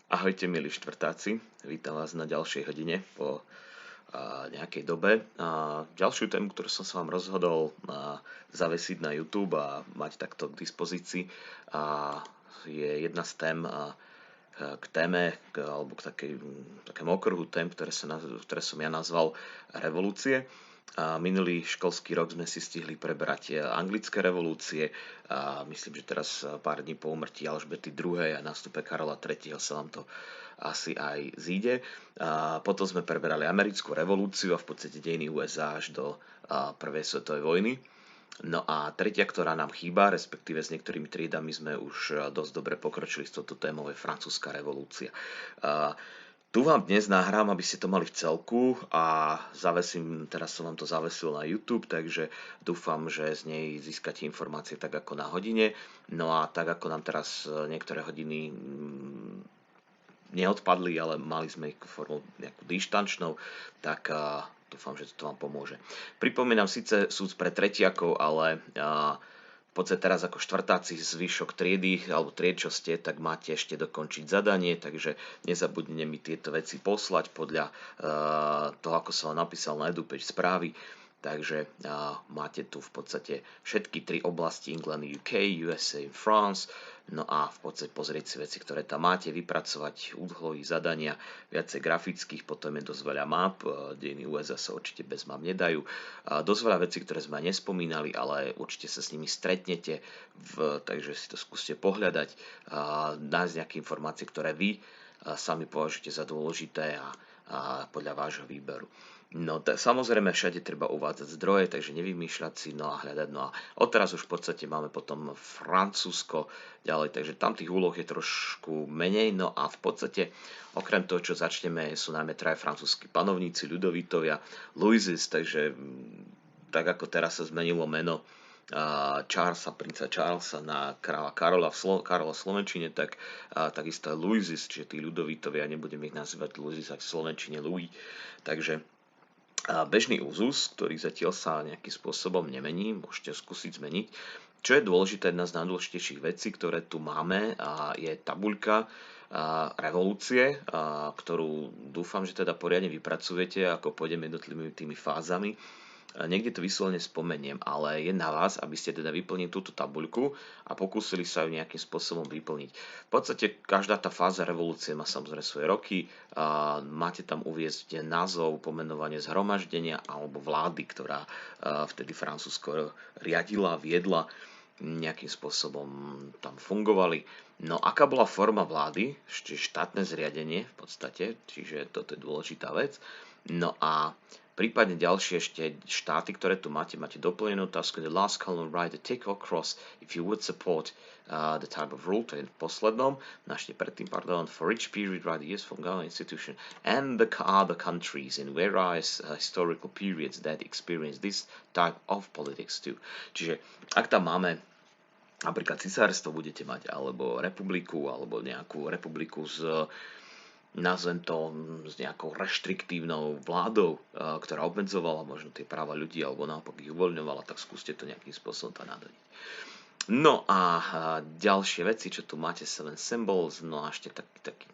Ahojte milí štvrtáci, vítam vás na ďalšej hodine po nejakej dobe. Ďalšiu tému, ktorú som sa vám rozhodol zavesiť na YouTube a mať takto k dispozícii, je jedna z tém k téme, alebo k takému okruhu tém, ktoré som ja nazval revolúcie. Minulý školský rok sme si stihli prebrať anglické revolúcie a myslím, že teraz pár dní po úmrtí Alžbety II. A nástupe Karola III. Sa vám to asi aj zíde. Potom sme preberali americkú revolúciu a v podstate dejiny USA až do prvej svetovej vojny. No a tretia, ktorá nám chýba, respektíve s niektorými triedami sme už dosť dobre pokročili s touto témou, je francúzska revolúcia. Tu vám dnes nahrám, aby ste to mali v celku a teraz som vám to zavesil na YouTube, takže dúfam, že z nej získate informácie tak ako na hodine. No a tak ako nám teraz niektoré hodiny neodpadli, ale mali sme ich formou nejakú dištančnou, tak dúfam, že to vám pomôže. Pripomínam, síce sú pre tretiakov, ale v podstate teraz ako štvrtáci zvyšok triedy alebo tried, čo ste, tak máte ešte dokončiť zadanie, takže nezabudnite mi tieto veci poslať podľa toho, ako som vám napísal na EduPage správy. Takže máte tu v podstate všetky tri oblasti: England, UK, USA, France. No a v podstate pozrieť si veci, ktoré tam máte, vypracovať úlohy, zadania, viacej grafických, potom je dosť veľa map, dejiny USA sa určite bez map nedajú. Dosť veľa vecí, ktoré sme nespomínali, ale určite sa s nimi stretnete, takže si to skúste pohľadať, nájsť nejaké informácie, ktoré vy sami považujete za dôležité a podľa vášho výberu. No samozrejme všade treba uvádzať zdroje, takže nevymýšľať si, no a hľadať. No a odteraz už v podstate máme potom Francúzsko ďalej, takže tam tých úloh je trošku menej. No a v podstate okrem toho, čo začneme, sú najmä traja francúzski panovníci, Ľudovítovia, Louises, takže tak ako teraz sa zmenilo meno princa Charlesa na kráľa Karola v slovenčine, tak takisto aj Louises, čiže tí Ľudovítovia, nebudem ich nazývať Louises, ak v slovenčine Louis. Takže bežný úzus, ktorý zatiaľ sa nejakým spôsobom nemení, môžete skúsiť zmeniť. Čo je dôležité, jedna z najdôležitejších vecí, ktoré tu máme, je tabuľka revolúcie, ktorú dúfam, že teda poriadne vypracujete, ako pôjdeme jednotlivými tými fázami. Niekde to vyslovene spomeniem, ale je na vás, aby ste teda vyplnili túto tabuľku a pokúsili sa ju nejakým spôsobom vyplniť. V podstate každá tá fáza revolúcie má samozrejme svoje roky, máte tam uviesť názov, pomenovanie zhromaždenia alebo vlády, ktorá vtedy Francúzsko riadila, viedla, nejakým spôsobom tam fungovali. No aká bola forma vlády, štátne zriadenie v podstate, čiže toto je dôležitá vec. No a prípadne ďalšie ešte štáty, ktoré tu máte doplnenú otázku. The last column write a tick or cross if you would support the type of rule, to je v poslednom, predtým, for each period write the years from government institution and the other countries in various historical periods that experience this type of politics too. Čiže ak tam máme napríklad cisárstvo budete mať, alebo republiku, alebo nejakú republiku nazvem to s nejakou reštriktívnou vládou, ktorá obmedzovala možno tie práva ľudí alebo naopak ich uvoľňovala, tak skúste to nejakým spôsobom tam nadadiť. No a ďalšie veci, čo tu máte, 7 symbols, no a ešte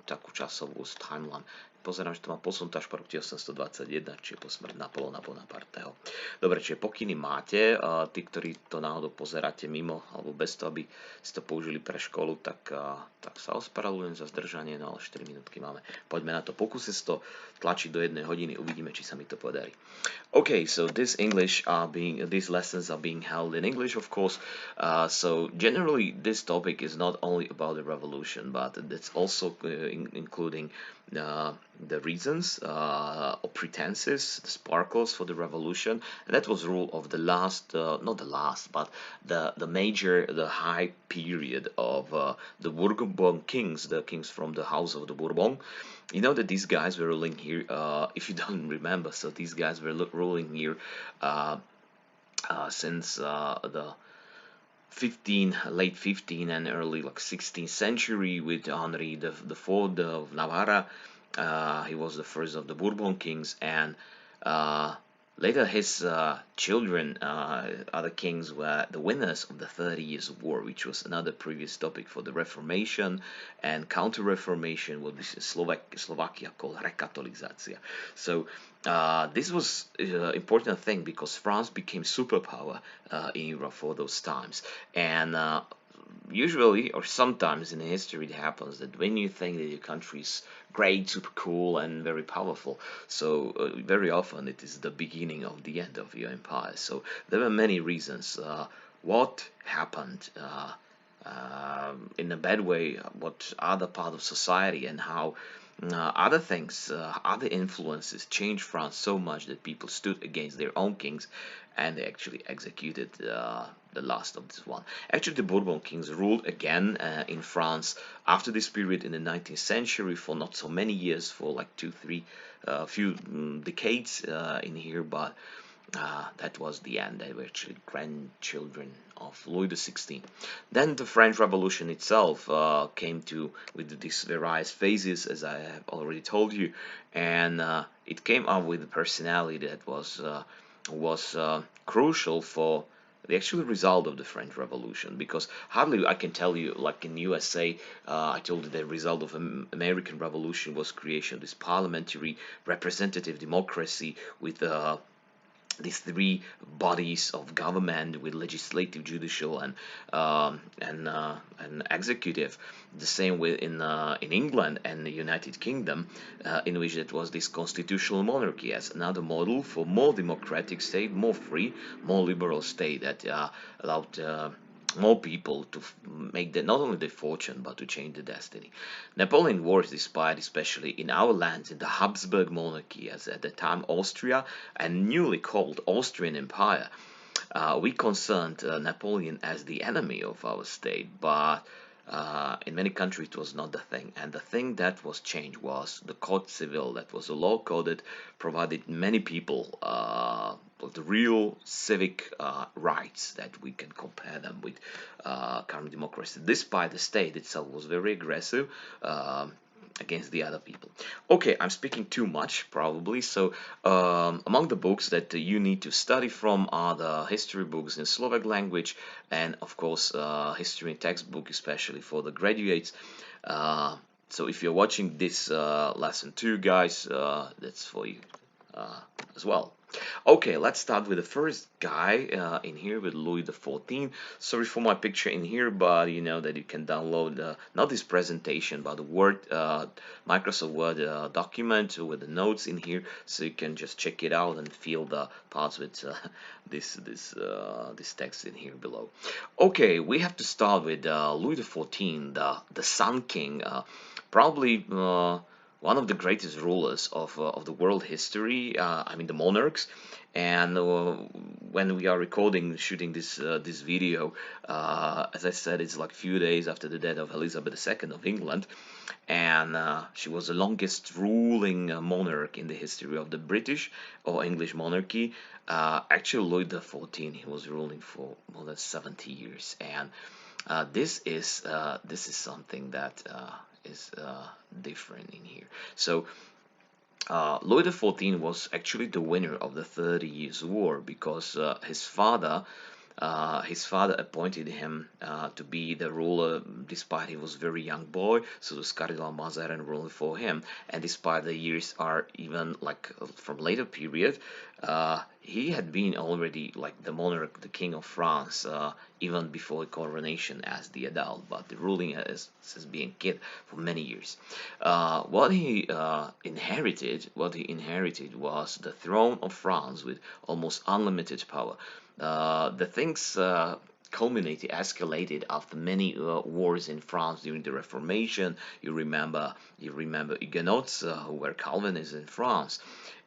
takú časovú timeline. Pozerám, že to má posunúť až po roku 1821, čiže po smrť Napoleona Bonaparteho. Dobre, čiže pokyny máte, tí, ktorí to náhodou pozeráte mimo, alebo bez toho, aby ste to použili pre školu, tak sa ospravedlňujem za zdržanie, no ale 4 minútky máme. Poďme na to, pokúsim to tlačiť do 1 hodiny, uvidíme, či sa mi to podarí. Okay, so these lessons are being held in English, of course. So generally, this topic is not only about the revolution, but it's also including the reasons or pretenses, the sparkles for the revolution. And that was rule of the last, not the last, but the high period of the Bourbon kings, the kings from the house of the Bourbon. You know that these guys were ruling here, if you don't remember, so these guys were ruling here since the late 15th and early 16th century with Henry IV of Navarra. He was the first of the Bourbon kings, and Later, his children, other kings, were the winners of the 30 Years' War, which was another previous topic for the Reformation and Counter-Reformation, what we in Slovakia call recatolizácia. So this was an important thing because France became superpower in Europe for those times. And usually or sometimes in history it happens that when you think that your country is great, super cool and very powerful, so very often it is the beginning of the end of your empire. So there were many reasons what happened in a bad way, what other part of society and how other things, other influences changed France so much that people stood against their own kings and they actually executed the last of this one. Actually, the Bourbon kings ruled again in France after this period in the 19th century for not so many years, for like few decades in here, but that was the end. They were actually grandchildren of Louis XVI. Then the French Revolution itself came to with these various phases, as I have already told you, and it came up with a personality that was crucial for the actual result of the French Revolution, because hardly I can tell you, like in USA, I told you the result of American Revolution was creation of this parliamentary representative democracy with these three bodies of government with legislative, judicial, and executive. The same way in England and the United Kingdom, in which it was this constitutional monarchy as another model for more democratic state, more free, more liberal state that allowed more people to make not only their fortune but to change the destiny. Napoleon Wars, despite especially in our lands in the Habsburg monarchy, as at the time Austria and newly called Austrian Empire, we concerned Napoleon as the enemy of our state, but in many countries it was not the thing, and the thing that was changed was the Code Civil. That was a law code that provided many people the real civic rights that we can compare them with current democracy, despite the state itself was very aggressive against the other people. Okay, I'm speaking too much probably, so among the books that you need to study from are the history books in Slovak language and of course history textbook, especially for the graduates. So if you're watching this lesson too, guys, that's for you as well. Okay, let's start with the first guy in here with Louis XIV. Sorry for my picture in here, but you know that you can download not this presentation, but the Word, Microsoft Word document with the notes in here, so you can just check it out and fill the parts with this text in here below. Okay, we have to start with Louis XIV, the Sun King, probably. One of the greatest rulers of the world history, I mean the monarchs, and when we are shooting this video, as I said, it's like few days after the death of Elizabeth II of England, and she was the longest ruling monarch in the history of the British or English monarchy. Actually, Louis XIV, he was ruling for more than 70 years, and this is something that is different in here. So Louis XIV was actually the winner of the 30 Years' War because his father appointed him to be the ruler despite he was a very young boy, so the Cardinal Mazarin ruled for him, and despite the years are even like from later period, he had been already like the monarch, the king of France, even before coronation as the adult, but the ruling as being kid for many years. What he inherited was the throne of France with almost unlimited power. The things culminated, escalated after many wars in France during the Reformation. You remember Huguenots who were Calvinists in France,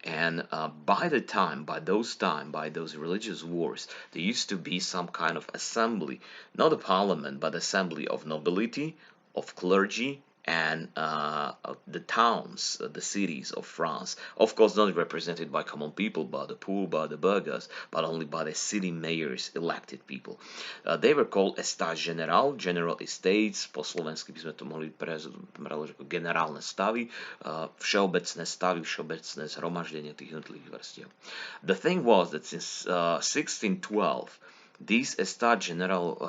and by those religious wars, there used to be some kind of assembly, not a parliament, but assembly of nobility, of clergy, and the towns, the cities of France, of course not represented by common people, by the poor, by the burghers, but only by the city mayors, elected people. They were called Estat General, General Estates, po slovensky by sme to mohli preložiť ako generálne stavy, všeobecné stavy, všeobecné zhromaždenie tých jednotlivých vrstiev. The thing was that since 1612, these Estat General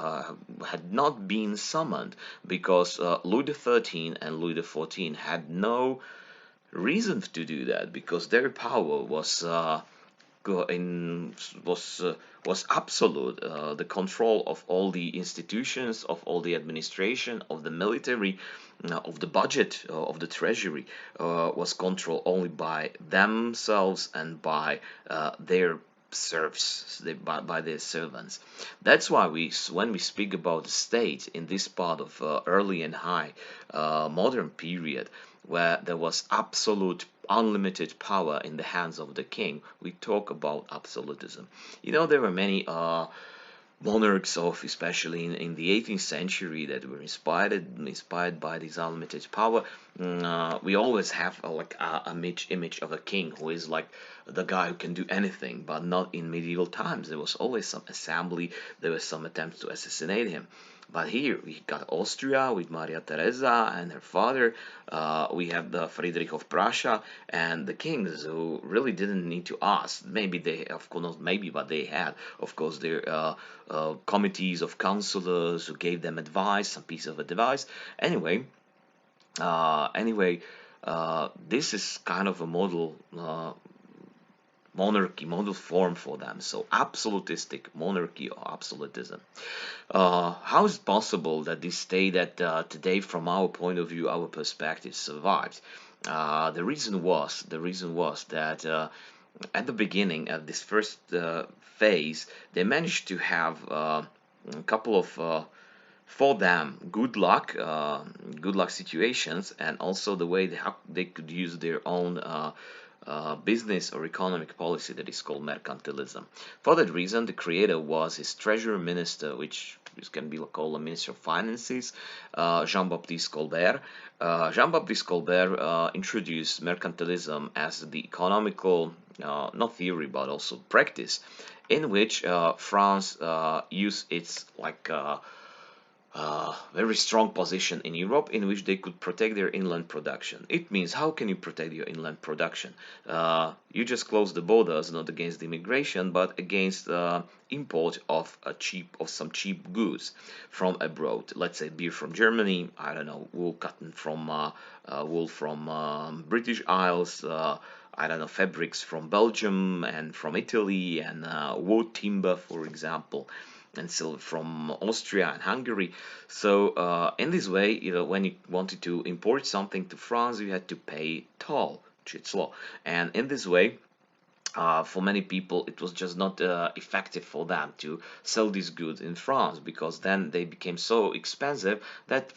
had not been summoned because Louis XIII and Louis XIV had no reason to do that, because their power was absolute. The control of all the institutions, of all the administration, of the military, of the budget, of the treasury, was controlled only by themselves and by their serfs, by their servants. That's why when we speak about the state in this part of early and high modern period, where there was absolute unlimited power in the hands of the king, we talk about absolutism. You know, there were many monarchs of, especially in the 18th century, that were inspired by this unlimited power. We always have a image of a king who is like the guy who can do anything, but not in medieval times. There was always some assembly, there was some attempts to assassinate him. But here we got Austria with Maria Theresa and her father. We have the Friedrich of Prussia and the kings who really didn't need to ask. Maybe they, of course, not maybe, but they had, of course, their committees of counselors who gave them advice, some piece of advice. Anyway, this is kind of a model monarchy, model form for them. So absolutistic monarchy or absolutism. How is it possible that this state that today, from our point of view, our perspective, survived? The reason was that at the beginning, at this first phase, they managed to have a couple of for them good luck situations, and also the way they could use their own business or economic policy that is called mercantilism. For that reason, the creator was his treasury minister, which can be called a minister of finances, Jean-Baptiste Colbert. Jean-Baptiste Colbert introduced mercantilism as the economical, not theory, but also practice, in which France used its very strong position in Europe, in which they could protect their inland production. It means, how can you protect your inland production? You just close the borders, not against immigration, but against import of some cheap goods from abroad. Let's say beer from Germany, I don't know, wool from British Isles, I don't know, fabrics from Belgium and from Italy, and wood timber, for example, and silver from Austria and Hungary. So in this way, when you wanted to import something to France, you had to pay toll, Číslo. And in this way, for many people, it was just not effective for them to sell these goods in France, because then they became so expensive that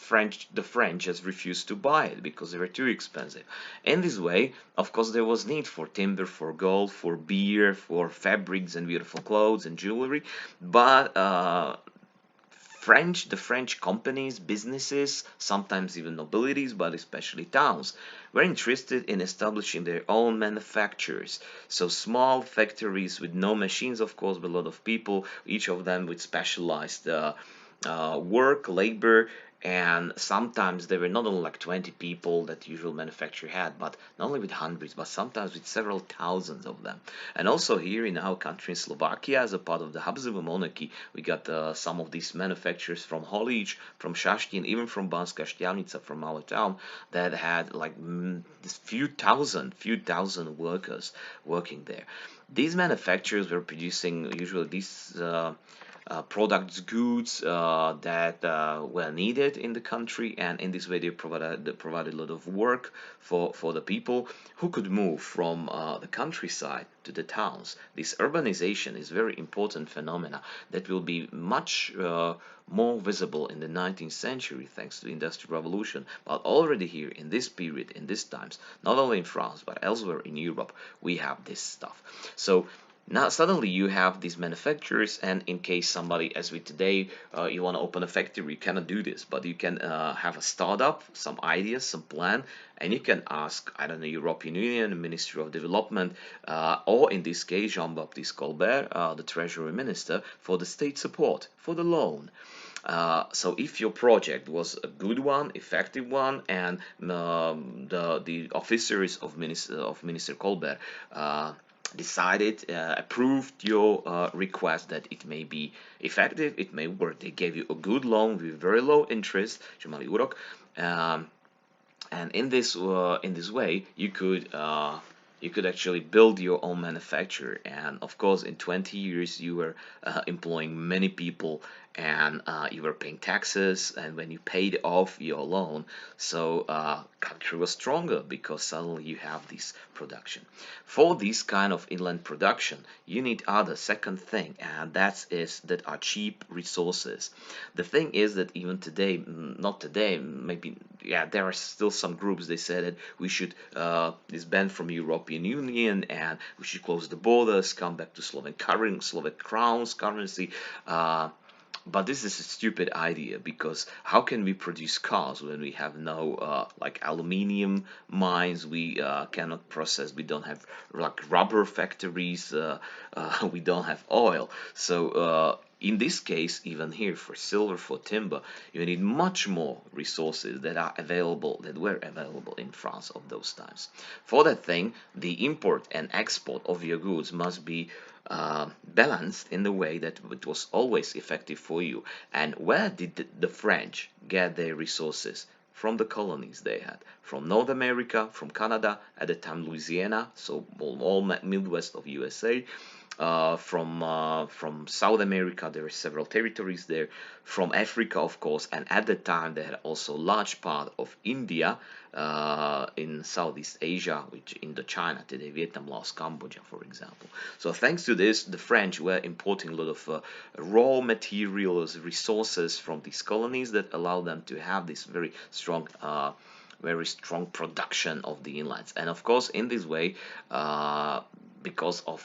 the French just refused to buy it because they were too expensive. In this way, of course, there was need for timber, for gold, for beer, for fabrics and beautiful clothes and jewelry, but the French companies, businesses, sometimes even nobilities, but especially towns, were interested in establishing their own manufactures. So small factories with no machines, of course, but a lot of people, each of them with specialized work, labor, and sometimes there were not only like 20 people that the usual manufacturer had, but not only with hundreds, but sometimes with several thousands of them. And also here in our country, in Slovakia, as a part of the Habsburg monarchy, we got some of these manufacturers from Holíč, from Šaštín, even from Banská Štiavnica, from our town, that had like few thousand workers working there. These manufacturers were producing usually these products, goods that were needed in the country, and in this way they provided a lot of work for the people who could move from the countryside to the towns. This urbanization is a very important phenomena that will be much more visible in the 19th century thanks to the Industrial Revolution, but already here in this period, in these times, not only in France but elsewhere in Europe, we have this stuff. So Now suddenly you have these manufacturers, and in case somebody, as we today, you want to open a factory, you cannot do this, but you can have a startup, some ideas, some plan, and you can ask, I don't know, European Union, Ministry of Development, or in this case, Jean-Baptiste Colbert, the Treasury Minister, for the state support, for the loan. So if your project was a good one, effective one, and the officers of Minister Colbert decided, approved your request that it may be effective, it may work. They gave you a good loan with very low interest, že malý úrok, and in this way you could actually build your own manufacturer. And of course, in 20 years you were employing many people, and you were paying taxes, and when you paid off your loan, so country was stronger because suddenly you have this production. For this kind of inland production, you need other second thing, and that are cheap resources. The thing is that even today, not today, maybe, yeah, there are still some groups, they say that we should disband from European Union, and we should close the borders, come back to Slovak crowns currency. But this is a stupid idea, because how can we produce cars when we have no like aluminium mines, we cannot process, we don't have like rubber factories, we don't have oil. So in this case, even here for silver, for timber, you need much more resources that were available in France of those times. For that thing, the import and export of your goods must be balanced in the way that it was always effective for you. And where did the French get their resources? From the colonies they had, from North America, from Canada, at the time Louisiana, so all Midwest of USA, from South America, there are several territories there, from Africa, of course, and at the time they had also large part of India, in Southeast Asia, which Indochina, today Vietnam, Laos, Cambodia, for example. So thanks to this, the French were importing a lot of raw materials, resources from these colonies that allowed them to have this very strong production of the inlands. And of course, in this way, because of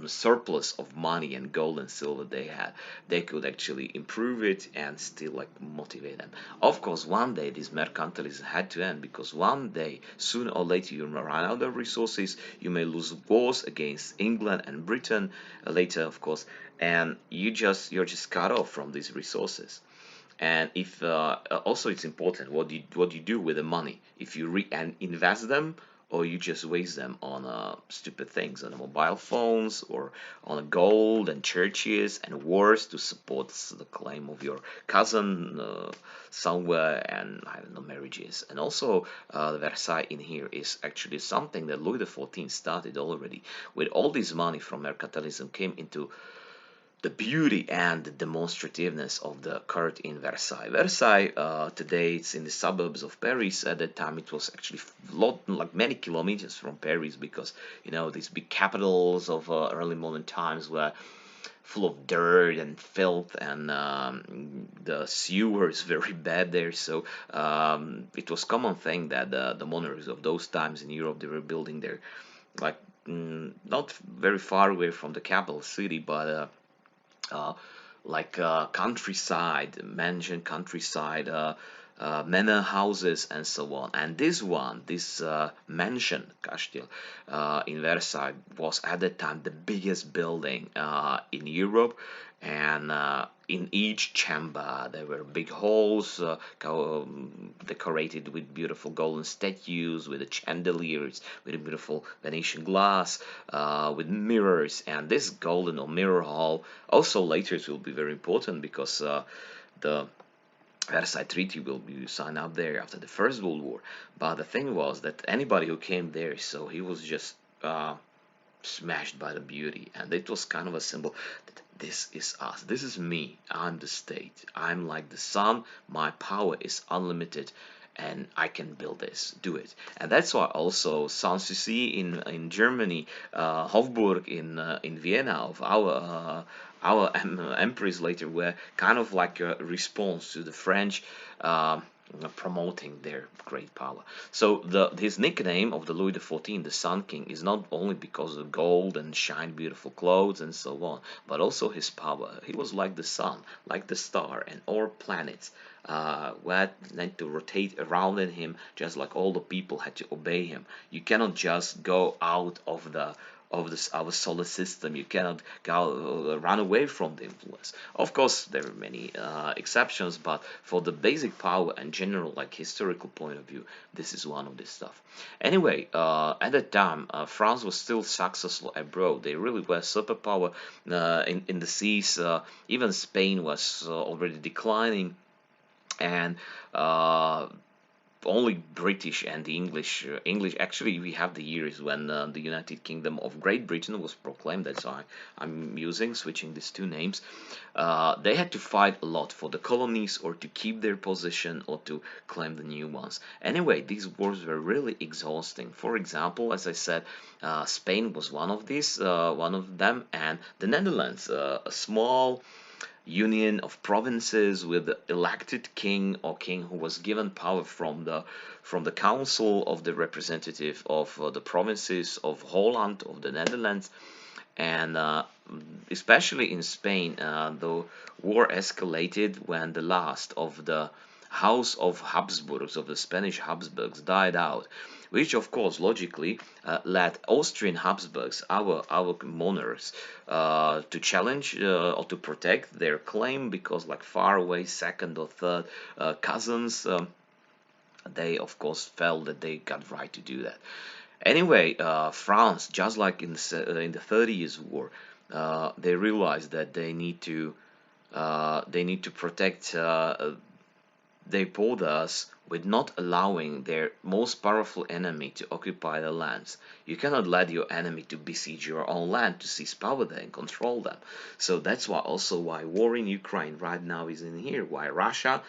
surplus of money and gold and silver they had, they could actually improve it and still like motivate them. Of course, one day this mercantilism had to end, because one day, sooner or later, you may run out of resources, you may lose wars against England and Britain later, of course, and you're just cut off from these resources. And if also it's important what you do with the money, if you and invest them, or you just waste them on stupid things, on mobile phones, or on gold and churches and wars to support the claim of your cousin somewhere, and I don't know, marriages. And also the Versailles in here is actually something that Louis XIV started already. With all this money from mercantilism came into the beauty and the demonstrativeness of the court in Versailles. Versailles, today it's in the suburbs of Paris. At that time it was actually like many kilometers from Paris, because these big capitals of early modern times were full of dirt and filth, and the sewer is very bad there. So it was common thing that the monarchs of those times in Europe, they were building their like not very far away from the capital city, but countryside, mansion countryside, manor houses and so on. And this mansion, Kastil, in Versailles, was at the time the biggest building in Europe. And in each chamber there were big halls decorated with beautiful golden statues, with the chandeliers, with a beautiful Venetian glass, with mirrors. And this golden or mirror hall also later it will be very important, because the Versailles Treaty will be signed up there after the First World War. But the thing was that anybody who came there, so he was just smashed by the beauty, and it was kind of a symbol that this is us, this is me, I'm the state, I'm like the sun, my power is unlimited, and I can build this, do it. And that's why also Sanssouci in Germany, Hofburg in Vienna of our emperors later were kind of like a response to the French promoting their great power. So his nickname of the Louis XIV, the Sun King, is not only because of gold and shine beautiful clothes and so on, but also his power. He was like the sun, like the star, and all planets were meant to rotate around in him, just like all the people had to obey him. You cannot just go out of our solar system. You cannot run away from the influence. Of course, there are many exceptions, but for the basic power and general, like historical point of view, this is one of this stuff. Anyway, at that time, France was still successful abroad. They really were superpower in the seas. Even Spain was already declining, and only British and the English. Actually, we have the years when the United Kingdom of Great Britain was proclaimed. That's why I'm switching these two names. They had to fight a lot for the colonies, or to keep their position, or to claim the new ones. Anyway, these wars were really exhausting. For example, as I said, Spain was one of them, and the Netherlands, a small union of provinces with the elected king or king who was given power from the council of the representative of the provinces of Holland, of the Netherlands. And especially in Spain, the war escalated when the last of the House of Habsburgs, of the Spanish Habsburgs, died out, which of course logically led Austrian Habsburgs, our monarchs, to challenge or to protect their claim, because like far away second or third cousins, they of course felt that they got right to do that. Anyway, France, just like in the 30 Years' War, they realized that they need to protect their borders with not allowing their most powerful enemy to occupy the lands. You cannot let your enemy to besiege your own land, to seize power there and control them. So that's why war in Ukraine right now is in here. Why Russia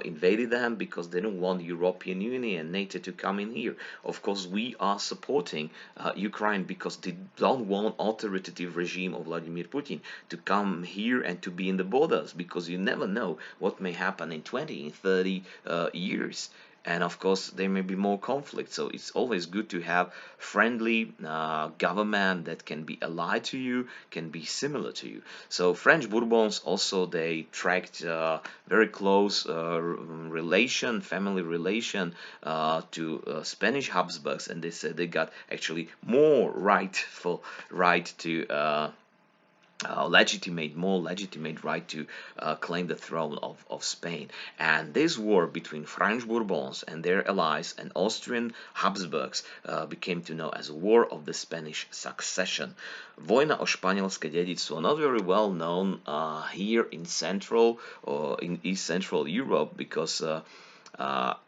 invaded them, because they don't want European Union and NATO to come in here. Of course, we are supporting Ukraine because they don't want authoritative regime of Vladimir Putin to come here and to be in the borders, because you never know what may happen in 20, in 30 years. And of course, there may be more conflict. So it's always good to have friendly government that can be allied to you, can be similar to you. So French Bourbons also, they tracked very close family relation to Spanish Habsburgs, and they said they got actually more right to more legitimate right to claim the throne of Spain. And this war between French Bourbons and their allies and Austrian Habsburgs became to know as a War of the Spanish Succession. Vojna o španielské dedičstvo, not very well known here in Central or in East Central Europe, because it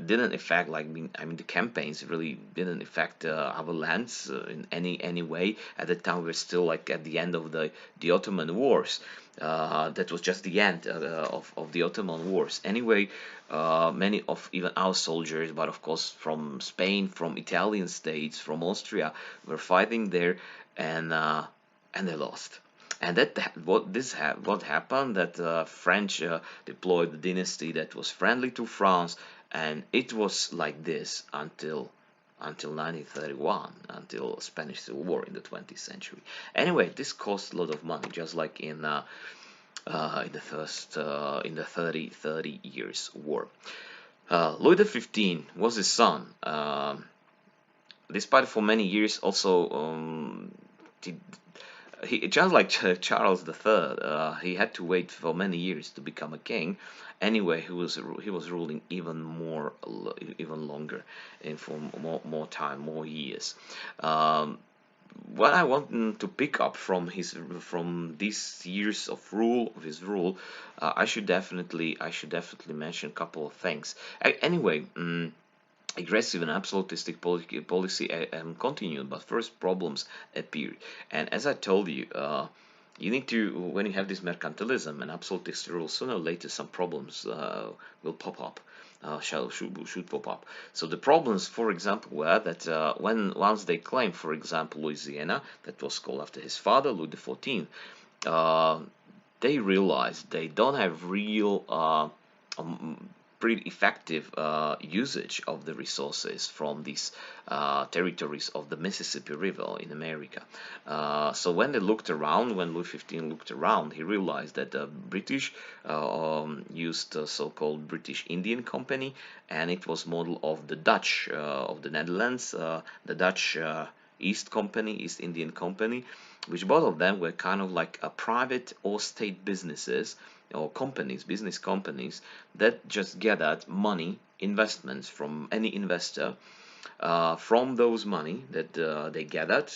didn't affect, the campaigns really didn't affect our lands in any way. At the time, we're still like at the end of the Ottoman Wars. That was just the end of the Ottoman Wars. Anyway, many of even our soldiers, but of course from Spain, from Italian states, from Austria, were fighting there, and they lost. And what happened, that French deployed the dynasty that was friendly to France, and it was like this until 1931, until Spanish Civil War in the 20th century. Anyway, this cost a lot of money, just like in the 30 Years' War. Louis XV was his son. Despite for many years also he just like Charles III, he had to wait for many years to become a king. Anyway, he was ruling even longer, and for more time, more years. What I want to pick up from these years of his rule, I should definitely mention a couple of things. Anyway. Aggressive and absolutistic policy continued, but first problems appeared. And as I told you, you need to, when you have this mercantilism and absolutist rule, sooner or later some problems will pop up. Should pop up. So the problems, for example, were that once they claimed, for example, Louisiana, that was called after his father, Louis XIV, they realized they don't have real pretty effective usage of the resources from these territories of the Mississippi River in America. So when they looked around, when Louis XV looked around, he realized that the British used the so-called British Indian Company, and it was model of the Dutch of the Netherlands, the Dutch East Indian Company, which both of them were kind of like a private or state businesses or companies, business companies that just gathered money, investments from any investor. From those money that they gathered,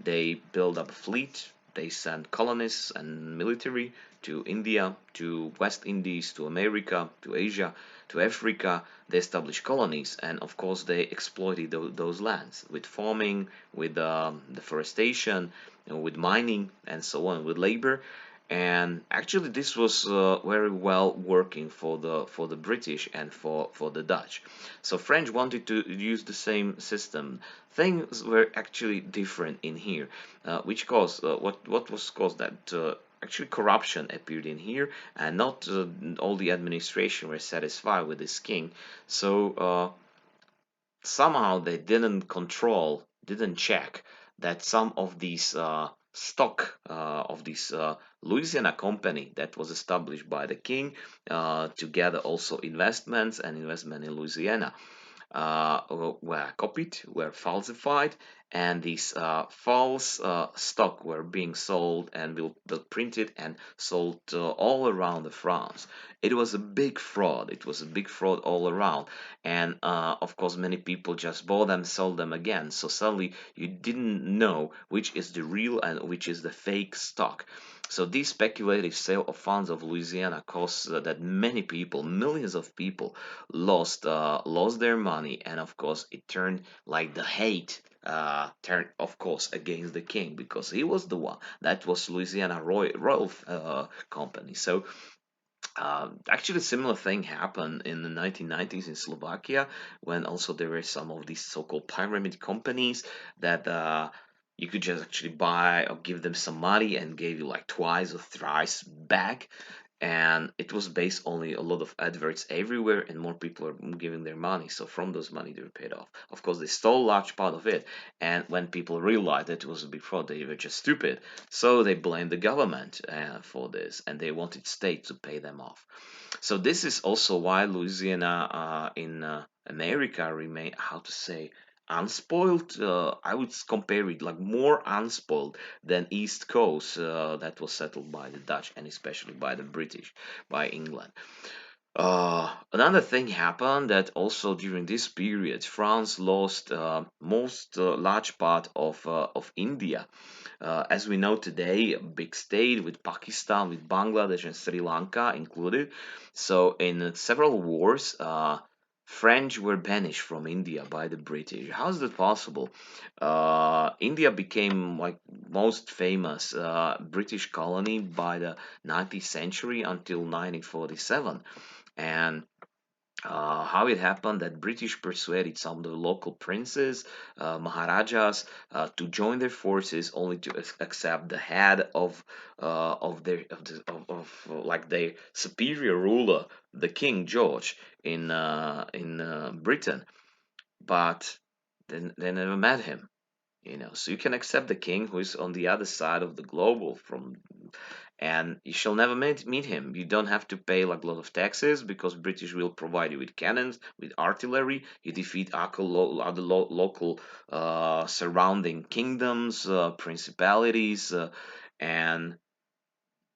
they build up a fleet. They send colonists and military to India, to West Indies, to America, to Asia, to Africa. They established colonies, and of course they exploited those lands with farming, with deforestation, with mining, and so on, with labor. And actually, this was very well working for the British and for the Dutch. So French wanted to use the same system. Things were actually different in here, which caused what was caused that actually corruption appeared in here, and not all the administration were satisfied with this king. So somehow they didn't check that some of these stock of this Louisiana company that was established by the king to gather also investments and investment in Louisiana were copied, were falsified, and these false stock were being sold and will printed and sold all around the France. It was a big fraud. It was a big fraud all around, and of course many people just bought them, sold them again. So suddenly you didn't know which is the real and which is the fake stock. So this speculative sale of funds of Louisiana caused that many people, millions of people, lost their money, and of course it turned like the hate turned, of course, against the king because he was the one that was Louisiana Royal Company. So actually, similar thing happened in the 1990s in Slovakia when also there were some of these so-called pyramid companies that you could just actually buy or give them some money and gave you like twice or thrice back. And it was based only a lot of adverts everywhere, and more people are giving their money. So from those money, they were paid off. Of course, they stole a large part of it, and when people realized that it was a big fraud, they were just stupid. So they blamed the government for this, and they wanted state to pay them off. So this is also why Louisiana in America remain, how to say, unspoiled. I would compare it like more unspoiled than East Coast that was settled by the Dutch and especially by the British, by England. Another thing happened that also during this period, France lost most large part of India. As we know today, a big state with Pakistan, with Bangladesh and Sri Lanka included. So in several wars, French were banished from India by the British. How is that possible? India became like most famous British colony by the 19th century until 1947. And how it happened that British persuaded some of the local princes, Maharajas, to join their forces only to accept the head like their superior ruler, the King George in Britain, but they never met him. So you can accept the king who is on the other side of the globe from, and you shall never meet him. You don't have to pay like a lot of taxes because British will provide you with cannons, with artillery. You defeat other local surrounding kingdoms, principalities,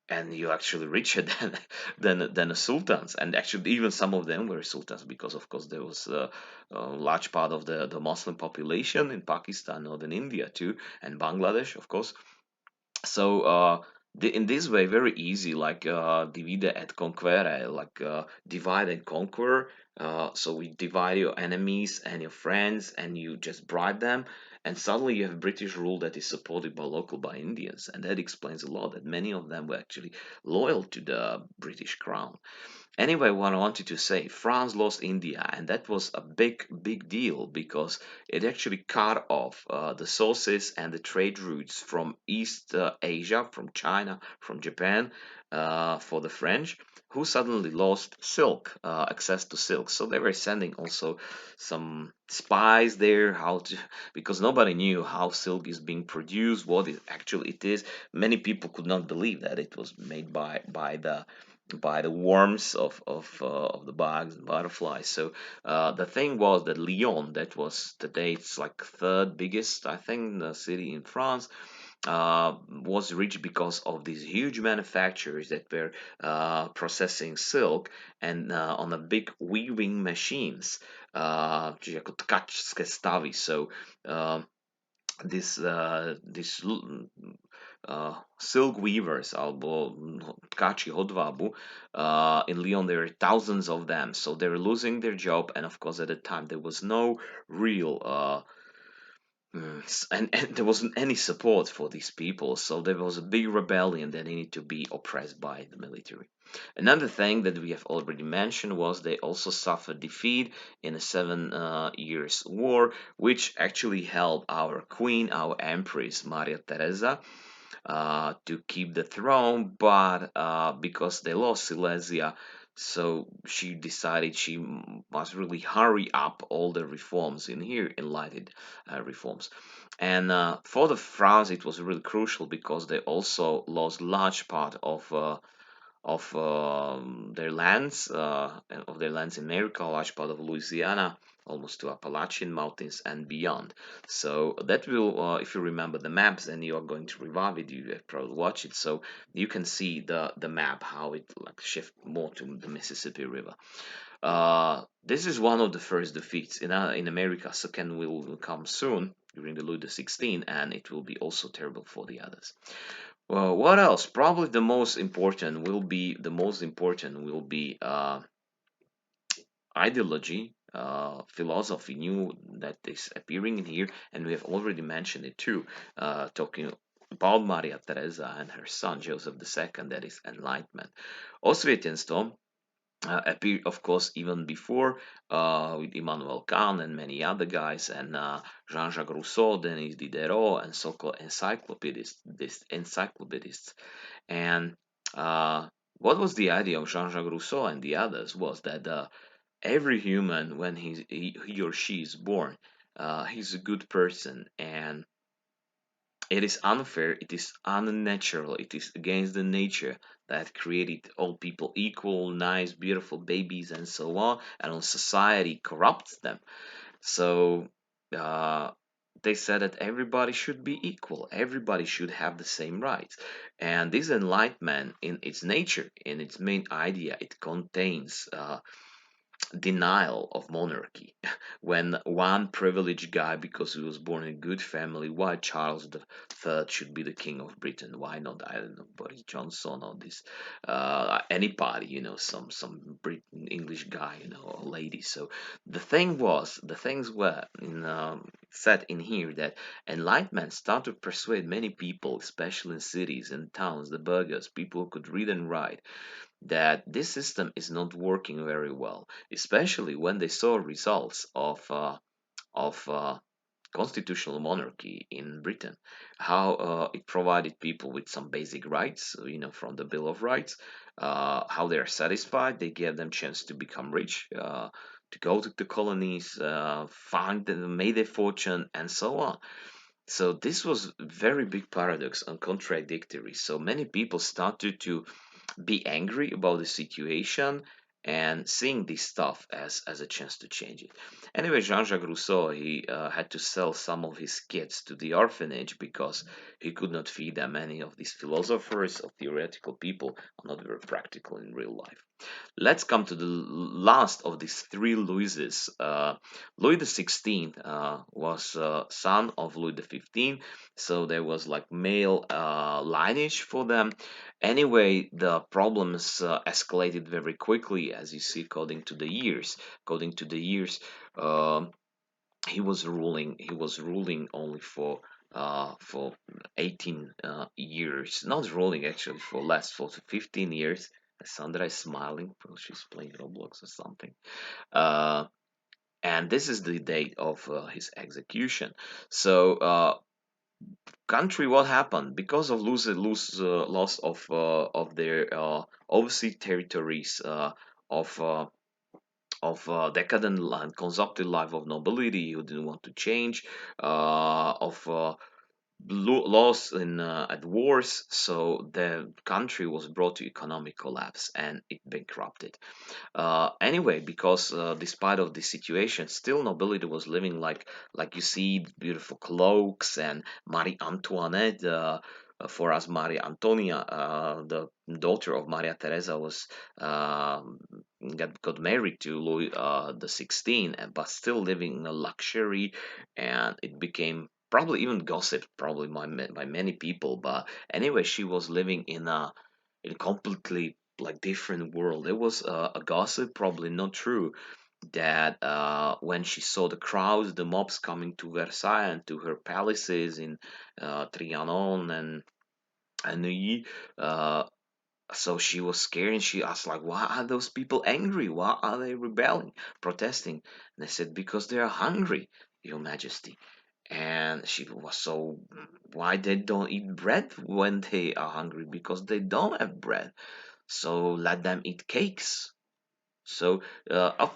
and you're actually richer than the sultans. And actually even some of them were sultans because of course there was a large part of the Muslim population in Pakistan, northern India too, and Bangladesh, of course. So in this way, very easy, like divide et conquere, like divide and conquer. So we divide your enemies and your friends, and you just bribe them, and suddenly you have British rule that is supported by Indians, and that explains a lot that many of them were actually loyal to the British crown. Anyway, what I wanted to say, France lost India, and that was a big deal because it actually cut off the sources and the trade routes from East Asia, from China, from Japan, for the French, who suddenly lost silk, access to silk. So they were sending also some spies there, how to, because nobody knew how silk is being produced, what it actually it is. Many people could not believe that it was made by the worms of the bugs and butterflies. So the thing was that Lyon, that was today it's like third biggest, I think, the city in France, was rich because of these huge manufacturers that were processing silk and on the big weaving machines, čiže ako tkačské stavy. So this silk weavers alebo tkači hodvábu in Lyon there are thousands of them, so they were losing their job, and of course at the time there was no real and there wasn't any support for these people, so there was a big rebellion that needed to be oppressed by the military. Another thing that we have already mentioned was they also suffered defeat in a 7 years war, which actually helped our queen, our empress Maria Theresa, to keep the throne, but because they lost Silesia, so she decided she must really hurry up all the reforms in here, enlightened reforms. And for the France, it was really crucial because they also lost large part of their lands in America, a large part of Louisiana, almost to Appalachian Mountains and beyond. So that will, if you remember the maps, and you are going to revive it, you have probably watch it, so you can see the map how it like shift more to the Mississippi River. This is one of the first defeats in America. Second will come soon during the Louis XVI, and it will be also terrible for the others. Well, what else? Probably the most important will be ideology, philosophy, new that is appearing in here, and we have already mentioned it too, talking about Maria Theresa and her son Joseph II, that is enlightenment. Osvietenstvo appeared, of course, even before with Immanuel Kant and many other guys, and Jean-Jacques Rousseau, Denis Diderot, and so-called encyclopedists. And what was the idea of Jean-Jacques Rousseau and the others was that every human, when he or she is born, he's a good person, and it is unfair, it is unnatural, it is against the nature that created all people equal, nice, beautiful babies, and so on, and when society corrupts them. So uh, they said that everybody should be equal, everybody should have the same rights. And this enlightenment, in its nature, in its main idea, it contains denial of monarchy. When one privileged guy, because he was born in a good family, why Charles the Third should be the king of Britain? Why not, I don't know, Boris Johnson or this anybody, some Britain English guy, or lady. So the things were said in here that enlightenment started to persuade many people, especially in cities and towns, the burghers, people who could read and write, that this system is not working very well, especially when they saw results of constitutional monarchy in Britain, how it provided people with some basic rights, from the Bill of Rights, how they are satisfied, they gave them chance to become rich, to go to the colonies, find them, made their fortune, and so on. So this was very big paradox and contradictory. So many people started to be angry about the situation and seeing this stuff as a chance to change it. Anyway, Jean-Jacques Rousseau, he had to sell some of his kids to the orphanage because he could not feed them. Many of these philosophers or theoretical people are not very practical in real life. Let's come to the last of these three Louises. Louis the 16th was son of Louis the 15th, so there was like male lineage for them. Anyway, the problems escalated very quickly, as you see, according to the years. According to the years, he was ruling. He was ruling only for 18 years. Not ruling actually for less, for 15 years. Sandra is smiling. Well, she's playing Roblox or something. Uh, and this is the date of his execution. So, country, what happened because of loss of their overseas territories, of decadent and consumptive life of nobility who didn't want to change, of loss in at wars, so the country was brought to economic collapse and it bankrupted. Anyway, because despite of the situation, still nobility was living like you see beautiful cloaks and Marie Antoinette. For us, Maria Antonia, the daughter of Maria Teresa, was got married to Louis the 16th, but still living in a luxury, and it became probably even gossiped probably by many people. But anyway, she was living in a completely like different world. It was a gossip, probably not true, that when she saw the crowds, the mobs coming to Versailles and to her palaces in Trianon and Neuilly, so she was scared and she asked like, why are those people angry? Why are they rebelling, protesting? And they said, because they are hungry, Your Majesty. And she was so, why they don't eat bread when they are hungry? Because they don't have bread, so let them eat cakes. So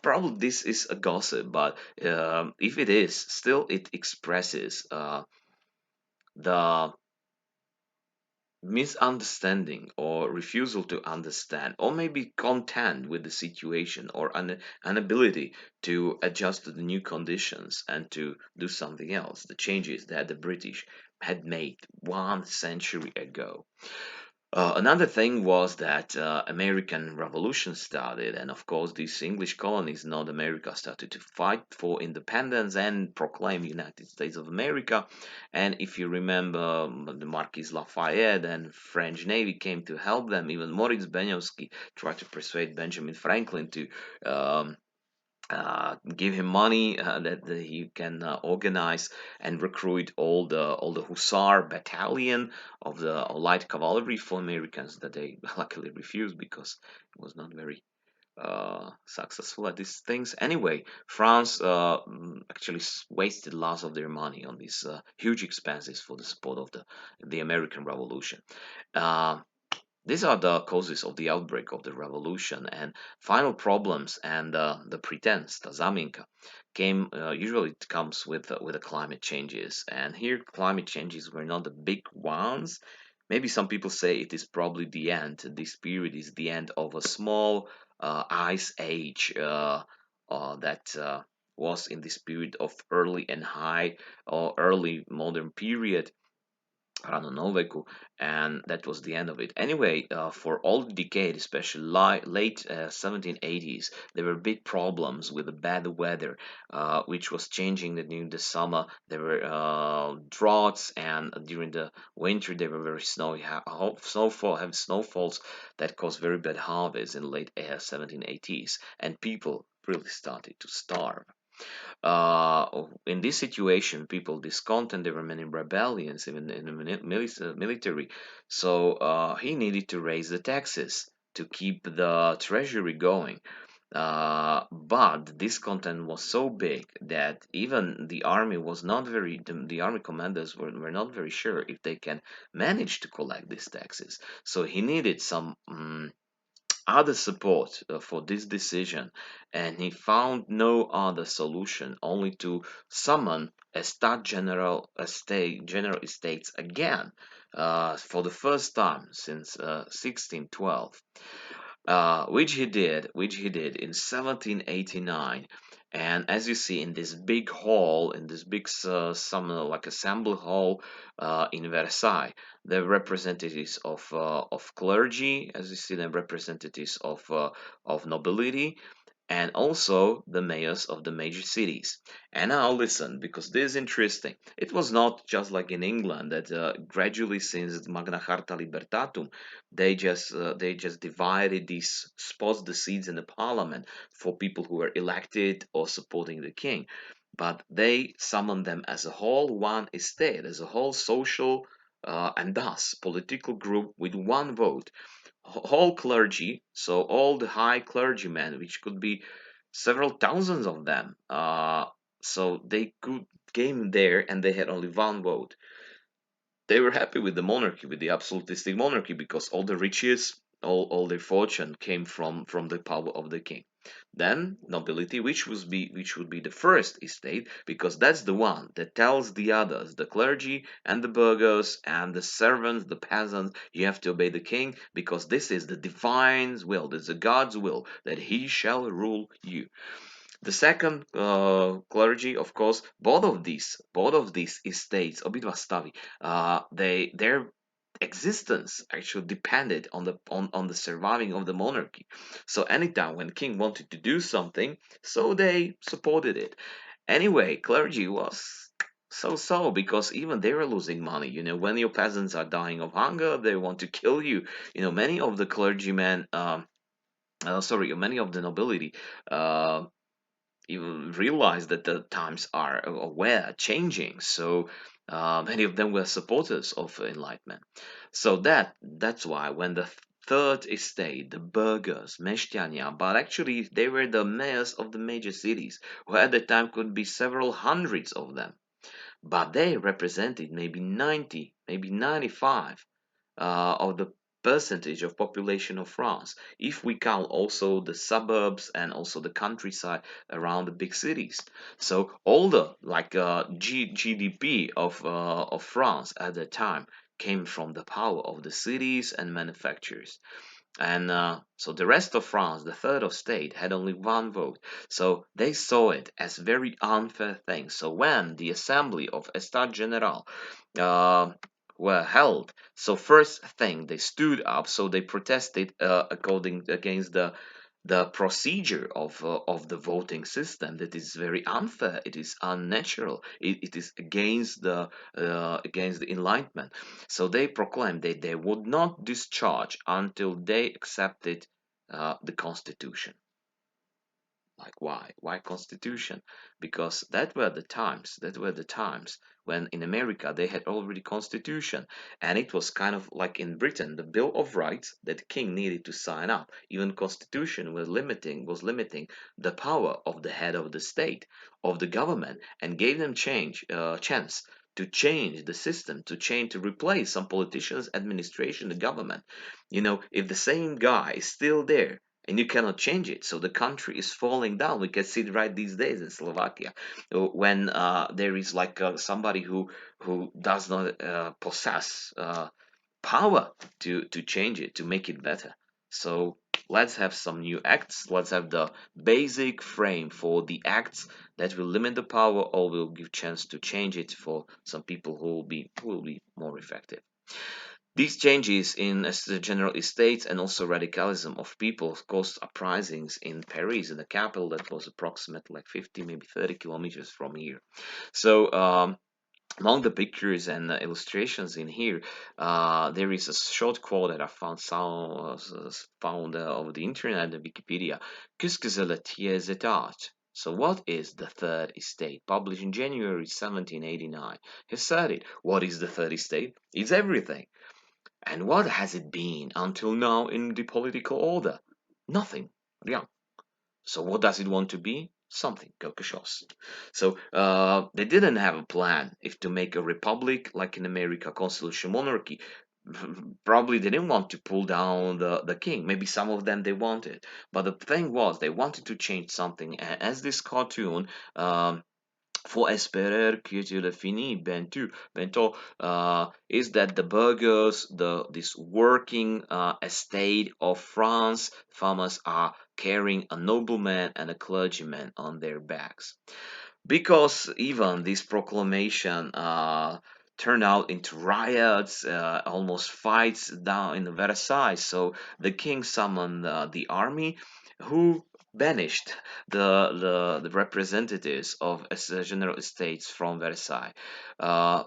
probably this is a gossip, but if it is, still it expresses the misunderstanding or refusal to understand, or maybe content with the situation, or an inability to adjust to the new conditions and to do something else, the changes that the British had made 1 century ago. Another thing was that American Revolution started, and of course, these English colonies, North America, started to fight for independence and proclaim United States of America. And if you remember, the Marquis Lafayette and French Navy came to help them. Even Moritz Benioski tried to persuade Benjamin Franklin to um, give him money that he can organize and recruit all the hussar battalion of the light cavalry for Americans, that they luckily refused because it was not very successful at these things. Anyway, France actually wasted lots of their money on these huge expenses for the support of the American Revolution. Uh, these are the causes of the outbreak of the revolution, and final problems and the pretense, the zaminka, came. Usually, it comes with the climate changes, and here climate changes were not the big ones. Maybe some people say it is probably the end. This period is the end of a small ice age that was in this period of early and high or early modern period, Rano Noveku, and that was the end of it. Anyway, for all the decade, especially late 1780s, there were big problems with the bad weather, which was changing during the summer. There were droughts, and during the winter there were very snowy heavy snowfalls that caused very bad harvests in late 1780s, and people really started to starve. In this situation, people discontent. There were many rebellions, even in the military. So he needed to raise the taxes to keep the treasury going. But the discontent was so big that even the army was not very, the army commanders were not very sure if they can manage to collect these taxes. So he needed some other support for this decision, and he found no other solution only to summon a state general, general estates again, for the first time since 1612, which he did in 1789. And as you see in this big hall, in this big some like assembly hall in Versailles, the representatives of clergy, as you see, the representatives of nobility, and also the mayors of the major cities. And now listen, because this is interesting. It was not just like in England that gradually, since Magna Carta Libertatum, they just divided these spots, the seats in the parliament, for people who were elected or supporting the king. But they summoned them as a whole one estate, as a whole social and thus political group with one vote, whole clergy, so all the high clergymen, which could be several thousands of them, so they could came there and they had only one vote. They were happy with the monarchy, with the absolutistic monarchy, because all the riches, all their fortune came from the power of the king. Then nobility, which would be the first estate, because that's the one that tells the others, the clergy and the burghers and the servants, the peasants, you have to obey the king, because this is the divine will, this is the God's will, that he shall rule you. The second clergy, of course, both of these estates, obidva stavy, their existence actually depended on the surviving of the monarchy. So anytime when king wanted to do something, so they supported it. Anyway, clergy was so because even they were losing money. When your peasants are dying of hunger, they want to kill you. Many of the clergymen, sorry, many of the nobility. You realize that the times are aware changing, so many of them were supporters of enlightenment. So that's why when the third estate, the burghers, mešťania, but actually they were the mayors of the major cities, who at the time could be several hundreds of them, but they represented maybe 90, maybe 95 of the percentage of population of France, if we count also the suburbs and also the countryside around the big cities. So all the GDP of France at the time came from the power of the cities and manufacturers. And so the rest of France, the third of state, had only one vote. So they saw it as very unfair thing. So when the assembly of États General uh, were held, so first thing they stood up, so they protested according against the procedure of the voting system, that is very unfair, it is unnatural, it is against the enlightenment. So they proclaimed that they would not discharge until they accepted the constitution. Like, why constitution? Because that were the times when in America they had already constitution, and it was kind of like in Britain, the Bill of Rights that the king needed to sign up. Even constitution was limiting the power of the head of the state, of the government, and gave them chance to change the system, to replace some politicians, administration, the government. If the same guy is still there and you cannot change it. So the country is falling down. We can see it right these days in Slovakia, when there is like somebody who does not possess power to change it, to make it better. So let's have some new acts. Let's have the basic frame for the acts that will limit the power or will give chance to change it for some people who will be more effective. These changes in the general estates and also radicalism of people caused uprisings in Paris, in the capital that was approximately like 50, maybe 30 kilometers from here. So among the pictures and illustrations in here, there is a short quote that I found over the internet and Wikipedia. Qu'est-ce que c'est le tiers état? So what is the third estate? Published in January 1789. He said it. What is the third estate? It's everything. And what has it been until now in the political order? Nothing. Yeah. So what does it want to be? Something. Quelque chose. So they didn't have a plan if to make a republic like in America, constitutional monarchy. Probably they didn't want to pull down the king. Maybe some of them they wanted. But the thing was they wanted to change something. As this cartoon faut espérer que tu le finis bientôt, is that the burghers, this working estate of France, farmers are carrying a nobleman and a clergyman on their backs. Because even this proclamation turned out into riots, almost fights down in Versailles. So the king summoned the army, who banished the representatives of general estates from Versailles. Uh,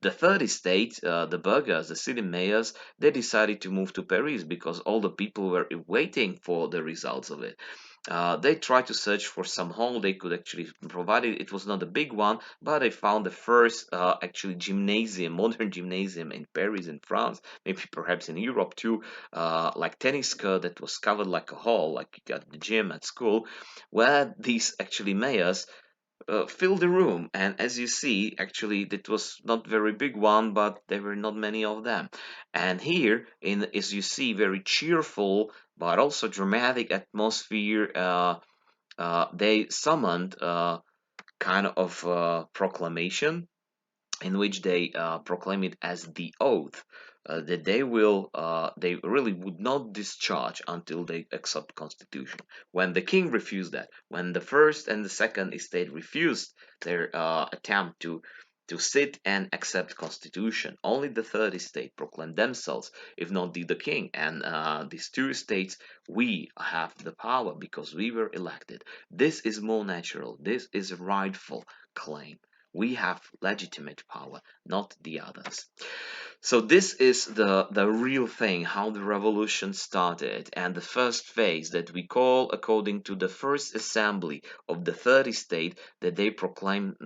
the third estate, the burghers, the city mayors, they decided to move to Paris because all the people were waiting for the results of it. They tried to search for some hall they could actually provide it. It was not a big one, but they found the first actually gymnasium, modern gymnasium in Paris, in France, maybe perhaps in Europe too, like tennis court that was covered like a hall, like you got the gym at school, where these actually mayors fill the room. And as you see, actually, it was not very big one, but there were not many of them. And here, in as you see, very cheerful but also dramatic atmosphere. They summoned kind of proclamation in which they proclaim it as the oath that they really would not discharge until they accept constitution. When the king refused that, when the first and the second estate refused their attempt to sit and accept constitution, only the third estate proclaimed themselves, if not the king. And these two estates, we have the power because we were elected. This is more natural. This is a rightful claim. We have legitimate power, not the others. So this is the real thing, how the revolution started, and the first phase that we call, according to the first assembly of the third estate, that they proclaim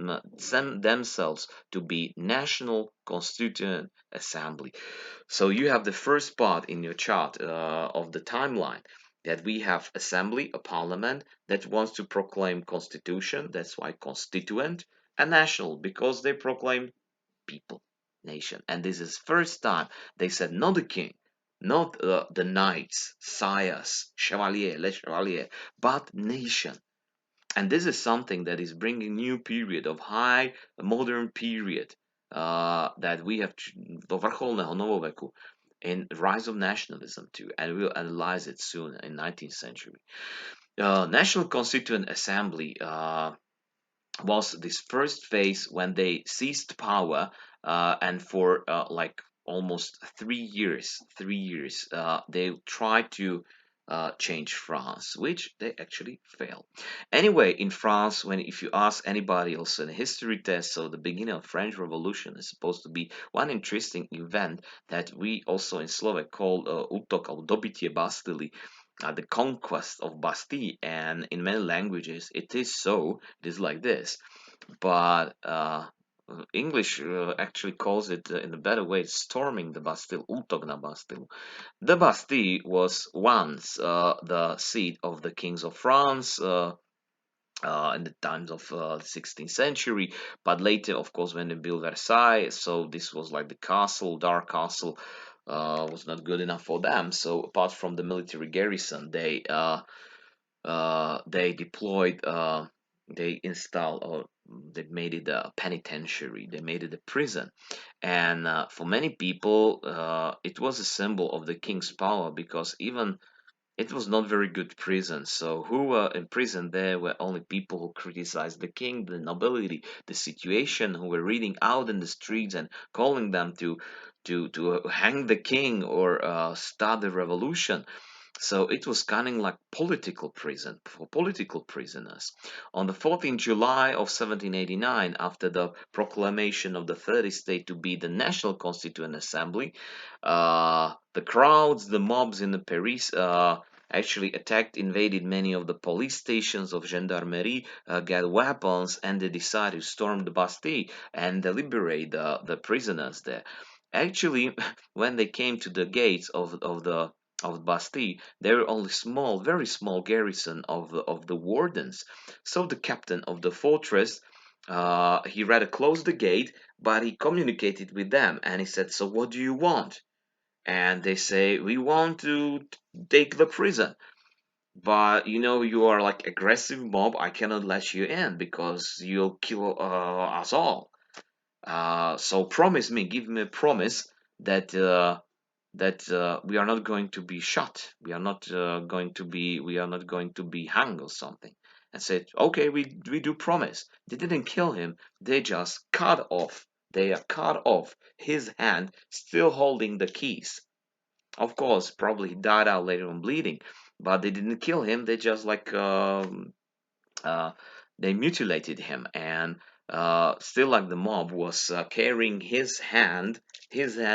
themselves to be National Constituent Assembly. So you have the first part in your chart of the timeline, that we have assembly, a parliament that wants to proclaim constitution. That's why constituent, and national because they proclaim people, nation. And this is first time they said not the king, not the knights, sires, chevalier, les chevalier, but nation. And this is something that is bringing new period of high modern period that we have do vrcholného novoveku in rise of nationalism too, and we'll analyze it soon in 19th century. National Constituent Assembly was this first phase when they seized power, and for like almost 3 years, they tried to change France, which they actually failed. Anyway, in France, when if you ask anybody also in a history test, so the beginning of French Revolution is supposed to be one interesting event that we also in Slovak call útok or dobitie Bastily, the conquest of Bastille, and in many languages it is so, it is like this, but English actually calls it in a better way storming the Bastille, útok na Bastille. The Bastille was once the seat of the kings of France. In the times of 16th century, but later, of course, when they built Versailles, so this was like the castle, dark castle, was not good enough for them. So apart from the military garrison, they deployed, they installed, or they made it a penitentiary, they made it a prison. And for many people, it was a symbol of the king's power because even it was not very good prison. So who were in prison there were only people who criticized the king, the nobility, the situation, who were reading out in the streets and calling them to hang the king or start the revolution. So it was kind of like political prison for political prisoners. On the 14th July of 1789, after the proclamation of the third estate to be the National Constituent Assembly, the crowds, the mobs in the Paris actually attacked, invaded many of the police stations of gendarmerie, got weapons, and they decided to storm the Bastille and liberate the prisoners there. Actually, when they came to the gates of Bastille, there were only small, very small garrison of the wardens. So the captain of the fortress, he rather closed the gate, but he communicated with them and he said, "So what do you want?" And they say, "We want to take the prison, but you know you are like aggressive mob. I cannot let you in because you'll kill us all. So promise me, give me a promise that." We are not going to be shot. We are not going to be hung or something. And said, okay, we do promise. They didn't kill him. They just cut off. They cut off his hand, still holding the keys. Of course, probably he died out later on bleeding, but they didn't kill him. They just like uh, they mutilated him, and still like the mob was carrying his hand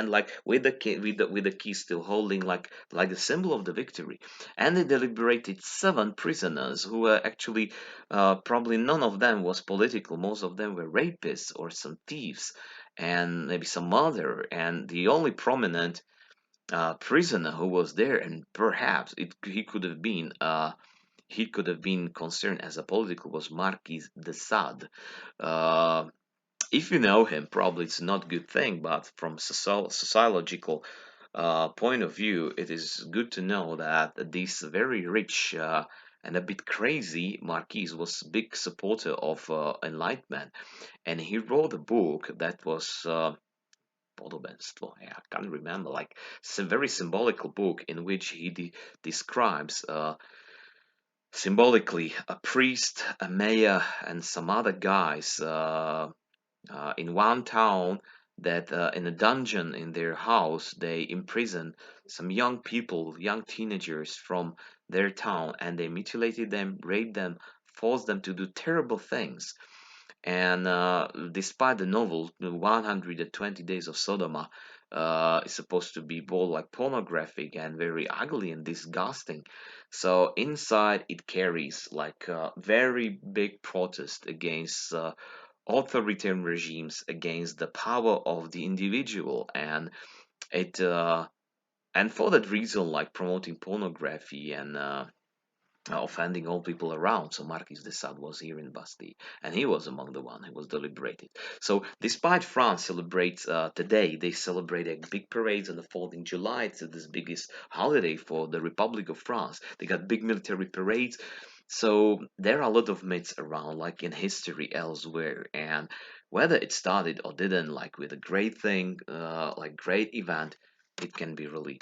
like with the key, with the key still holding like a symbol of the victory. And they deliberated 7 prisoners who were actually probably none of them was political. Most of them were rapists or some thieves and maybe some murderer. And the only prominent prisoner who was there, and perhaps he could have been concerned as a political, was Marquis de Sade. Uh, if you know him, probably it's not a good thing, but from sociological point of view, it is good to know that this very rich and a bit crazy Marquis was a big supporter of enlightenment, and he wrote a book that was Podobenstvo. Yeah, I can't remember. Like it's a very symbolical book in which he describes symbolically a priest, a mayor, and some other guys in one town that in a dungeon in their house they imprison some young people, young teenagers from their town, and they mutilated them, raped them, forced them to do terrible things. And despite the novel, the 120 Days of Sodoma is supposed to be both like pornographic and very ugly and disgusting. So inside it carries like a very big protest against authoritarian regimes, against the power of the individual, and it and for that reason, like promoting pornography and offending all people around. So Marquis de Sade was here in Bastille, and he was among the one who was deliberated. So despite France celebrates today, they celebrate a big parades on the 4th of July. It's the biggest holiday for the Republic of France. They got big military parades. So there are a lot of myths around, like in history elsewhere, and whether it started or didn't, like with a great thing, like great event, it can be really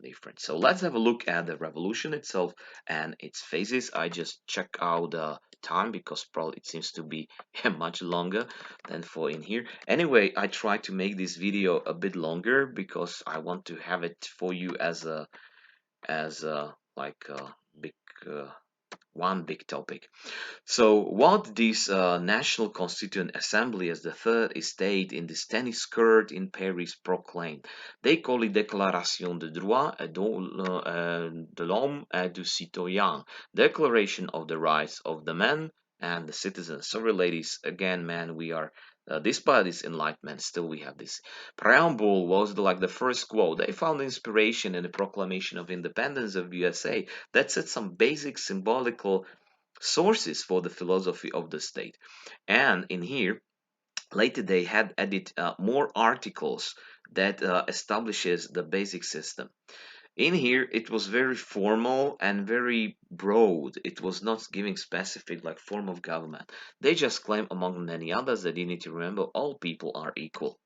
different. So let's have a look at the revolution itself and its phases. I just check out the time because probably it seems to be much longer than for in here. Anyway, I try to make this video a bit longer because I want to have it for you as a like a big one big topic. So, what this National Constituent Assembly as the third estate in this tennis court in Paris proclaimed? They call it Déclaration des droits de l'homme et du citoyen, Declaration of the Rights of the Man and the Citizen. Sorry, ladies, again, man, we are. Despite this enlightenment, still we have this preamble was like the first quote. They found inspiration in the Proclamation of Independence of USA that set some basic symbolical sources for the philosophy of the state. And in here, later they had added more articles that establishes the basic system. In here, it was very formal and very broad. It was not giving specific like form of government. They just claim, among many others, that you need to remember all people are equal.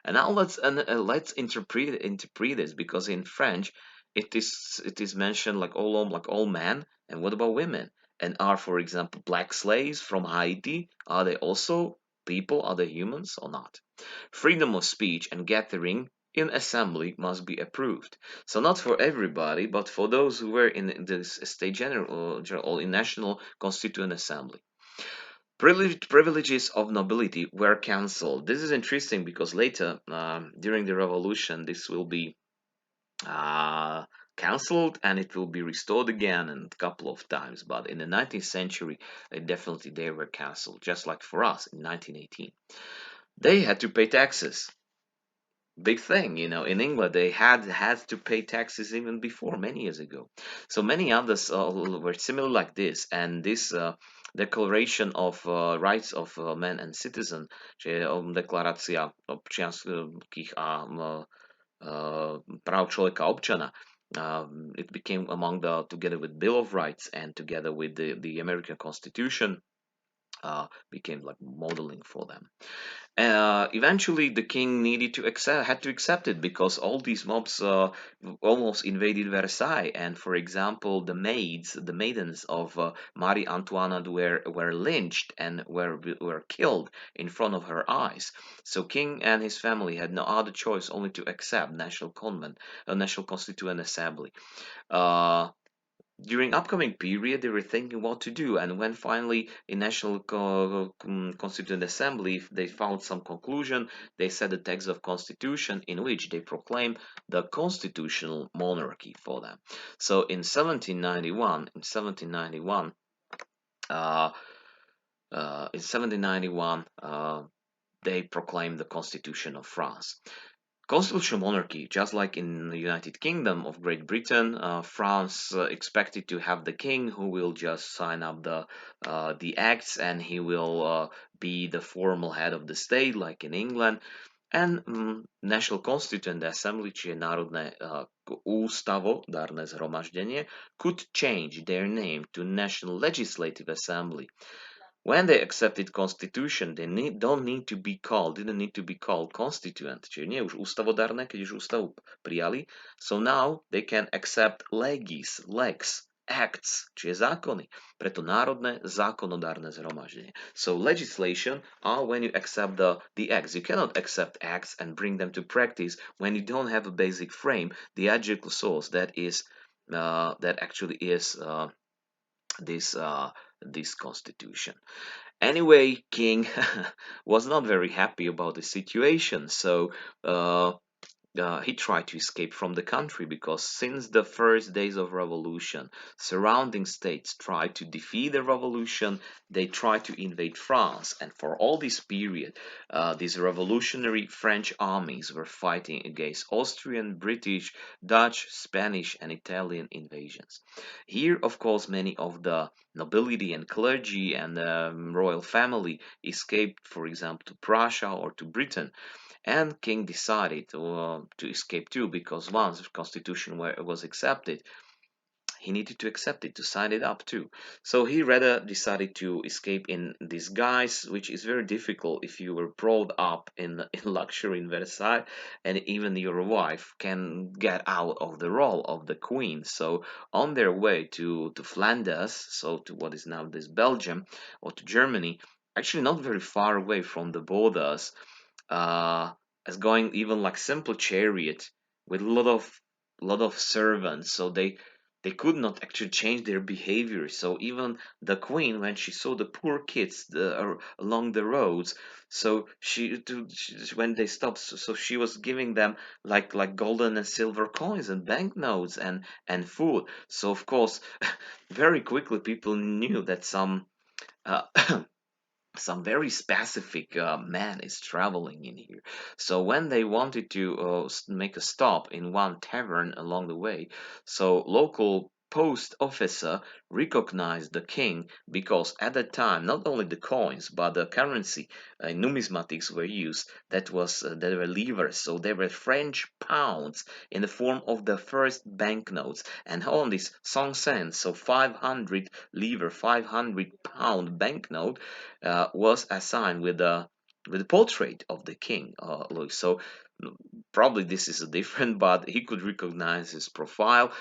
And now let's interpret this because in French it is mentioned like all men. And what about women? And are, for example, black slaves from Haiti, are they also people? Are they humans or not? Freedom of speech and gathering in assembly must be approved. So not for everybody, but for those who were in this state general or in national constituent assembly. Privileges of nobility were cancelled. This is interesting because later, during the revolution, this will be uh, cancelled and it will be restored again in a couple of times. But in the 19th century, definitely they were cancelled, just like for us in 1918. They had to pay taxes. Big thing, in England they had to pay taxes even before many years ago. So many others were similar like this, and this declaration of rights of men and citizen, že deklarácia občianských a práv človeka občana, it became among together with Bill of Rights and together with the American Constitution, became like modeling for them. Eventually, the king had to accept it because all these mobs almost invaded Versailles. And for example, the maidens of Marie Antoinette were lynched and were killed in front of her eyes. So king and his family had no other choice only to accept National Constituent Assembly. Uh, during upcoming period they were thinking what to do, and when finally in National Constituent Assembly they found some conclusion, they set a text of constitution in which they proclaimed the constitutional monarchy for them. So uh, in 1791 they proclaimed the Constitution of France. Constitutional monarchy, just like in the United Kingdom of Great Britain, France expected to have the king who will just sign up the acts, and he will be the formal head of the state, like in England. And National Constituent Assembly, čiže Národné ústavodárne zhromaždenie, could change their name to National Legislative Assembly. When they accepted constitution, they didn't need to be called constituent, čiže nie už ústavodárne, keď už ústavu prijali. So now they can accept lex, acts, čiže zákony. Preto Národné zákonodárne zhromaždenie. So legislation are when you accept the acts. You cannot accept acts and bring them to practice when you don't have a basic frame, the logical source that actually is this constitution. Anyway, King was not very happy about the situation, so he tried to escape from the country, because since the first days of revolution, surrounding states tried to defeat the revolution. They tried to invade France, and for all this period, these revolutionary French armies were fighting against Austrian, British, Dutch, Spanish, and Italian invasions. Here, of course, many of the nobility and clergy and the royal family escaped, for example, to Prussia or to Britain. And King decided to escape too, because once the constitution was accepted, he needed to accept it, to sign it up too. So he rather decided to escape in disguise, which is very difficult if you were brought up in luxury in Versailles, and even your wife can get out of the role of the queen. So on their way to Flanders, so to what is now this Belgium, or to Germany, actually not very far away from the borders, uh, as going even like simple chariot with a lot of servants, so they could not actually change their behavior. So even the queen, when she saw the poor kids along the roads, so when they stopped, so she was giving them like golden and silver coins and banknotes and food. So of course, very quickly people knew that uh, some very specific man is traveling in here. So when they wanted to make a stop in one tavern along the way, so local post officer recognized the king, because at that time not only the coins but the currency, numismatics were used, that were livres, so they were French pounds in the form of the first banknotes, and on this 100 cents, so 500 livre, 500 pound banknote, was assigned with the portrait of the king, Louis. So probably this is a different, but he could recognize his profile.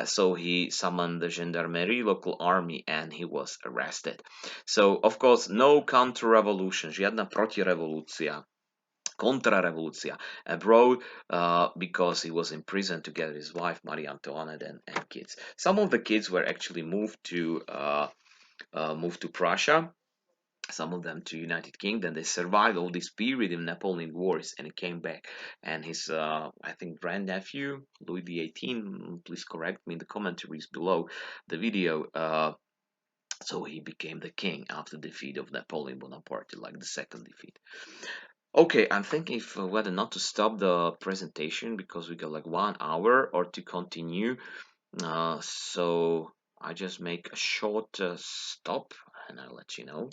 So he summoned the gendarmerie, local army, and he was arrested. So of course, no counter-revolution, žiadna protirevolúcia, kontrarevolúcia abroad, because he was in prison together with his wife Marie Antoinette and kids. Some of the kids were actually moved to Prussia, some of them to United Kingdom. They survived all this period in Napoleonic Wars and came back. And his, I think, grandnephew, Louis XVIII, please correct me in the commentaries below the video. So he became the king after the defeat of Napoleon Bonaparte, like the second defeat. Okay, I'm thinking if whether not to stop the presentation because we got like 1 hour, or to continue. So I just make a short stop and I'll let you know.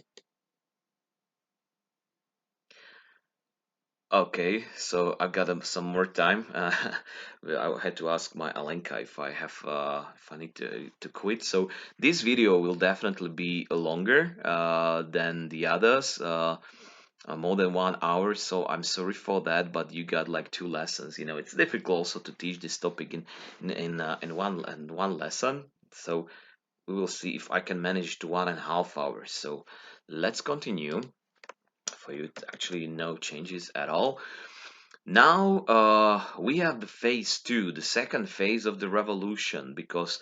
Okay, so I've got some more time. I had to ask my Alenka if I need to quit. So this video will definitely be longer than the others, more than 1 hour. So I'm sorry for that, but you got like 2 lessons. It's difficult also to teach this topic in one lesson. So we will see if I can manage to 1.5 hours. So let's continue for you to actually no changes at all. Now we have the phase two, the second phase of the revolution, because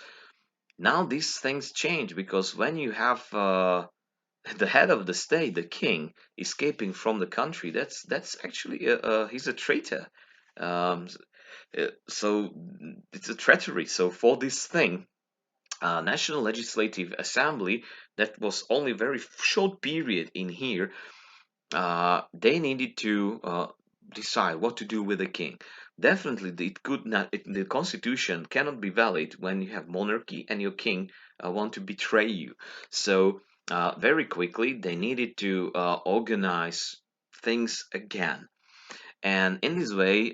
Now these things change because when you have the head of the state, the king, escaping from the country, that's actually he's a traitor. Um, so it's a treachery. So for this thing, National Legislative Assembly, that was only very short period in here, they needed to decide what to do with the king. Definitely, it could not. The constitution cannot be valid when you have monarchy and your king want to betray you. So very quickly, they needed to organize things again. And in this way,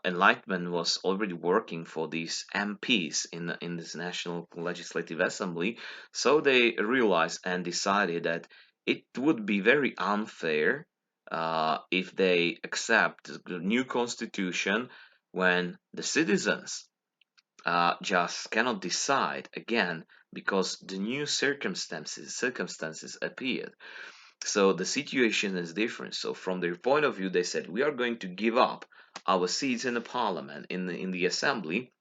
enlightenment was already working for these MPs in this National Legislative Assembly. So they realized and decided that it would be very unfair if they accept the new constitution when the citizens just cannot decide again because the new circumstances appeared. So the situation is different. So from their point of view, they said we are going to give up our seats in the parliament, in the assembly,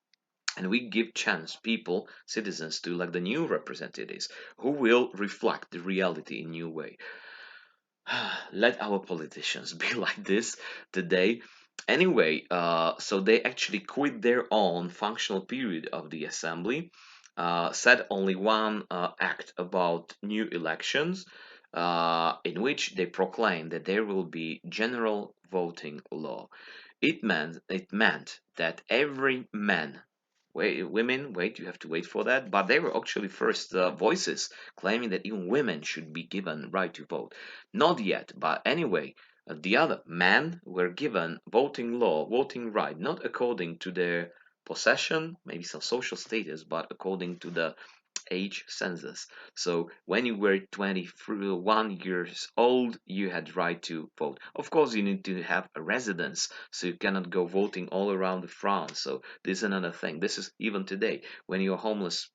and we give chance people, citizens, to elect the new representatives who will reflect the reality in new way. Let our politicians be like this today. Anyway, so they actually quit their own functional period of the assembly, said only one act about new elections, in which they proclaimed that there will be general voting law. It meant that every man, women, wait, you have to wait for that, but they were actually first voices claiming that even women should be given right to vote. Not yet, but anyway, the other men were given voting right, not according to their possession, maybe some social status, but according to the age census. So when you were 21 years old, you had right to vote. Of course, you need to have a residence, so you cannot go voting all around France. So this is another thing. This is even today when you're a homeless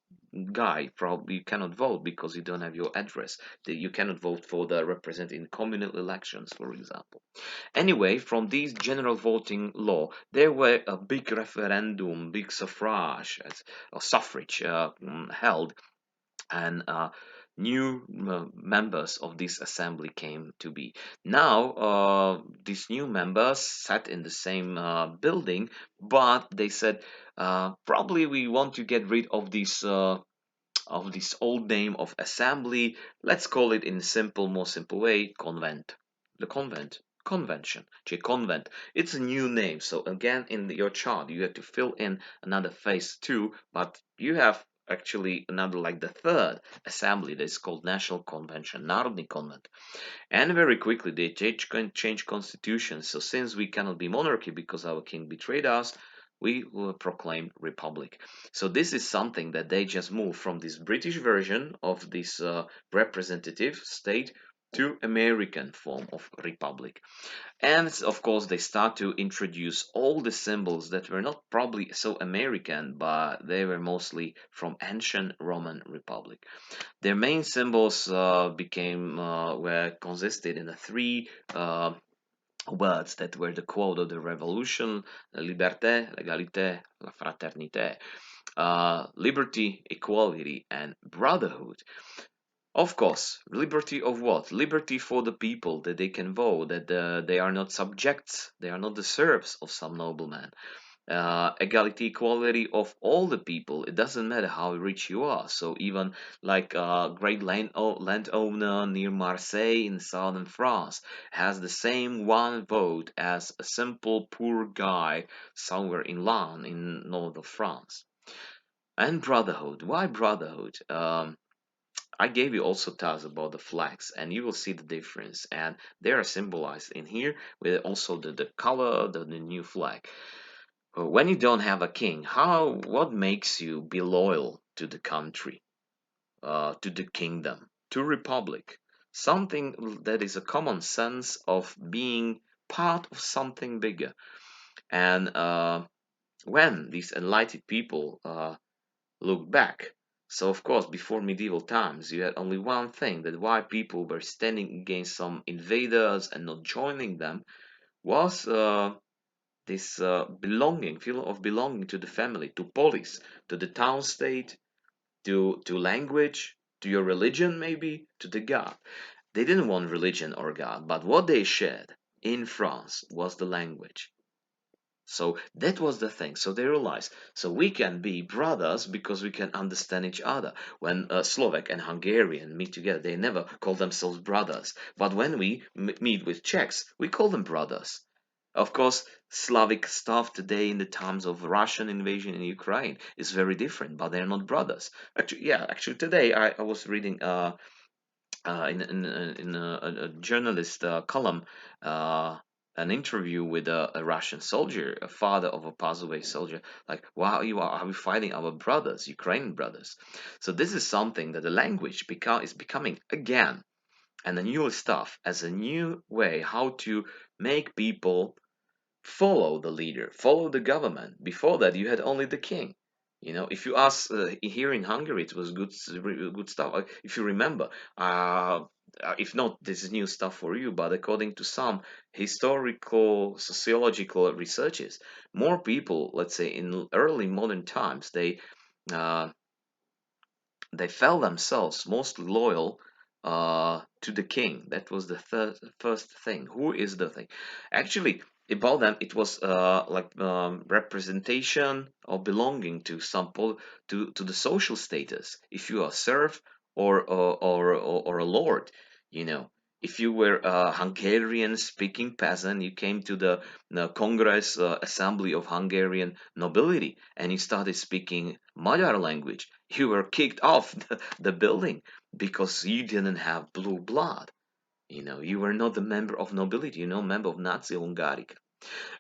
guy, probably you cannot vote because you don't have your address. You cannot vote for the representative in communal elections, for example. Anyway, from this general voting law, there were a big referendum, big suffrage, or suffrage held, and new members of this assembly came to be. Now, these new members sat in the same building, but they said, probably we want to get rid of this old name of assembly. Let's call it in simple, more simple way, convent. The convent. Convention, convent. It's a new name. So again, in your chart, you have to fill in another phase two, but you have actually another, like the third assembly that is called National Convention, Národní konvent. And very quickly they change constitution. So since we cannot be monarchy because our king betrayed us, we will proclaim republic. So this is something that they just moved from this British version of this representative state to American form of republic. And of course, they start to introduce all the symbols that were not probably so American, but they were mostly from ancient Roman Republic. Their main symbols were consisted in the three words that were the quote of the revolution: liberté, l'égalité, la fraternité. Liberty, equality, and brotherhood. Of course, liberty of what? Liberty for the people, that they can vote, that they are not subjects, they are not the serfs of some nobleman. Equality, equality of all the people. It doesn't matter how rich you are. So even like a great landowner near Marseille in southern France has the same one vote as a simple poor guy somewhere in Laon in north of France. And brotherhood. Why brotherhood? I gave you also tasks about the flags, and you will see the difference. And they are symbolized in here with also the color, the new flag. When you don't have a king, what makes you be loyal to the country, to the kingdom, to republic? Something that is a common sense of being part of something bigger. And when these enlightened people look back, so of course before medieval times you had only one thing, that why people were standing against some invaders and not joining them was this feeling of belonging to the family, to polis, to the town state, to language, to your religion, maybe to the God. They didn't want religion or God, but what they shared in France was the language. So that was the thing. So they realized, so we can be brothers because we can understand each other. When Slovak and Hungarian meet together, they never call themselves brothers. But when we meet with Czechs, we call them brothers. Of course, Slavic stuff today in the times of Russian invasion in Ukraine is very different, but they're not brothers. Actually, yeah, actually today I was reading in a journalist column, uh, an interview with a Russian soldier, a father of a passed away soldier. Like, wow, are we fighting our brothers, Ukrainian brothers? So this is something that the language is becoming again, and the new stuff as a new way how to make people follow the leader, follow the government. Before that, you had only the king. If you ask here in Hungary, it was good stuff. If you remember, if not, this is new stuff for you. But according to some historical, sociological researches, more people, let's say in early modern times, uh, they felt themselves mostly loyal to the king. That was the first thing. Who is the thing? Actually, about them, it was like representation or belonging to to the social status. If you are serf or a lord, you know. If you were a Hungarian speaking peasant, you came to the Congress Assembly of Hungarian Nobility and you started speaking Magyar language, you were kicked off the building because you didn't have blue blood. You were not a member of nobility, member of Nazi Hungaric.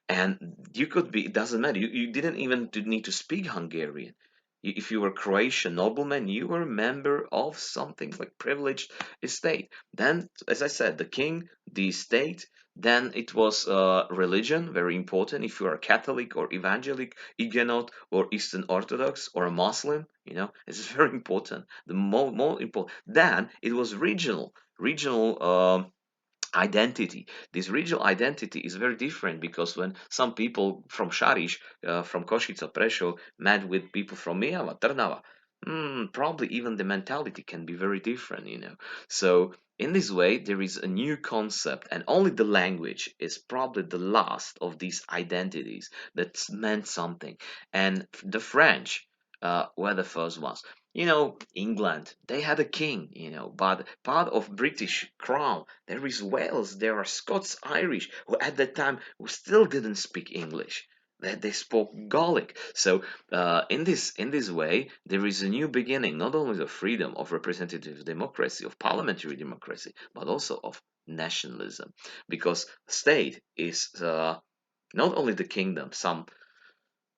And you could be, it doesn't matter. You didn't even need to speak Hungarian. If you were Croatian nobleman, you were a member of something like privileged estate. Then, as I said, the king, the state, then it was religion, very important. If you are Catholic or Evangelic, Huguenot or Eastern Orthodox or a Muslim, it's very important. The more important. Then it was regional identity. This regional identity is very different because when some people from Šariš, from Košice, Prešov, met with people from Mijava, Trnava, probably even the mentality can be very different. So in this way, there is a new concept, and only the language is probably the last of these identities that meant something. And the French were the first ones. England, they had a king, but part of British crown, there is Wales, there are Scots, Irish, who at that time who still didn't speak English. They spoke Gaelic. So in this way, there is a new beginning, not only of freedom, of representative democracy, of parliamentary democracy, but also of nationalism, because state is not only the kingdom, some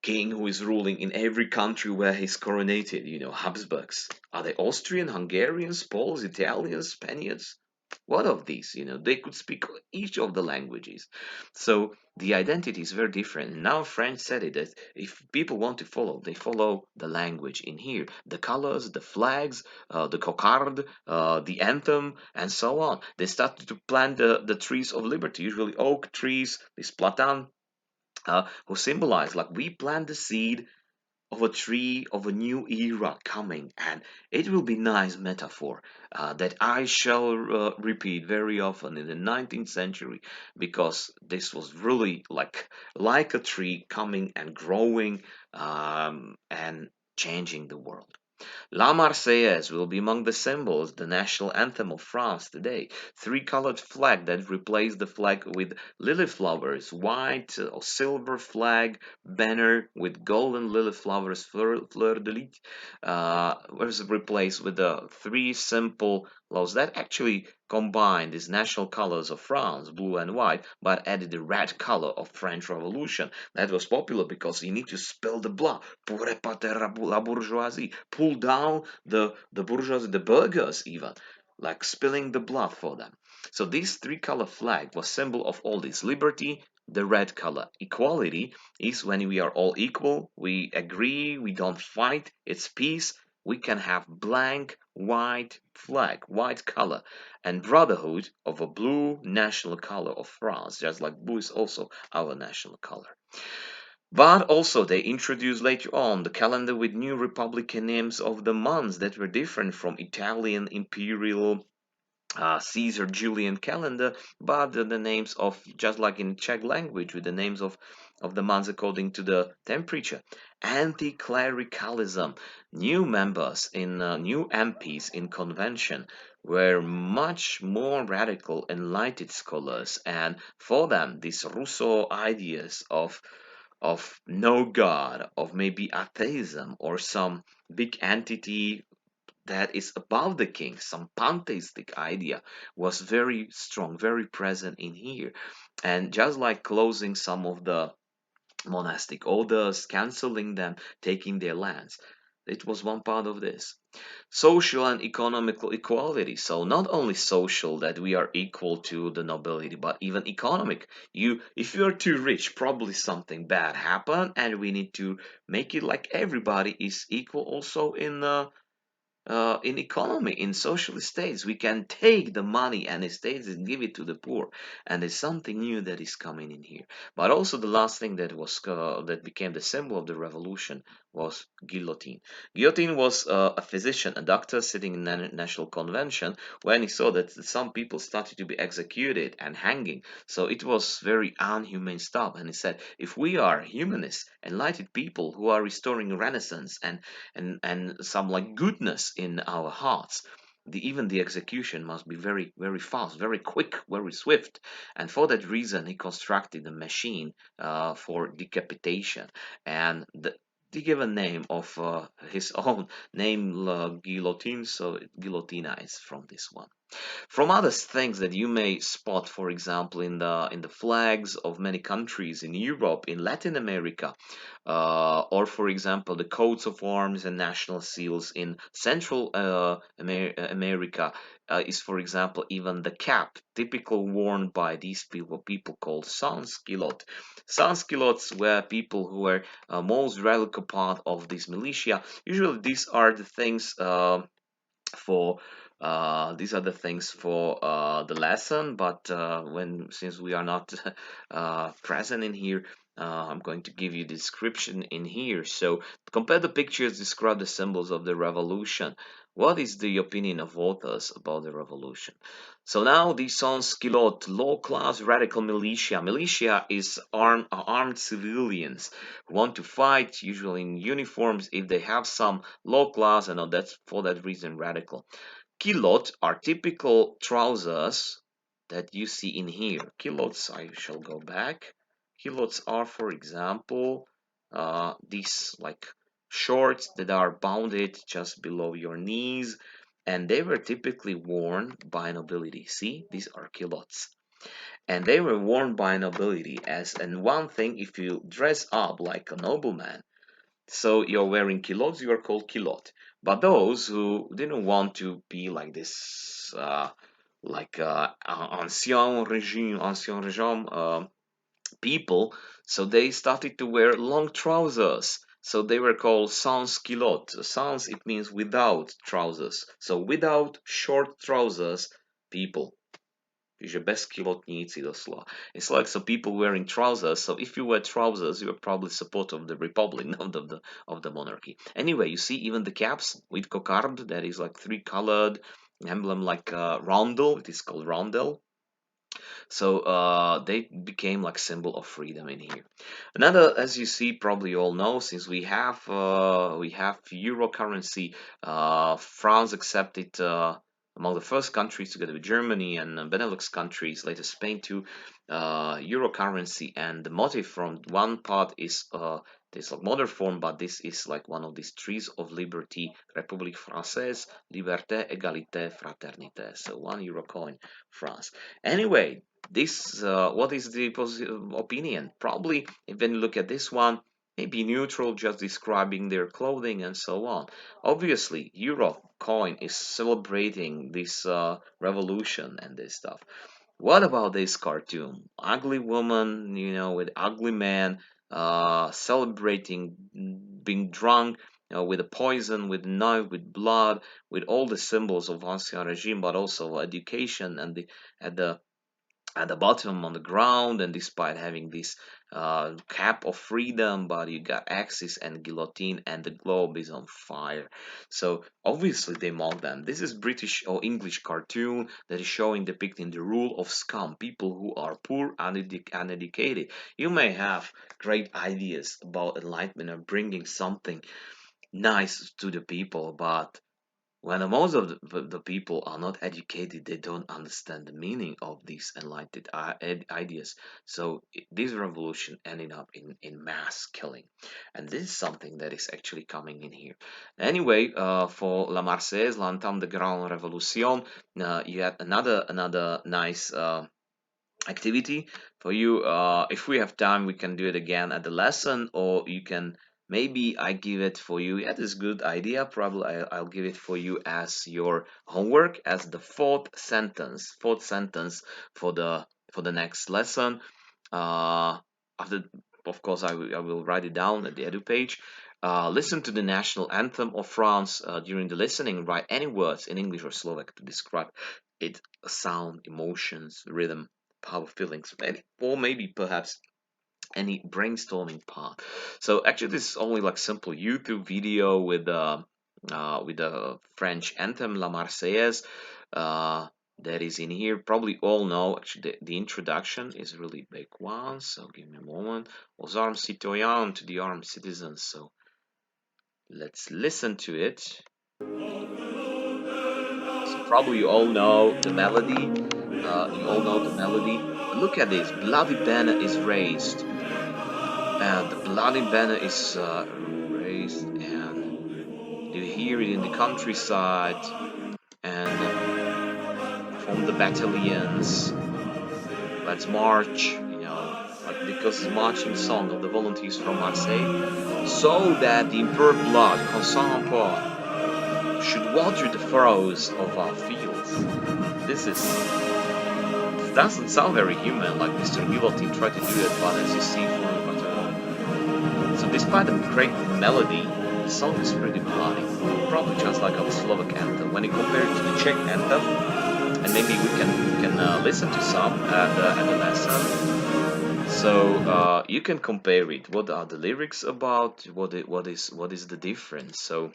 king who is ruling in every country where he's coronated, Habsburgs. Are they Austrian, Hungarians, Poles, Italians, Spaniards? What of these? They could speak each of the languages. So the identity is very different. Now French said it that if people want to follow, they follow the language in here. The colors, the flags, the cocarde, the anthem, and so on. They started to plant the trees of liberty, usually oak trees, this platan, who symbolize like we plant the seed of a tree of a new era coming, and it will be nice metaphor that I shall repeat very often in the 19th century, because this was really like a tree coming and growing, and changing the world. La Marseillaise will be among the symbols, the national anthem of France today. Three-colored flag that replaced the flag with lily flowers, white or silver flag banner with golden lily flowers, fleur de lis, was replaced with the three simple laws that actually combined these national colors of France, blue and white, but added the red color of French Revolution. That was popular because you need to spill the blood pour épater la bourgeoisie, pull down the bourgeoisie, the burghers even, like spilling the blood for them. So this three-color flag was symbol of all this liberty. The red color, equality, is when we are all equal, we agree, we don't fight, it's peace. We can have blank white flag, white color, and brotherhood of a blue national color of France, just like blue is also our national color. But also they introduced later on the calendar with new republican names of the months that were different from Italian imperial Caesar Julian calendar, but the names of, just like in Czech language, with the names of the months according to the temperature. Anti-clericalism. New members in new MPs in convention were much more radical, enlightened scholars, and for them, these Rousseau ideas of no God, of maybe atheism or some big entity that is above the king, some pantheistic idea, was very strong, very present in here. And just like closing some of the monastic orders, canceling them, taking their lands, it was one part of this. Social and economical equality. So not only social, that we are equal to the nobility, but even economic. If you are too rich, probably something bad happened, and we need to make it like everybody is equal also in economy, in social states. We can take the money and estates and give it to the poor, and there's something new that is coming in here. But also the last thing that became the symbol of the revolution was guillotine. Guillotine was a physician, a doctor sitting in national convention when he saw that some people started to be executed and hanging. So it was very unhumane stuff, and he said, if we are humanists, enlightened people who are restoring renaissance and some like goodness in our hearts, even the execution must be very very fast, very quick, very swift. And for that reason he constructed a machine for decapitation, and the given name of his own name, guillotine, so guillotina is from this one. From other things that you may spot, for example, in the flags of many countries in Europe, in Latin America, or for example, the coats of arms and national seals in Central America, is for example even the cap, typical worn by these people called sans-culottes. Sans-culottes were people who were most radical part of this militia. Usually, these are the things. For these are the things for the lesson, but when since we are not present in here, I'm going to give you description in here. So compare the pictures, describe the symbols of the revolution. What is the opinion of authors about the revolution? So now the sans-culottes, low-class radical militia. Militia is armed civilians who want to fight, usually in uniforms. If they have some low class, and that's for that reason radical. Culottes are typical trousers that you see in here. Culottes, I shall go back. Culottes are, for example, these like shorts that are bounded just below your knees, and they were typically worn by nobility. See, these are culottes, and they were worn by nobility. As and one thing, if you dress up like a nobleman, so you're wearing culottes, you are called culotte. But those who didn't want to be like this, ancien regime people, so they started to wear long trousers. So they were called sans culotte. Sans, it means without trousers. So without short trousers people. Takže bez kilotníci doslova. It's like some people wearing trousers. So if you wear trousers, you're probably supporter of the republic, not of the monarchy. Anyway, you see even the caps with cocarde, that is like three colored emblem like roundel. It is called roundel. So they became like symbol of freedom in here. Another, as you see, probably you all know, since we have euro currency, France accepted among the first countries, together with Germany and Benelux countries, later Spain too, euro currency. And the motive from one part is this like modern form, but this is like one of these trees of liberty, République Française, Liberté, Égalité, Fraternité. So 1 euro coin, France. Anyway, this what is the opinion? Probably, if when you look at this one, maybe neutral, just describing their clothing and so on. Obviously, euro coin is celebrating this revolution and this stuff. What about this cartoon? Ugly woman, with ugly man, celebrating being drunk, with a poison, with knife, with blood, with all the symbols of ancien regime, but also education and the at the bottom on the ground, and despite having this cap of freedom, but you got axes and guillotine, and the globe is on fire. So obviously they mock them. This is British or English cartoon that is showing depicting the rule of scum, people who are poor, uneducated. You may have great ideas about enlightenment and bringing something nice to the people, but when most of the people are not educated, they don't understand the meaning of these enlightened ideas. So this revolution ended up in mass killing. And this is something that is actually coming in here. Anyway, for La Marseillaise, L'Entame de Grande Révolution, you had another nice activity for you. If we have time, we can do it again at the lesson, or you can maybe I give it for you. Yeah, this is a good idea. Probably I'll give it for you as your homework, as the fourth sentence for the next lesson. After, of course, I will write it down at the edu page. Listen to the national anthem of France. During the listening, write any words in English or Slovak to describe its sound, emotions, rhythm, power, feelings, or maybe perhaps any brainstorming part. So actually, this is only like simple YouTube video with the French anthem La Marseillaise. That is in here. Probably all know. Actually, the introduction is really big one. So give me a moment. Aux armes citoyens, to the armed citizens. So let's listen to it. So probably you all know the melody. You all know the melody. But look at this. Bloody banner is raised. And the bloody banner is raised. And you hear it in the countryside. And from the battalions, let's march. Like because it's marching song of the volunteers from Marseille. So that the impure blood, consent should water the furrows of our fields. This doesn't sound very human, like Mr. Guillotine tried to do it, but as you see so despite the great melody, the song is pretty bloody. Probably just like our Slovak anthem. When you compare it to the Czech anthem, and maybe we can listen to some at the lesson. So you can compare it. What are the lyrics about? What is the difference? So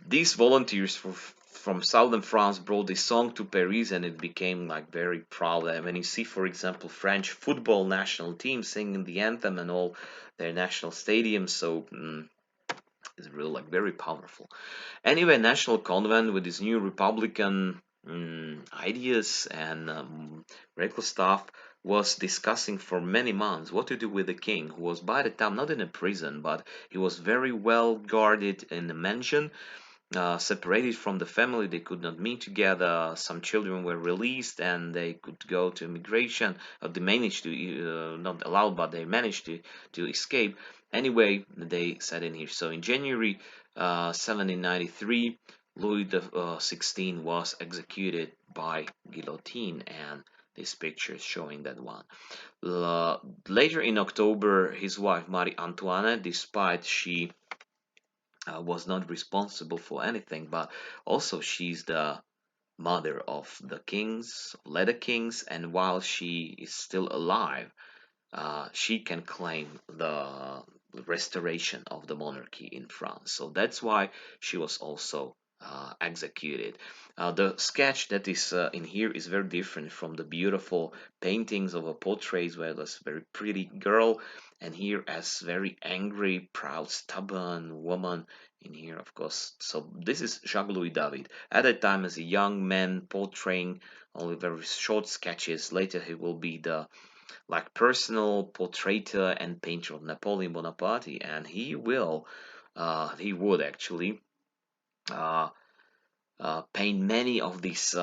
these volunteers from southern France brought this song to Paris, and it became like very proud. And when you see, for example, French football national team singing the anthem and all their national stadiums, so it's really like very powerful. Anyway, National Convent with his new Republican ideas and reckless stuff was discussing for many months what to do with the king, who was by the time not in a prison, but he was very well guarded in a mansion, separated from the family. They could not meet together. Some children were released and they could go to immigration. They managed to, not allowed, but they managed to escape. Anyway, they said in here. So in January 1793, Louis the 16 was executed by guillotine, and this picture is showing that one. Later in October, his wife Marie Antoinette, despite she was not responsible for anything, but also she's the mother of the kings, later kings, and while she is still alive, she can claim the restoration of the monarchy in France. So that's why she was also executed. The sketch that is in here is very different from the beautiful paintings of a portraits where there's a very pretty girl, and here as very angry, proud, stubborn woman in here, of course. So this is Jacques Louis David at that time as a young man portraying only very short sketches. Later he will be the like personal portraitor and painter of Napoleon Bonaparte, and he would actually uh, paint many of these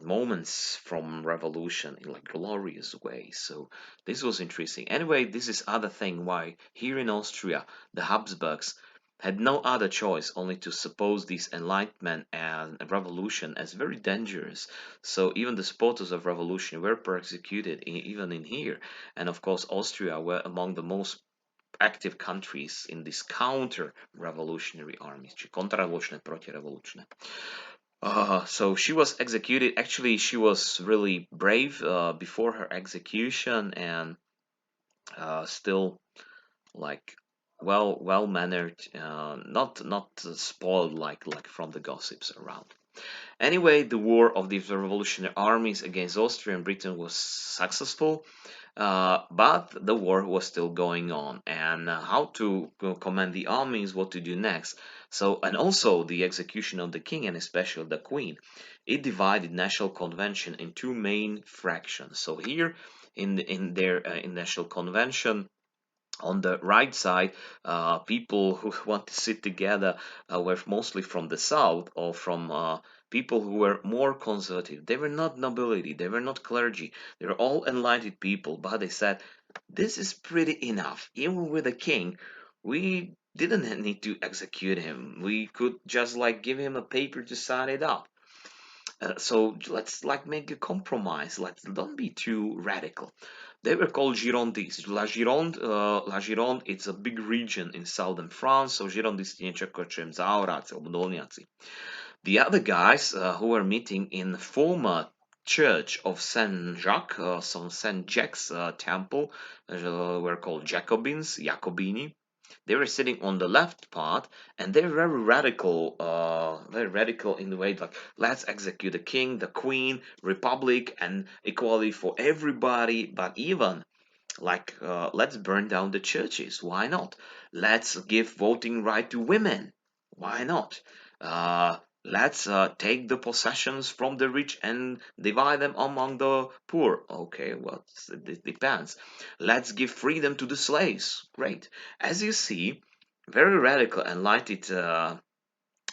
moments from revolution in like glorious ways. So this was interesting. Anyway, this is other thing why here in Austria the Habsburgs had no other choice only to suppose this enlightenment and revolution as very dangerous. So even the supporters of revolution were persecuted even in here. And of course Austria were among the most active countries in this counter-revolutionary armies, či kontrarevolučné, protirevolučné. So she was executed. Actually, she was really brave before her execution, and still like well mannered, not spoiled like from the gossips around. Anyway, the war of these revolutionary armies against Austria and Britain was successful, but the war was still going on, and how to command the armies, what to do next. So, and also the execution of the king and especially the queen, it divided national convention in two main fractions. So here, in their in national convention, on the right side, people who want to sit together were mostly from the south, or from people who were more conservative. They were not nobility, they were not clergy, they were all enlightened people, but they said, this is pretty enough. Even with a king, we didn't need to execute him. We could just like give him a paper to sign it up. So let's like make a compromise. Let's don't be too radical. They were called Girondins. La Gironde, it's a big region in southern France, so Girondisti niečo ako čo Zaoráci alebo Dolniaci. The other guys who were meeting in the former church of Saint Jacques, so Saint Jack's temple, were called Jacobins, Jacobini. They were sitting on the left part, and they're very radical in the way like let's execute the king, the queen, republic, and equality for everybody. But even like let's burn down the churches. Why not? Let's give voting right to women. Why not? Let's take the possessions from the rich and divide them among the poor. Okay, well, it depends. Let's give freedom to the slaves. Great. As you see, very radical, enlightened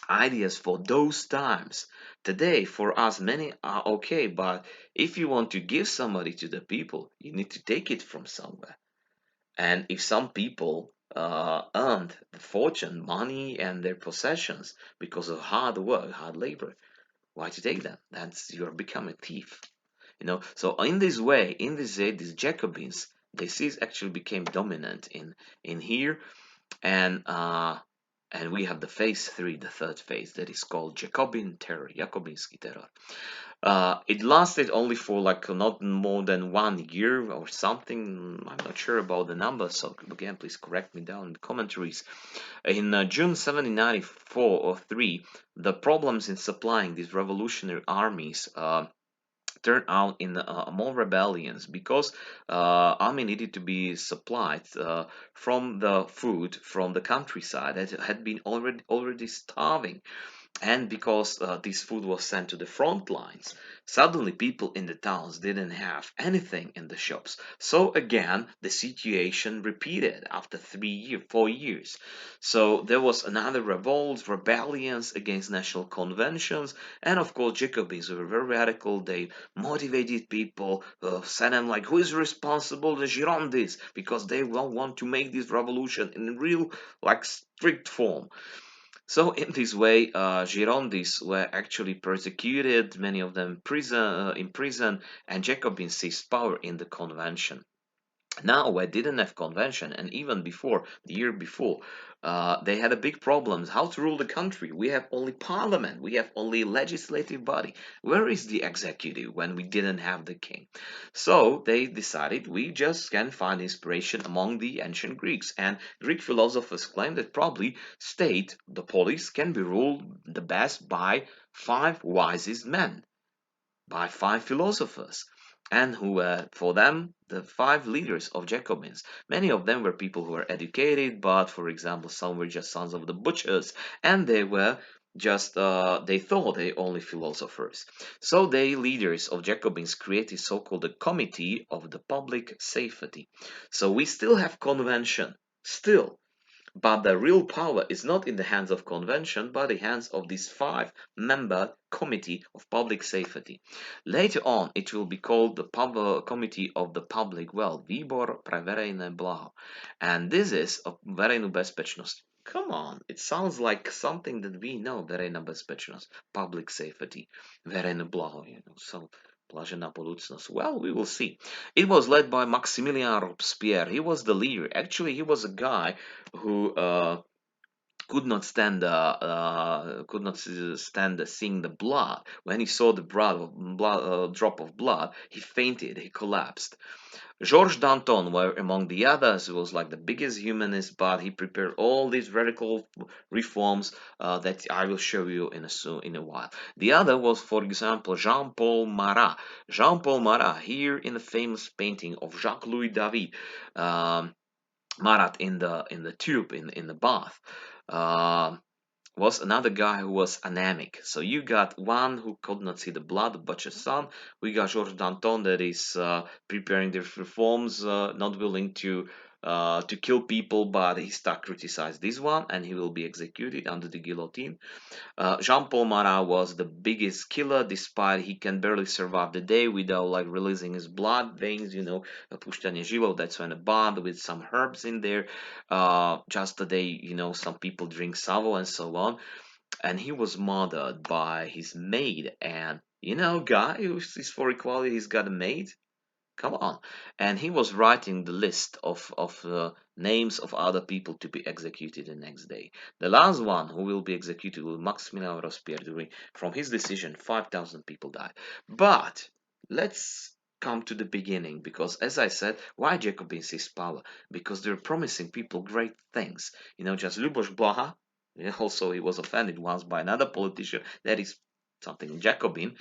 ideas for those times. Today, for us, many are okay, but if you want to give somebody to the people, you need to take it from somewhere. And if some people earned the fortune, money, and their possessions because of hard work, hard labor, why to take them? That's you're becoming a thief. So in this way, in this way, these Jacobins, they see actually became dominant in here, and we have the phase three, the third phase, that is called Jacobin terror, Jacobinsky terror. It lasted only for like not more than 1 year or something. I'm not sure about the numbers, so again, please correct me down in the commentaries. In June 1794 or 3, the problems in supplying these revolutionary armies turned out in more rebellions because army needed to be supplied from the food from the countryside that had been already starving, and because this food was sent to the front lines, suddenly people in the towns didn't have anything in the shops. So again, the situation repeated after 3 years, 4 years. So there was another revolt, rebellions against national conventions, and of course Jacobins were very radical. They motivated people, said them like, who is responsible? The Girondins, because they don't want to make this revolution in real, like strict form. So in this way, Girondins were actually persecuted, many of them in prison, and Jacobins seized power in the convention. Now we didn't have convention, and even before the year before, they had a big problems how to rule the country. We have only parliament, we have only legislative body. Where is the executive when we didn't have the king? So they decided we just can find inspiration among the ancient Greeks, and Greek philosophers claim that probably state, the police, can be ruled the best by five wisest men, by five philosophers, and who were, for them, the five leaders of Jacobins. Many of them were people who were educated, but for example, some were just sons of the butchers, and they were just they thought they only philosophers. So they leaders of Jacobins created so-called the Committee of the Public Safety. So we still have convention, still, but the real power is not in the hands of convention, but in the hands of this five-member committee of public safety. Later on, it will be called the Committee of the Public Well, Výbor pre verejné blaho. And this is a verejnú bezpečnosť. Come on, it sounds like something that we know, verejná bezpečnosť, public safety, verejné blaho, so Blažená budúcnosť. Well, we will see. It was led by Maximilien Robespierre. He was the leader. Actually, he was a guy who could not stand seeing the blood. When he saw the drop of blood, he fainted, he collapsed. Georges Danton were among the others. He was like the biggest humanist, but he prepared all these radical reforms that I will show you in a while. The other was, for example, Jean-Paul Marat. Jean-Paul Marat, here in the famous painting of Jacques-Louis David, Marat in the tube in the bath. Um was another guy who was anemic. So you got one who could not see the blood, but your son. We got Georges Danton that is preparing the reforms, not willing to kill people, but he stuck criticized this one, and he will be executed under the guillotine. Jean-Paul Marat was the biggest killer, despite he can barely survive the day without like releasing his blood veins, puštanje žilov, that's when a bath with some herbs in there. Just the day, some people drink savo and so on. And he was murdered by his maid. And, guy who is for equality, he's got a maid. Come on. And he was writing the list of names of other people to be executed the next day. The last one who will be executed will Maximilien Robespierre. From his decision, 5,000 people died. But let's come to the beginning, because as I said, why Jacobins seized power? Because they're promising people great things. Just Luboš Blaha, also he was offended once by another politician, that is something Jacobin,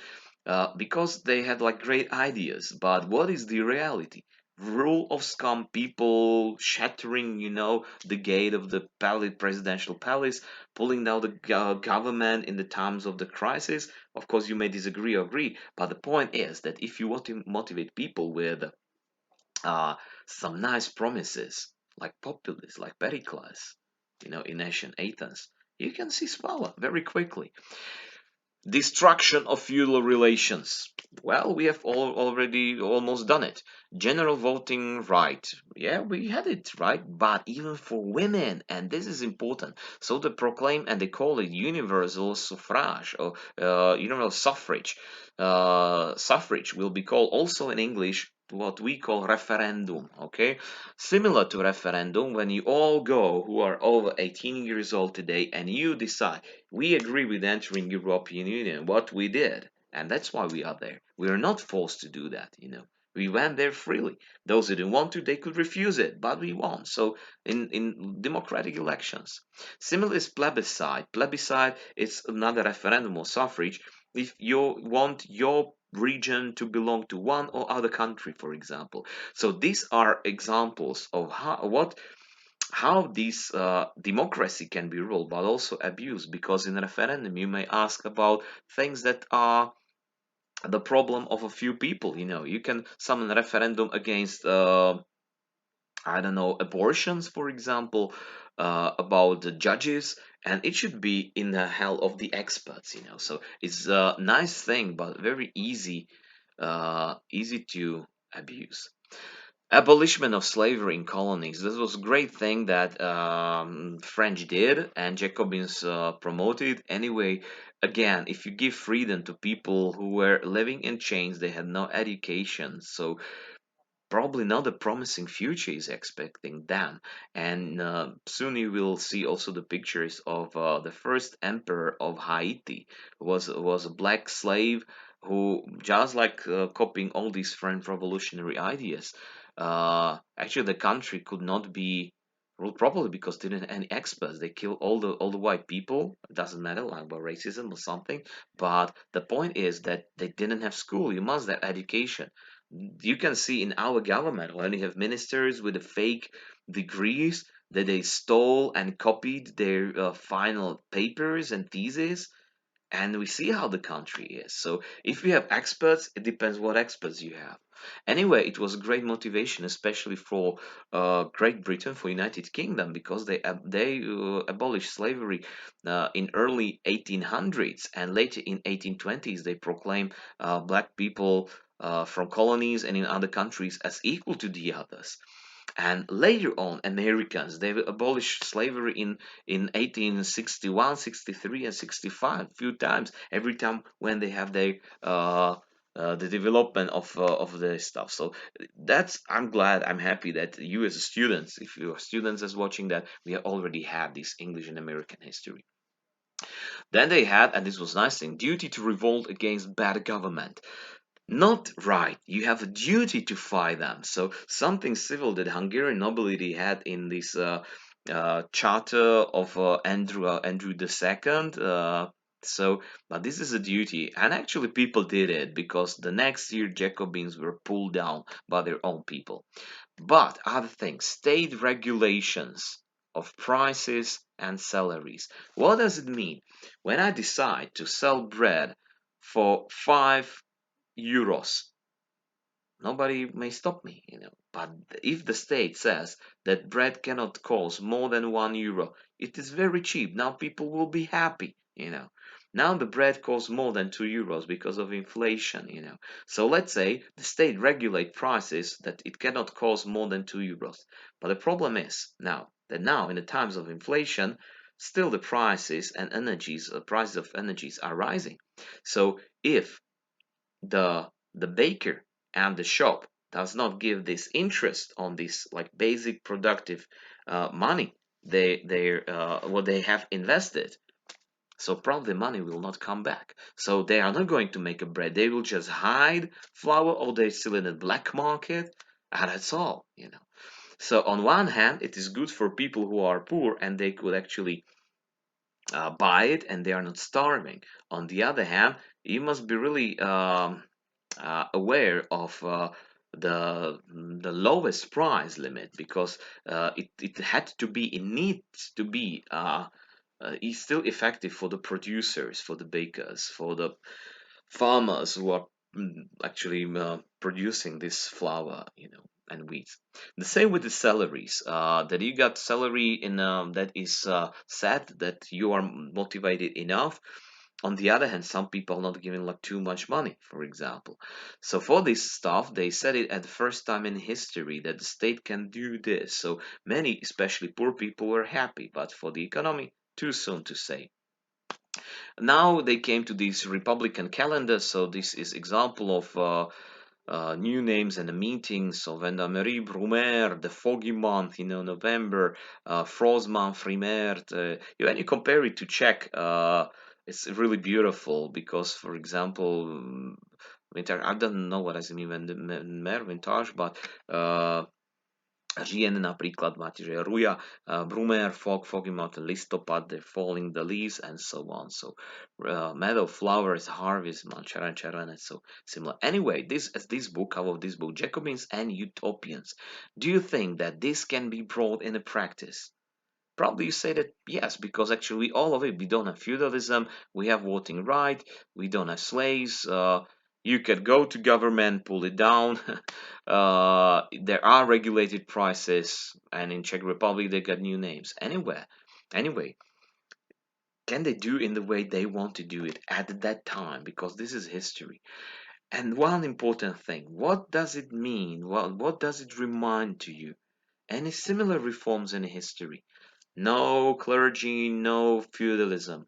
because they had like great ideas. But what is the reality? Rule of scum, people shattering, the gate of the presidential palace, pulling down the government in the times of the crisis. Of course, you may disagree or agree, but the point is that if you want to motivate people with some nice promises, like populists, like Pericles, in ancient Athens, you can seize power very quickly. Destruction of feudal relations. Well, we have already almost done it. General voting right. Yeah, we had it, right? But even for women, and this is important. So they proclaim and they call it universal suffrage or universal suffrage. Suffrage will be called also in English what we call referendum, okay? Similar to referendum, when you all go who are over 18 years old today and you decide we agree with entering European Union, what we did, and that's why we are there. We are not forced to do that. We went there freely. Those who didn't want to, they could refuse it, but we won. So in democratic elections. Similarly is plebiscite. Plebiscite is another referendum or suffrage. If you want your region to belong to one or other country, for example. So these are examples of how this democracy can be ruled, but also abused. Because in a referendum, you may ask about things that are the problem of a few people. You can summon a referendum against, I don't know, abortions, for example, about the judges, and it should be in the hell of the experts. So it's a nice thing, but very easy to abuse. Abolishment of slavery in colonies. This was a great thing that French did and Jacobins promoted. Anyway, again, if you give freedom to people who were living in chains, they had no education, so probably not a promising future is expecting them. And soon you will see also the pictures of the first emperor of Haiti, who was a black slave who, just like copying all these French revolutionary ideas, actually the country could not be ruled properly because they didn't have any experts. They killed all the white people. It doesn't matter, like about racism or something. But the point is that they didn't have school. You must have education. You can see in our government when you have ministers with the fake degrees that they stole and copied their final papers and theses, and we see how the country is. So if you have experts, it depends what experts you have. Anyway, it was a great motivation, especially for Great Britain, for United Kingdom, because they abolished slavery in early 1800s, and later in 1820s they proclaimed black people from colonies and in other countries as equal to the others. And later on, Americans, they abolished slavery in 1861, 63, and 65, few times. Every time when they have their the development of the stuff. So I'm happy that you as students, if you are students as watching that, we already had this English and American history. Then they had, and this was nice thing, duty to revolt against bad government. Not right. You have a duty to fight them. So something civil that Hungarian nobility had in this charter of Andrew II. But this is a duty, and actually people did it because the next year Jacobins were pulled down by their own people. But other things, state regulations of prices and salaries. What does it mean? When I decide to sell bread for 5 euros, nobody may stop me, But if the state says that bread cannot cost more than 1 euro, it is very cheap. Now people will be happy. Now the bread costs more than 2 euros because of inflation. So let's say the state regulate prices that it cannot cost more than 2 euros. But the problem is now in the times of inflation, still the prices and prices of energies are rising. So if the baker and the shop does not give this interest on this like basic productive money they what they have invested, so probably money will not come back. So they are not going to make a bread, they will just hide flour, or they're still in the black market, and that's all. So on one hand it is good for people who are poor and they could actually buy it and they are not starving. On the other hand, you must be really aware of the lowest price limit, because it had to be, it needs to be is still effective for the producers, for the bakers, for the farmers who are actually producing this flour, and wheat. The same with the salaries. That you got salary in that is set that you are motivated enough. On the other hand, some people are not giving like too much money, for example. So for this stuff, they said it at the first time in history that the state can do this. So many, especially poor people, were happy. But for the economy, too soon to say. Now they came to this Republican calendar, so this is example of new names and the meetings. So Vendamarie, Brumaire, the foggy month, November, frost month, Frimert. When you compare it to Czech, it's really beautiful because, for example, winter, I don't know what does it mean Vendamaire, vintage, but Žien napríklad máte, že ruja, brumér, foggy mountain, listopad, they're falling the leaves, and so on. So meadow flowers, harvest month, charan, so similar. Anyway, this book, cover of this book, Jacobins and Utopians. Do you think that this can be brought into practice? Probably you say that yes, because actually all of it, we don't have feudalism, we have voting right, we don't have slaves, you could go to government, pull it down. There are regulated prices, and in Czech Republic they got new names. Anyway, can they do in the way they want to do it at that time? Because this is history. And one important thing, what does it mean? What does it remind to you? Any similar reforms in history? No clergy, no feudalism.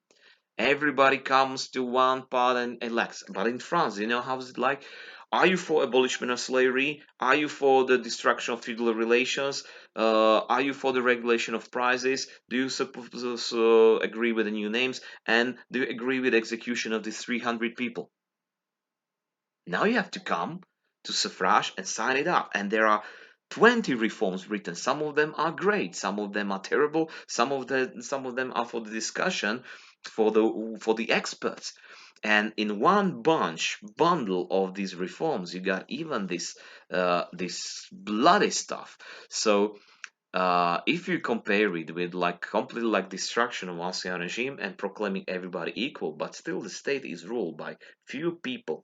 Everybody comes to one part and elects. But in France, how is it like? Are you for abolishment of slavery? Are you for the destruction of feudal relations? Are you for the regulation of prices? Do you agree with the new names? And do you agree with the execution of these 300 people? Now you have to come to suffrage and sign it up. And there are 20 reforms written. Some of them are great, some of them are terrible, some of them are for the discussion, for the experts. And in one bundle of these reforms, you got even this bloody stuff. So if you compare it with like completely like destruction of ancien regime and proclaiming everybody equal, but still the state is ruled by few people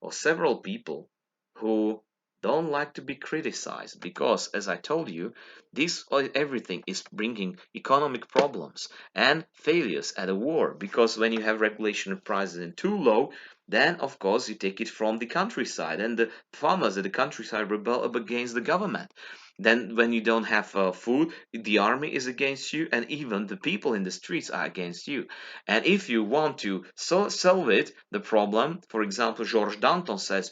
or several people who don't like to be criticized, because as I told you, this everything is bringing economic problems and failures at a war, because when you have regulation of prices and too low, then of course you take it from the countryside, and the farmers at the countryside rebel up against the government. Then when you don't have food, the army is against you, and even the people in the streets are against you. And if you want to solve it, the problem, for example, Georges Danton says,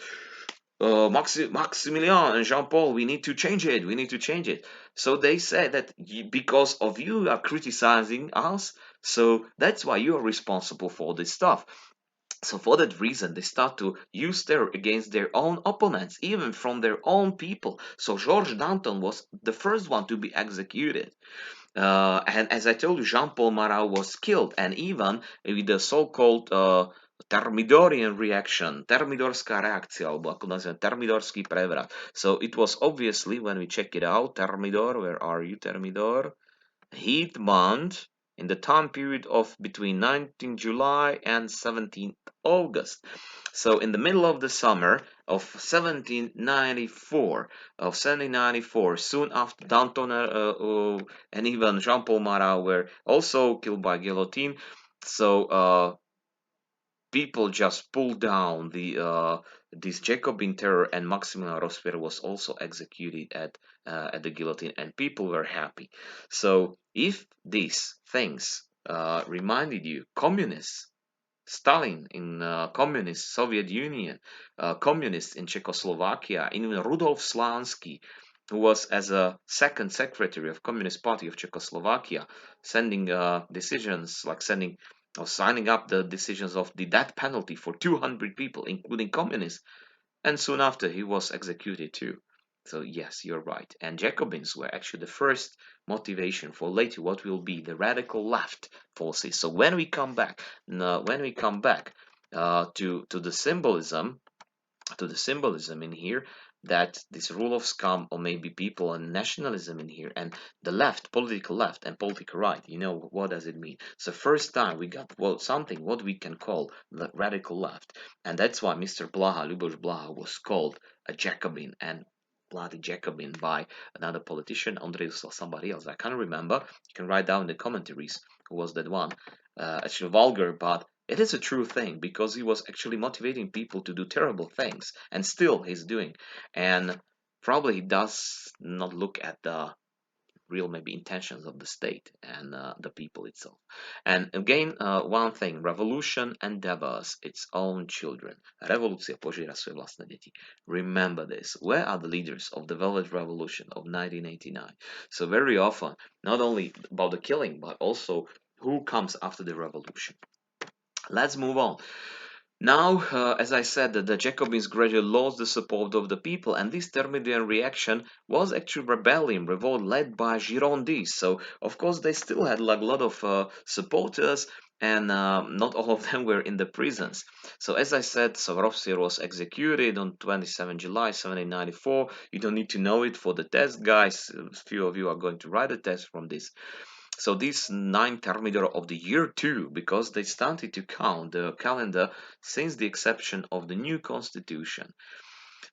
Maximilian and Jean-Paul, we need to change it. We need to change it. So they say that because of you are criticizing us, so that's why you are responsible for this stuff. So for that reason, they start to use terror against their own opponents, even from their own people. So Georges Danton was the first one to be executed. And as I told you, Jean-Paul Marat was killed, and even with the so-called Thermidorian reaction, Thermidorská reakcia, alebo ako nazývam, Thermidorský prevrat. So it was obviously, when we check it out, Thermidor, where are you, Thermidor? Heat month in the time period of between 19th July and 17th August. So in the middle of the summer of 1794, soon after Danton and even Jean-Paul Marat were also killed by guillotine. So people just pulled down this Jacobin terror, and Maximilien Robespierre was also executed at the guillotine, and people were happy. So if these things reminded you, communists, Stalin in communist Soviet Union, communists in Czechoslovakia, even Rudolf Slansky, who was as a second secretary of Communist Party of Czechoslovakia, sending decisions like sending or signing up the decisions of the death penalty for 200 people, including communists, and soon after he was executed too. So yes, you're right. And Jacobins were actually the first motivation for later what will be the radical left forces. So when we come back, to the symbolism, in here, that this rule of scum, or maybe people and nationalism in here, and the left, political left and political right, what does it mean? So first time we got something what we can call the radical left, and that's why Mr. Blaha, Luboš Blaha, was called a Jacobin and bloody Jacobin by another politician, Andreas or somebody else. I can't remember. You can write down in the commentaries who was that one. Actually vulgar, but it is a true thing, because he was actually motivating people to do terrible things, and still he's doing. And probably he does not look at the real maybe intentions of the state and the people itself. And again, one thing, revolution endeavors its own children. Revolúcia požiera svoje vlastné deti. Remember this. Where are the leaders of the Velvet Revolution of 1989? So very often, not only about the killing, but also who comes after the revolution. Let's move on. Now, as I said, the Jacobins gradually lost the support of the people, and this Thermidorian reaction was actually rebellion, revolt led by Girondins. So, of course, they still had like a lot of supporters, and not all of them were in the prisons. So, as I said, Robespierre was executed on 27 July 1794. You don't need to know it for the test, guys. A few of you are going to write a test from this. So this 9th Thermidor of the year 2, because they started to count the calendar since the exception of the new constitution.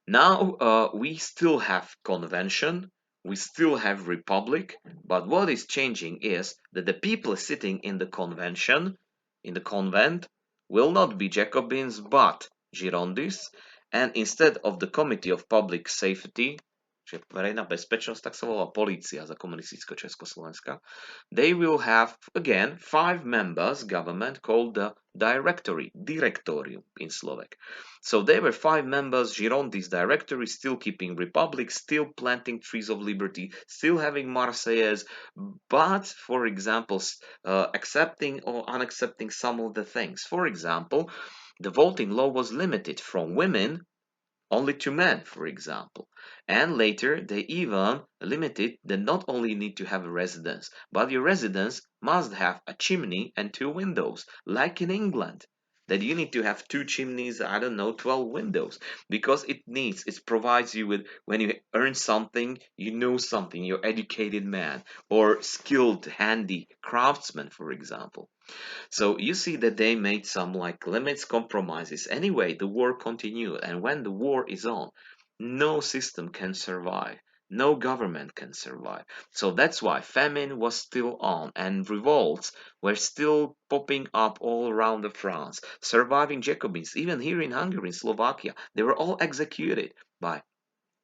Now we still have convention, we still have republic, but what is changing is that the people sitting in the convention, in the convent, will not be Jacobins but Girondists, and instead of the Committee of Public Safety, že verejná bezpečnosť, tak sa volá polícia za komunistického Československa. They will have, again, 5 members government called the directorium in Slovak. So there were 5 members, Girondins directory, still keeping republic, still planting trees of liberty, still having Marseillaise, but, for example, accepting or unaccepting some of the things. For example, the voting law was limited from women only to men, for example. And later, they even limited that not only need to have a residence, but your residence must have a chimney and 2 windows, like in England. That you need to have 2 chimneys, 12 windows, because it provides you with, when you earn something, you know something, you're educated man, or skilled, handy craftsman, for example. So you see that they made some like limits, compromises. Anyway, the war continued, and when the war is on, no system can survive. no government can survive. So that's why famine was still on and revolts were still popping up all around the France. Surviving Jacobins, even here in Hungary, in Slovakia, they were all executed by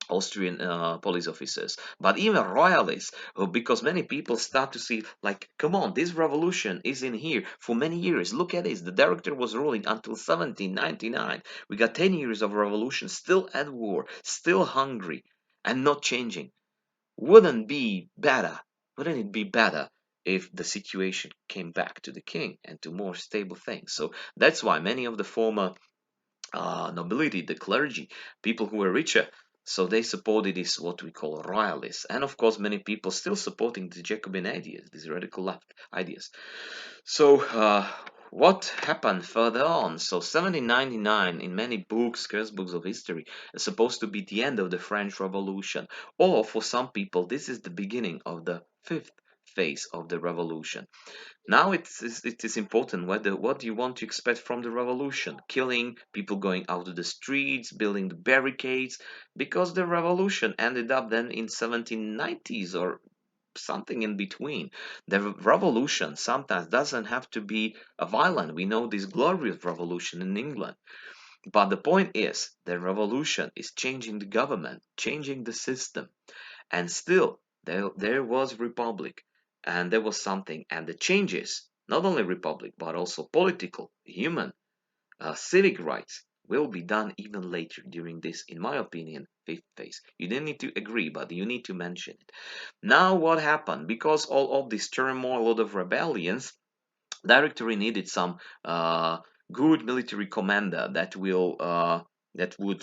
Austrian police officers, but even royalists, because many people start to see, like, come on, this revolution is in here for many years. Look at this. The director was ruling until 1799. We got 10 years of revolution, still at war, still hungry, and not changing. Wouldn't it be better if the situation came back to the king and to more stable things? So that's why many of the former nobility, the clergy, people who were richer. So they supported this what we call royalists, and of course many people still supporting the Jacobin ideas, these radical left ideas. So what happened further on? So 1799 in many books, curse books of history, is supposed to be the end of the French Revolution, or for some people this is the beginning of the fifth phase of the revolution. Now it is important what do you want to expect from the revolution? Killing, people going out to the streets, building the barricades, because the revolution ended up then in 1790s or something in between. The revolution sometimes doesn't have to be a violent. We know this glorious revolution in England. But the point is, the revolution is changing the government, changing the system. And still, there was republic, and there was something, and the changes, not only republic, but also political, human, civic rights, will be done even later during this, in my opinion, fifth phase. You don't need to agree, but you need to mention it. Now, what happened? Because all of this turmoil, a lot of rebellions, directory needed some good military commander that would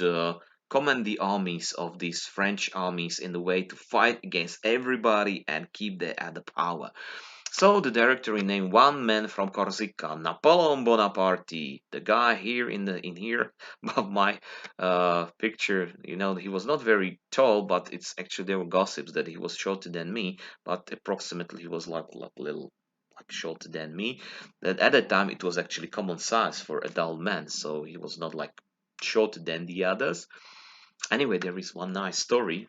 command the armies of these French armies in the way to fight against everybody and keep the at the power. So the directory named one man from Corsica, Napoleon Bonaparte, the guy here in here above my picture. You know, he was not very tall, but it's actually there were gossips that he was shorter than me, but approximately he was like little like shorter than me. That at that time it was actually common size for adult men, so he was not like shorter than the others. Anyway, there is one nice story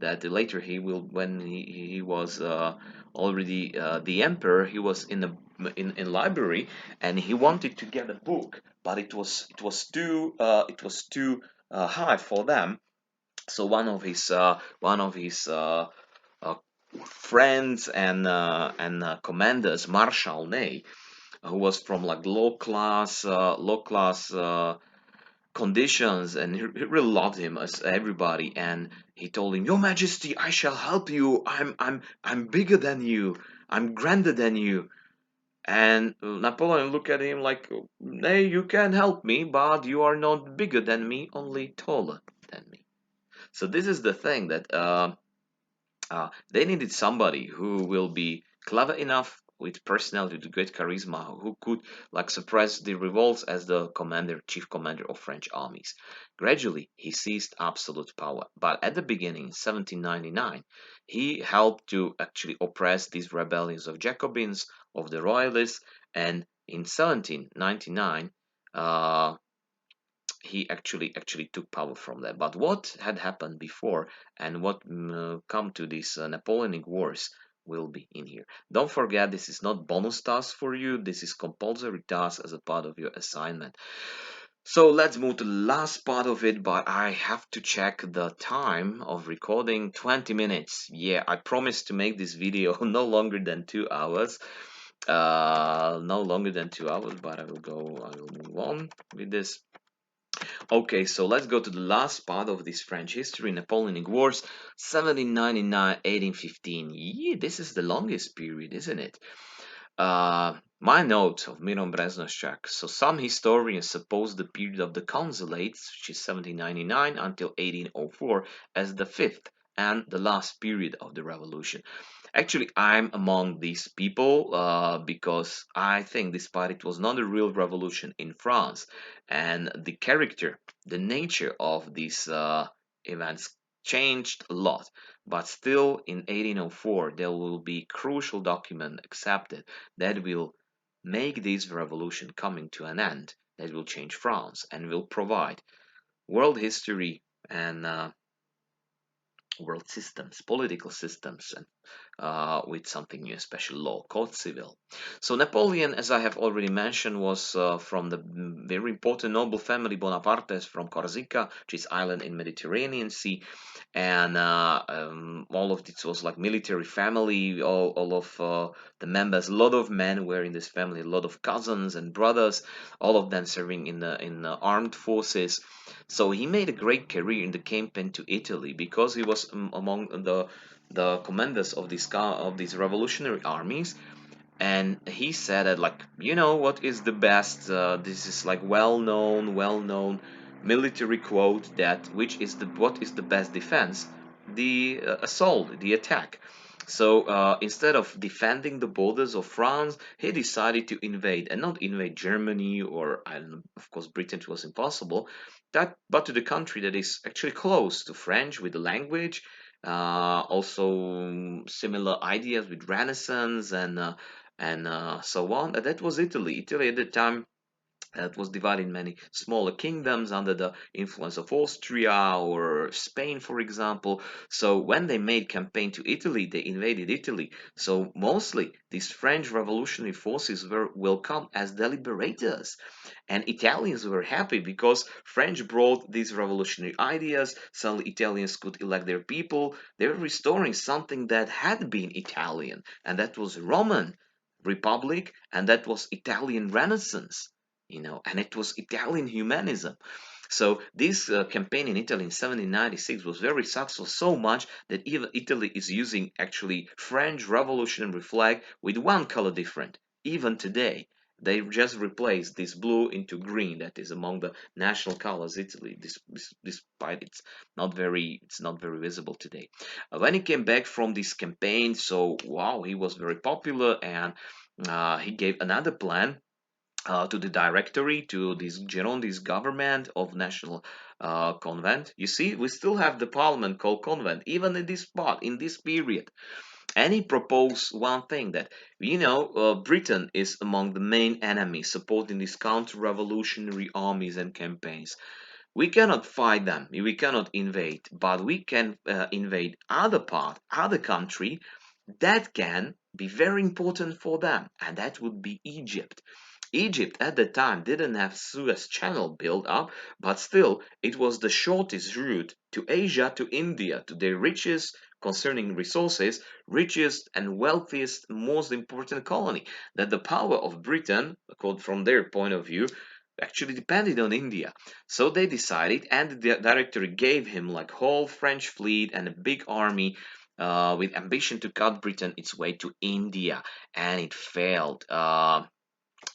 that later he will, when he was already the emperor, he was in the in library and he wanted to get a book, but it was too high for them. So one of his uh, friends and commanders, Marshal Ney, who was from like low class conditions, and he really loved him as everybody, and he told him, your majesty, I shall help you. I'm bigger than you, I'm grander than you. And Napoleon looked at him like, hey, you can help me, but you are not bigger than me, only taller than me. So this is the thing that they needed somebody who will be clever enough with personality, with great charisma, who could like suppress the revolts as the chief commander of French armies. Gradually, he seized absolute power, but at the beginning, in 1799, he helped to actually oppress these rebellions of Jacobins, of the Royalists, and in 1799, uh, he actually took power from that. But what had happened before and what come to these Napoleonic Wars will be in here. Don't forget, this is not bonus task for you. This is compulsory task as a part of your assignment. So let's move to the last part of it, but I have to check the time of recording. 20 minutes. Yeah, I promised to make this video no longer than 2 hours. No longer than 2 hours, but I will move on with this. Okay, so let's go to the last part of this French history, Napoleonic Wars, 1799, 1815. Yeah, this is the longest period, isn't it? My note of Miron Breznoschak. So some historians suppose the period of the consulates, which is 1799 until 1804, as the fifth and the last period of the revolution. Actually, I'm among these people because I think despite it was not a real revolution in France, and the character, the nature of these events changed a lot, but still in 1804 there will be crucial document accepted that will make this revolution coming to an end, that will change France and will provide world history and world systems, political systems, and with something new, especially law, code civil. So Napoleon, as I have already mentioned, was from the very important noble family Bonapartes from Corsica, which is island in Mediterranean Sea, and all of this was like military family. All of the members, a lot of men were in this family, a lot of cousins and brothers, all of them serving in the armed forces. So he made a great career in the campaign to Italy because he was among the commanders of these revolutionary armies, and he said that, like, what is the best, this is like well known military quote, that which is the what is the best defense, the assault, the attack. So instead of defending the borders of France, he decided to invade, and not invade Germany, or I don't know, of course Britain was impossible, that but to the country that is actually close to French with the language, also similar ideas with Renaissance and so on. And that was Italy. Italy at the time, it was divided in many smaller kingdoms under the influence of Austria or Spain, for example. So when they made campaign to Italy, they invaded Italy. So mostly these French revolutionary forces were welcomed as deliberators, and Italians were happy because French brought these revolutionary ideas. Suddenly Italians could elect their people. They were restoring something that had been Italian, and that was Roman Republic, and that was Italian Renaissance, and it was Italian humanism. So this campaign in Italy in 1796 was very successful, so much that even Italy is using actually French revolutionary flag with one color different. Even today, they just replaced this blue into green. That is among the national colors Italy. Despite it's not very visible today. When he came back from this campaign, so wow, he was very popular, and he gave another plan to the directory, to this Girondist government of National Convent. You see, we still have the parliament called convent, even in this spot, in this period. And he proposed one thing, that, Britain is among the main enemies supporting these counter-revolutionary armies and campaigns. We cannot fight them, we cannot invade, but we can invade other country that can be very important for them, and that would be Egypt. Egypt at the time didn't have Suez Channel built up, but still it was the shortest route to Asia, to India, to the richest concerning resources, richest and wealthiest, most important colony. That the power of Britain, from their point of view, actually depended on India. So they decided, and the directory gave him like whole French fleet and a big army, with ambition to cut Britain its way to India, and it failed.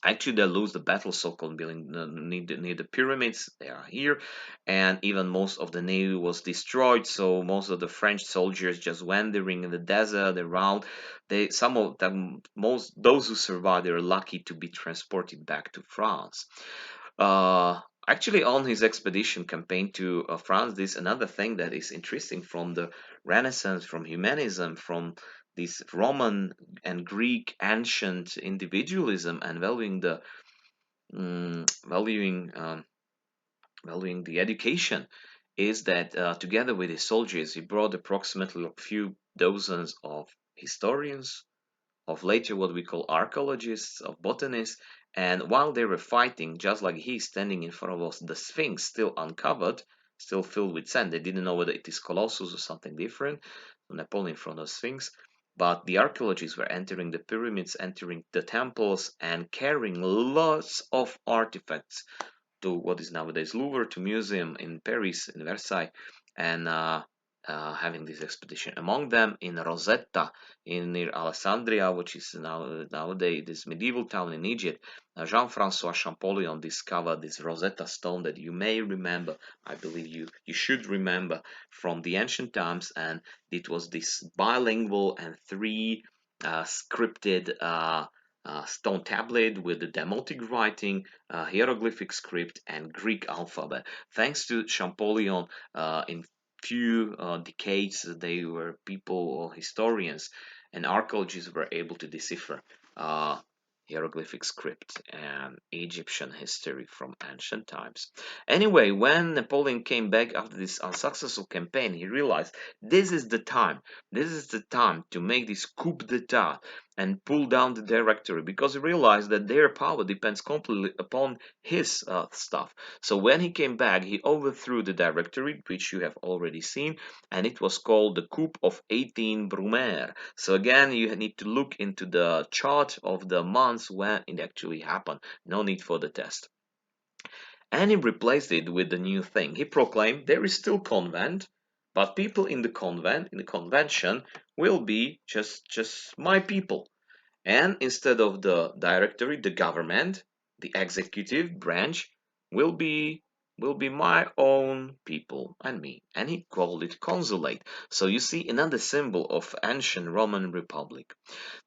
Actually, they lose the battle, so-called building near the pyramids. They are here, and even most of the navy was destroyed. So most of the French soldiers just wandering in the desert around. Some of them, most those who survived, they were lucky to be transported back to France. Actually, on his expedition campaign to France, this another thing that is interesting from the Renaissance, from humanism, from this Roman and Greek ancient individualism, and mm, valuing um, valuing the education, is that together with his soldiers, he brought approximately a few dozens of historians, of later what we call archaeologists, of botanists, and while they were fighting, just like he standing in front of us, the Sphinx still uncovered, still filled with sand. They didn't know whether it is Colossus or something different. Napoleon in front of the Sphinx. But the archaeologists were entering the pyramids, entering the temples, and carrying lots of artifacts to what is nowadays Louvre, to museum in Paris, in Versailles, and having this expedition. Among them, in Rosetta, in near Alessandria, which is nowadays this medieval town in Egypt, Jean-François Champollion discovered this Rosetta stone that you may remember. I believe you should remember from the ancient times, and it was this bilingual and three scripted stone tablet with the Demotic writing, hieroglyphic script, and Greek alphabet. Thanks to Champollion, in few decades, they were people or historians and archaeologists were able to decipher uh, hieroglyphic script and Egyptian history from ancient times. Anyway, when Napoleon came back after this unsuccessful campaign, he realized this is the time. This is the time to make this coup d'etat and pull down the directory, because he realized that their power depends completely upon his stuff. So when he came back, he overthrew the directory, which you have already seen, and it was called the coup of 18 Brumaire. So again, you need to look into the chart of the months when it actually happened. No need for the test. And he replaced it with the new thing. He proclaimed there is still convent, but people in the convent, in the convention, will be just my people. And instead of the directory, the government, the executive branch, will be will be my own people and me. And he called it consulate. So you see another symbol of ancient Roman Republic.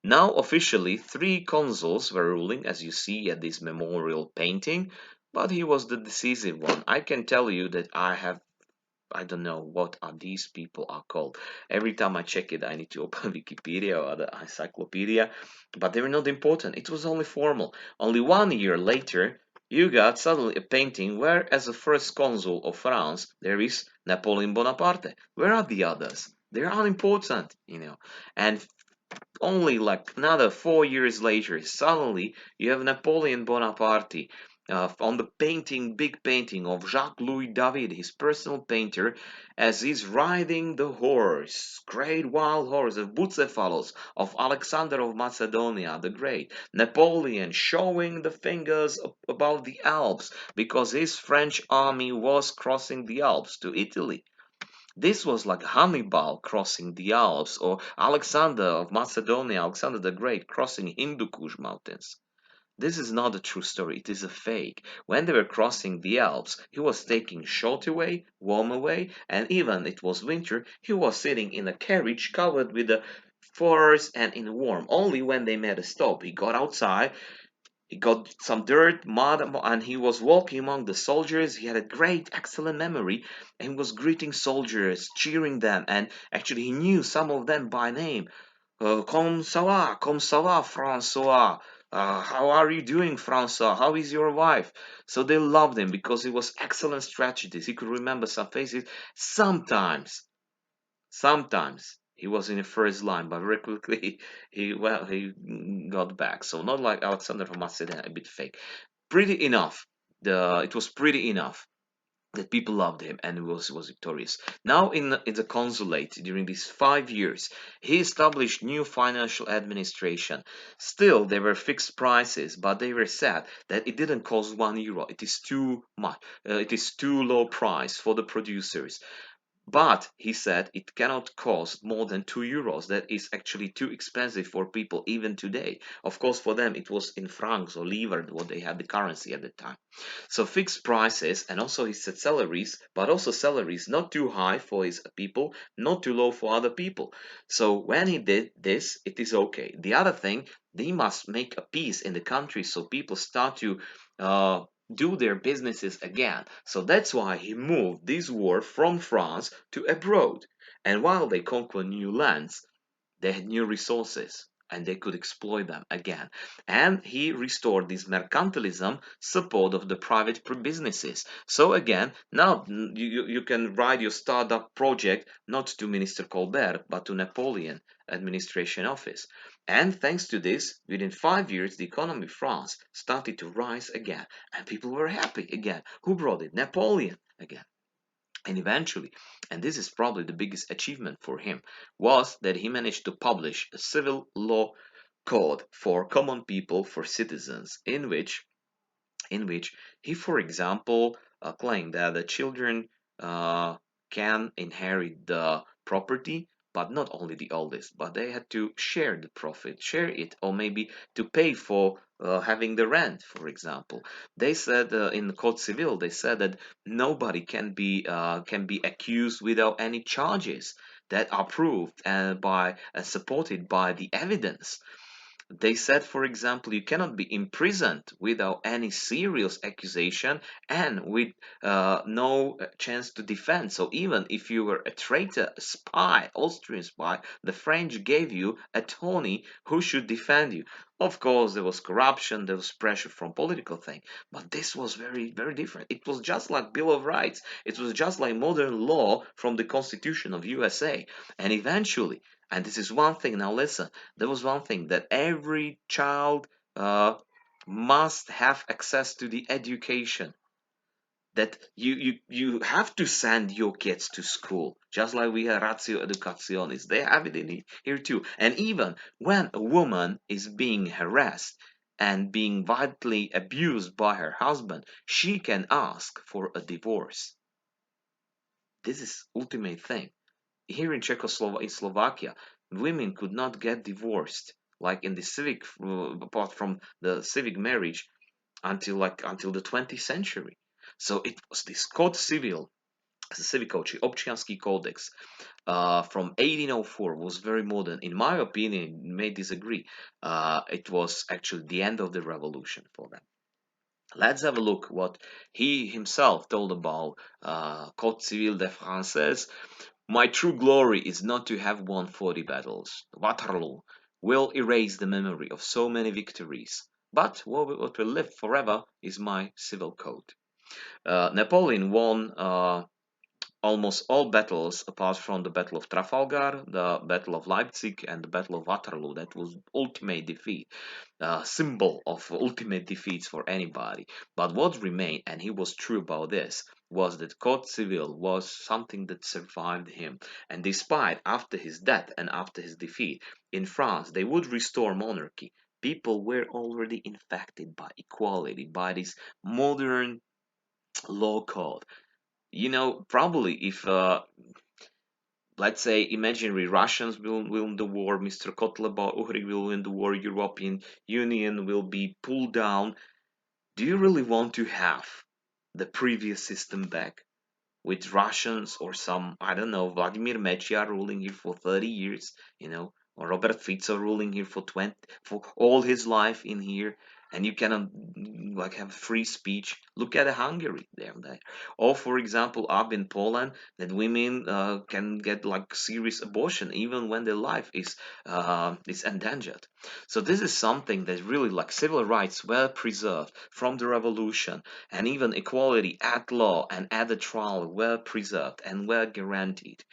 Now officially 3 consuls were ruling, as you see at this memorial painting, but he was the decisive one. I can tell you that I don't know what are these people are called. Every time I check it, I need to open Wikipedia or the encyclopedia, but they were not important. It was only formal. Only 1 year later, you got suddenly a painting where, as the first consul of France, there is Napoleon Bonaparte. Where are the others? They're unimportant. And only like another 4 years later, suddenly you have Napoleon Bonaparte on the painting, big painting of Jacques-Louis David, his personal painter, as he's riding the horse, great wild horse of Bucephalos, of Alexander of Macedonia the Great. Napoleon showing the fingers above the Alps because his French army was crossing the Alps to Italy. This was like Hannibal crossing the Alps, or Alexander of Macedonia, Alexander the Great, crossing Hindu Kush mountains. This is not a true story, it is a fake. When they were crossing the Alps, he was taking short away, warm away, and even it was winter, he was sitting in a carriage covered with the furs and in warm. Only when they made a stop, he got outside, he got some dirt, mud, and he was walking among the soldiers. He had a great, excellent memory, and he was greeting soldiers, cheering them, and actually he knew some of them by name. Comme ça va, François? How are you doing, François? How is your wife? So they loved him because he was excellent strategist. He could remember some faces. Sometimes he was in the first line, but very quickly he got back. So not like Alexander from Macedon, a bit fake. Pretty enough. It was pretty enough that people loved him and was victorious. Now in the consulate during these 5 years, he established new financial administration. Still, there were fixed prices, but they were said that it didn't cost €1. It is too much. It is too low price for the producers. But he said it cannot cost more than €2. That is actually too expensive for people even today. Of course, for them it was in francs or livre, what they had the currency at the time. So fixed prices, and also he said salaries, but also salaries not too high for his people, not too low for other people. So when he did this, it is okay. The other thing, they must make a peace in the country so people start to uh, do their businesses again. So that's why he moved this war from France to abroad. And while they conquer new lands, they had new resources and they could exploit them again. And he restored this mercantilism support of the private businesses. So again, now you can write your startup project not to Minister Colbert, but to Napoleon administration office. And thanks to this, within 5 years, the economy of France started to rise again, and people were happy again. Who brought it? Napoleon again. And eventually, and this is probably the biggest achievement for him, was that he managed to publish a civil law code for common people, for citizens, in which he, for example, claimed that the children can inherit the property, but not only the oldest, but they had to share the profit, share it, or maybe to pay for having the rent, for example. They said in the Code Civil, they said that nobody can be accused without any charges that are proved and by supported by the evidence. They said, for example, you cannot be imprisoned without any serious accusation and with no chance to defend. So even if you were a traitor, a spy, Austrian spy, the French gave you a Tony who should defend you. Of course, there was corruption, there was pressure from political thing, but this was very, very different. It was just like Bill of Rights. It was just like modern law from the Constitution of USA. And eventually, and this is one thing, now listen, there was one thing that every child uh, must have access to the education, that you have to send your kids to school, just like we have ratio educationis. They have it in here too. And even when a woman is being harassed and being violently abused by her husband, she can ask for a divorce. This is ultimate thing. Here in Czechoslovakia, in Slovakia, women could not get divorced like in the civic, apart from the civic marriage, until the 20th century. So it was this Code Civil, the civic code, občiansky codex, from 1804 was very modern. In my opinion, you may disagree. It was actually the end of the revolution for them. Let's have a look what he himself told about Code Civil de Française. My true glory is not to have won 40 battles. Waterloo will erase the memory of so many victories. But what will live forever is my civil code. Napoleon won almost all battles apart from the Battle of Trafalgar, the Battle of Leipzig, and the Battle of Waterloo. That was ultimate defeat, symbol of ultimate defeats for anybody. But what remained, and he was true about this, was that Code Civil was something that survived him. And despite after his death and after his defeat in France, they would restore monarchy. People were already infected by equality, by this modern law code. Probably if let's say imaginary Russians will win the war, Mr. Kotleba Uhry will win the war, European Union will be pulled down. Do you really want to have the previous system back with Russians or some, I don't know, Vladimir Mečiar ruling here for 30 years, or Robert Fico ruling here for all his life in here, and you cannot like have free speech. Look at Hungary there, or for example, up in Poland, that women can get like serious abortion even when their life is endangered. So this is something that really like civil rights well preserved from the revolution, and even equality at law and at the trial were preserved and were guaranteed.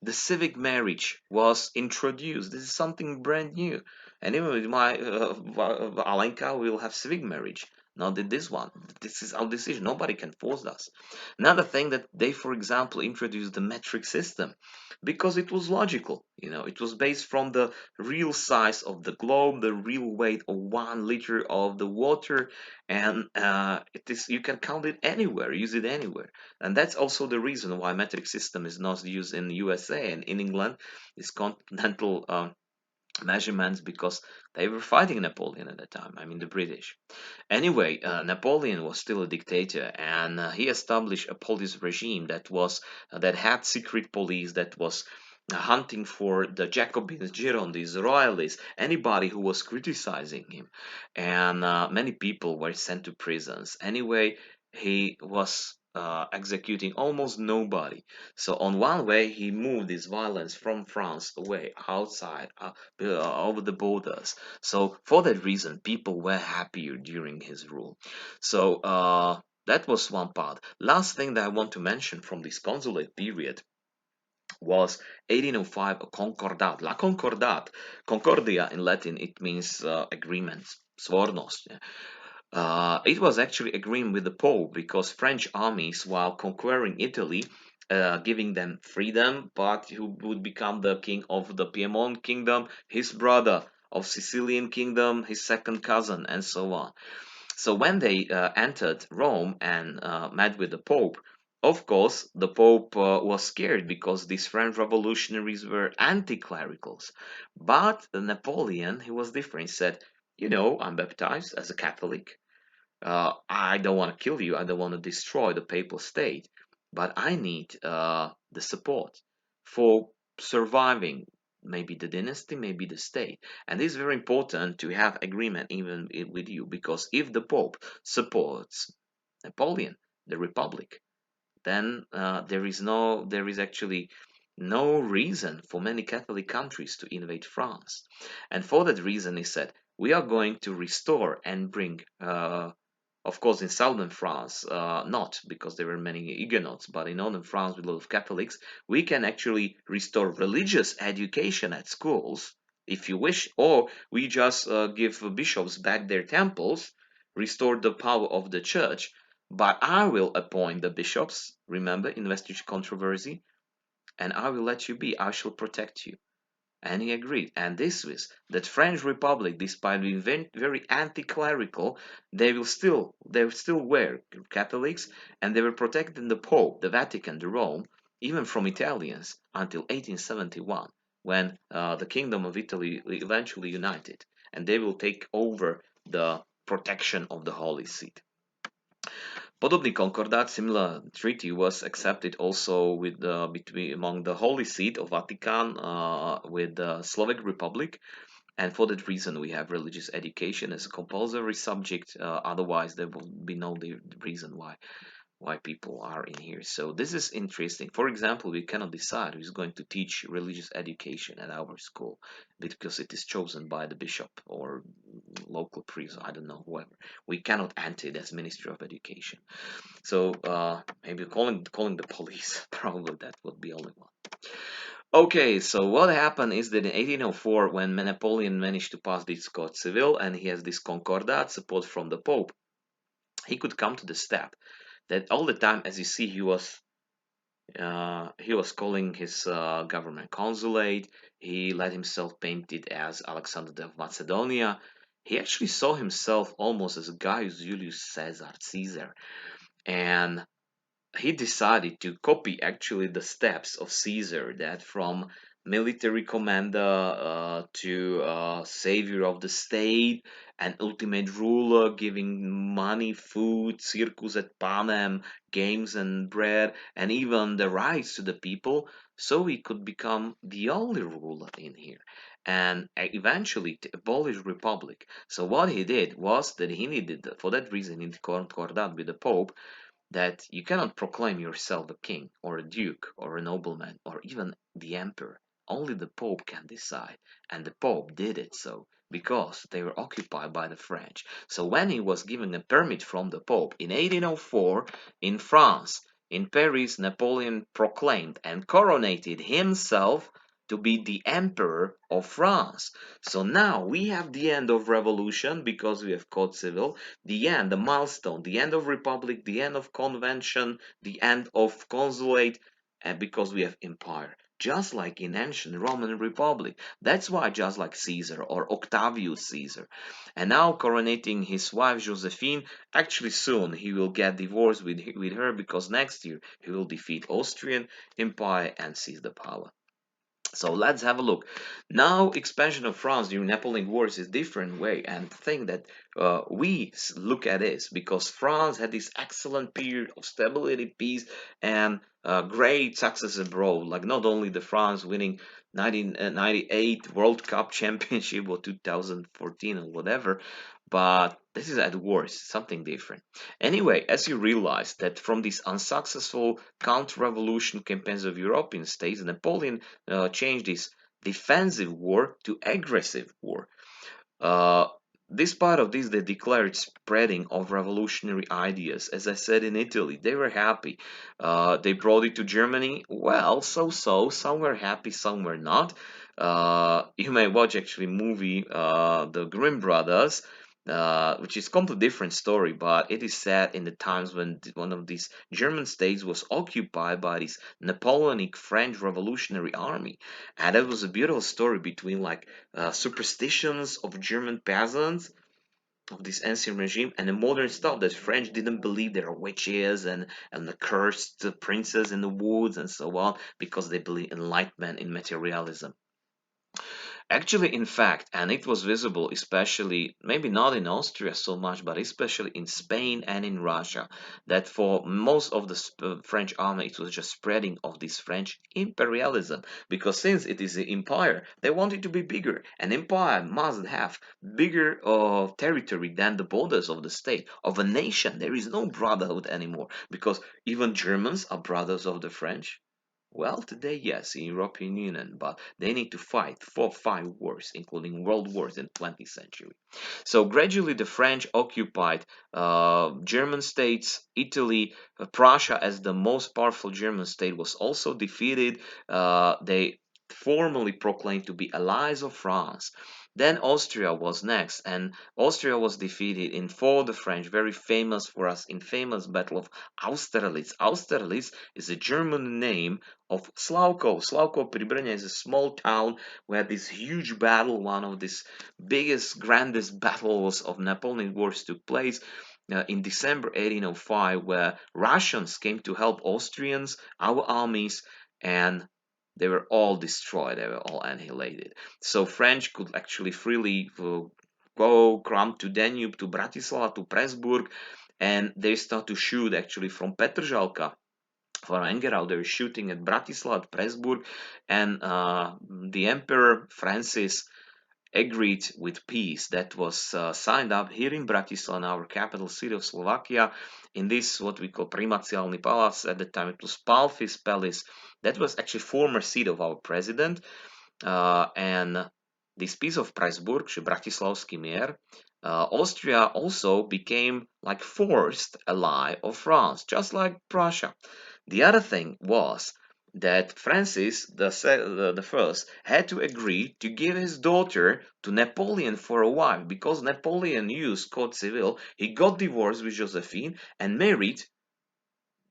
The civic marriage was introduced. This is something brand new. And even with my Alenka, we will have civic marriage. Not this one. This is our decision. Nobody can force us. Another thing that they, for example, introduced the metric system because it was logical. It was based from the real size of the globe, the real weight of 1 liter of the water, and it is you can count it anywhere, use it anywhere. And that's also the reason why metric system is not used in USA and in England. Is continental measurements, because they were fighting Napoleon at the time. I mean, the British. Anyway, Napoleon was still a dictator, and he established a police regime that had secret police that was hunting for the Jacobins, Girondists, Royalists, anybody who was criticizing him, and many people were sent to prisons. Anyway, he was executing almost nobody. So on one way, he moved this violence from France away outside, over the borders. So for that reason, people were happier during his rule. So that was one part. Last thing that I want to mention from this consulate period was 1805, a concordat. La concordat, concordia in Latin, it means agreement, swornost. Yeah. It was actually agreeing with the Pope because French armies, while conquering Italy, giving them freedom, but who would become the king of the Piedmont kingdom, his brother of Sicilian kingdom, his second cousin, and so on. So when they entered Rome and met with the Pope, of course, the Pope was scared because these French revolutionaries were anti-clericals. But Napoleon, he was different. He said, I'm baptized as a Catholic. I don't want to kill you. I don't want to destroy the papal state, but I need the support for surviving maybe the dynasty, maybe the state. And it's very important to have agreement even with you, because if the Pope supports Napoleon, the Republic, then there is actually no reason for many Catholic countries to invade France. And for that reason, he said, we are going to restore and bring, of course, in southern France, not because there were many Huguenots, but in northern France with a lot of Catholics, we can actually restore religious education at schools, if you wish, or we just give bishops back their temples, restore the power of the church, but I will appoint the bishops, remember, investiture controversy, and I will let you be, I shall protect you. And he agreed. And this was that French Republic, despite being very anti-clerical, they still were Catholics, and they were protecting the Pope, the Vatican, the Rome, even from Italians until 1871, when the Kingdom of Italy eventually united, and they will take over the protection of the Holy See. Podobný concordat, similar treaty, was accepted also with among the Holy See of Vatican with the Slovak Republic, and for that reason we have religious education as a compulsory subject. Otherwise, there will be no reason why people are in here. So this is interesting. For example, we cannot decide who's going to teach religious education at our school because it is chosen by the bishop or local priest, I don't know, whoever. We cannot enter it as Ministry of Education. So maybe calling the police, probably that would be only one. Okay, so what happened is that in 1804, when Napoleon managed to pass this Code Civil and he has this Concordat support from the Pope, he could come to the step that all the time, as you see, he was calling his government consulate. He let himself painted as Alexander of Macedonia. He actually saw himself almost as Gaius Julius Caesar, and he decided to copy actually the steps of Caesar, that from military commander to savior of the state, an ultimate ruler, giving money, food, circus et panem, games and bread, and even the rights to the people, so he could become the only ruler in here. And eventually to abolish republic. So what he did was that he needed, for that reason, in the concordat with the Pope, that you cannot proclaim yourself a king or a duke or a nobleman or even the emperor. Only the Pope can decide, and the Pope did it so because they were occupied by the French. So when he was given a permit from the Pope in 1804 in France, in Paris, Napoleon proclaimed and coronated himself to be the Emperor of France. So now we have the end of revolution because we have Code Civil, the end, the milestone, the end of republic, the end of convention, the end of consulate, and because we have empire. Just like in ancient Roman Republic. That's why just like Caesar or Octavius Caesar. And now coronating his wife Josephine, actually soon he will get divorced with her because next year he will defeat Austrian Empire and seize the power. So let's have a look. Now, expansion of France during Napoleonic Wars is different way, and the thing that we look at is because France had this excellent period of stability, peace, and great success abroad. Like not only the France winning 1998 World Cup Championship or 2014 or whatever, but this is at worst something different. Anyway, as you realize that from these unsuccessful counter-revolution campaigns of European states, Napoleon changed this defensive war to aggressive war. Uh, Despite of this, they declared spreading of revolutionary ideas. As I said in Italy, they were happy. They brought it to Germany. Well, so. Some were happy, some were not. You may watch actually movie The Grimm Brothers, which is completely different story, but it is set in the times when one of these German states was occupied by this Napoleonic French Revolutionary Army, and that was a beautiful story between like superstitions of German peasants of this ancient regime and the modern stuff that French didn't believe there are witches and the cursed princes in the woods and so on because they believe enlightenment in materialism. Actually, in fact, and it was visible, especially maybe not in Austria so much, but especially in Spain and in Russia, that for most of the French army, it was just spreading of this French imperialism. Because since it is the empire, they wanted to be bigger. An empire must have bigger territory than the borders of the state, of a nation. There is no brotherhood anymore, because even Germans are brothers of the French. Well, today, yes, in European Union, but they need to fight for 5 wars, including world wars in 20th century. So gradually, the French occupied German states, Italy, Prussia as the most powerful German state was also defeated. They formally proclaimed to be allies of France. Then Austria was next, and Austria was defeated in for the French, very famous for us, in famous Battle of Austerlitz. Austerlitz is a German name of Slavko. Slavko pri Brne is a small town where this huge battle, one of these biggest, grandest battles of Napoleonic Wars took place in December 1805, where Russians came to help Austrians, our armies, and they were all destroyed, they were all annihilated. So French could actually freely go come to Danube, to Bratislava, to Pressburg, and they start to shoot actually from Petržalka for Engerau. They were shooting at Bratislava, at Pressburg, and the Emperor Francis agreed with peace that was signed up here in Bratislava, our capital city of Slovakia, in this what we call Primaciálny Palace. At the time it was Palfis Palace. That was actually former seat of our president. And this peace of Pressburg, Bratislavský mier, Austria also became like forced ally of France, just like Prussia. The other thing was that Francis the first had to agree to give his daughter to Napoleon for a wife, because Napoleon used code civil. He got divorced with Josephine and married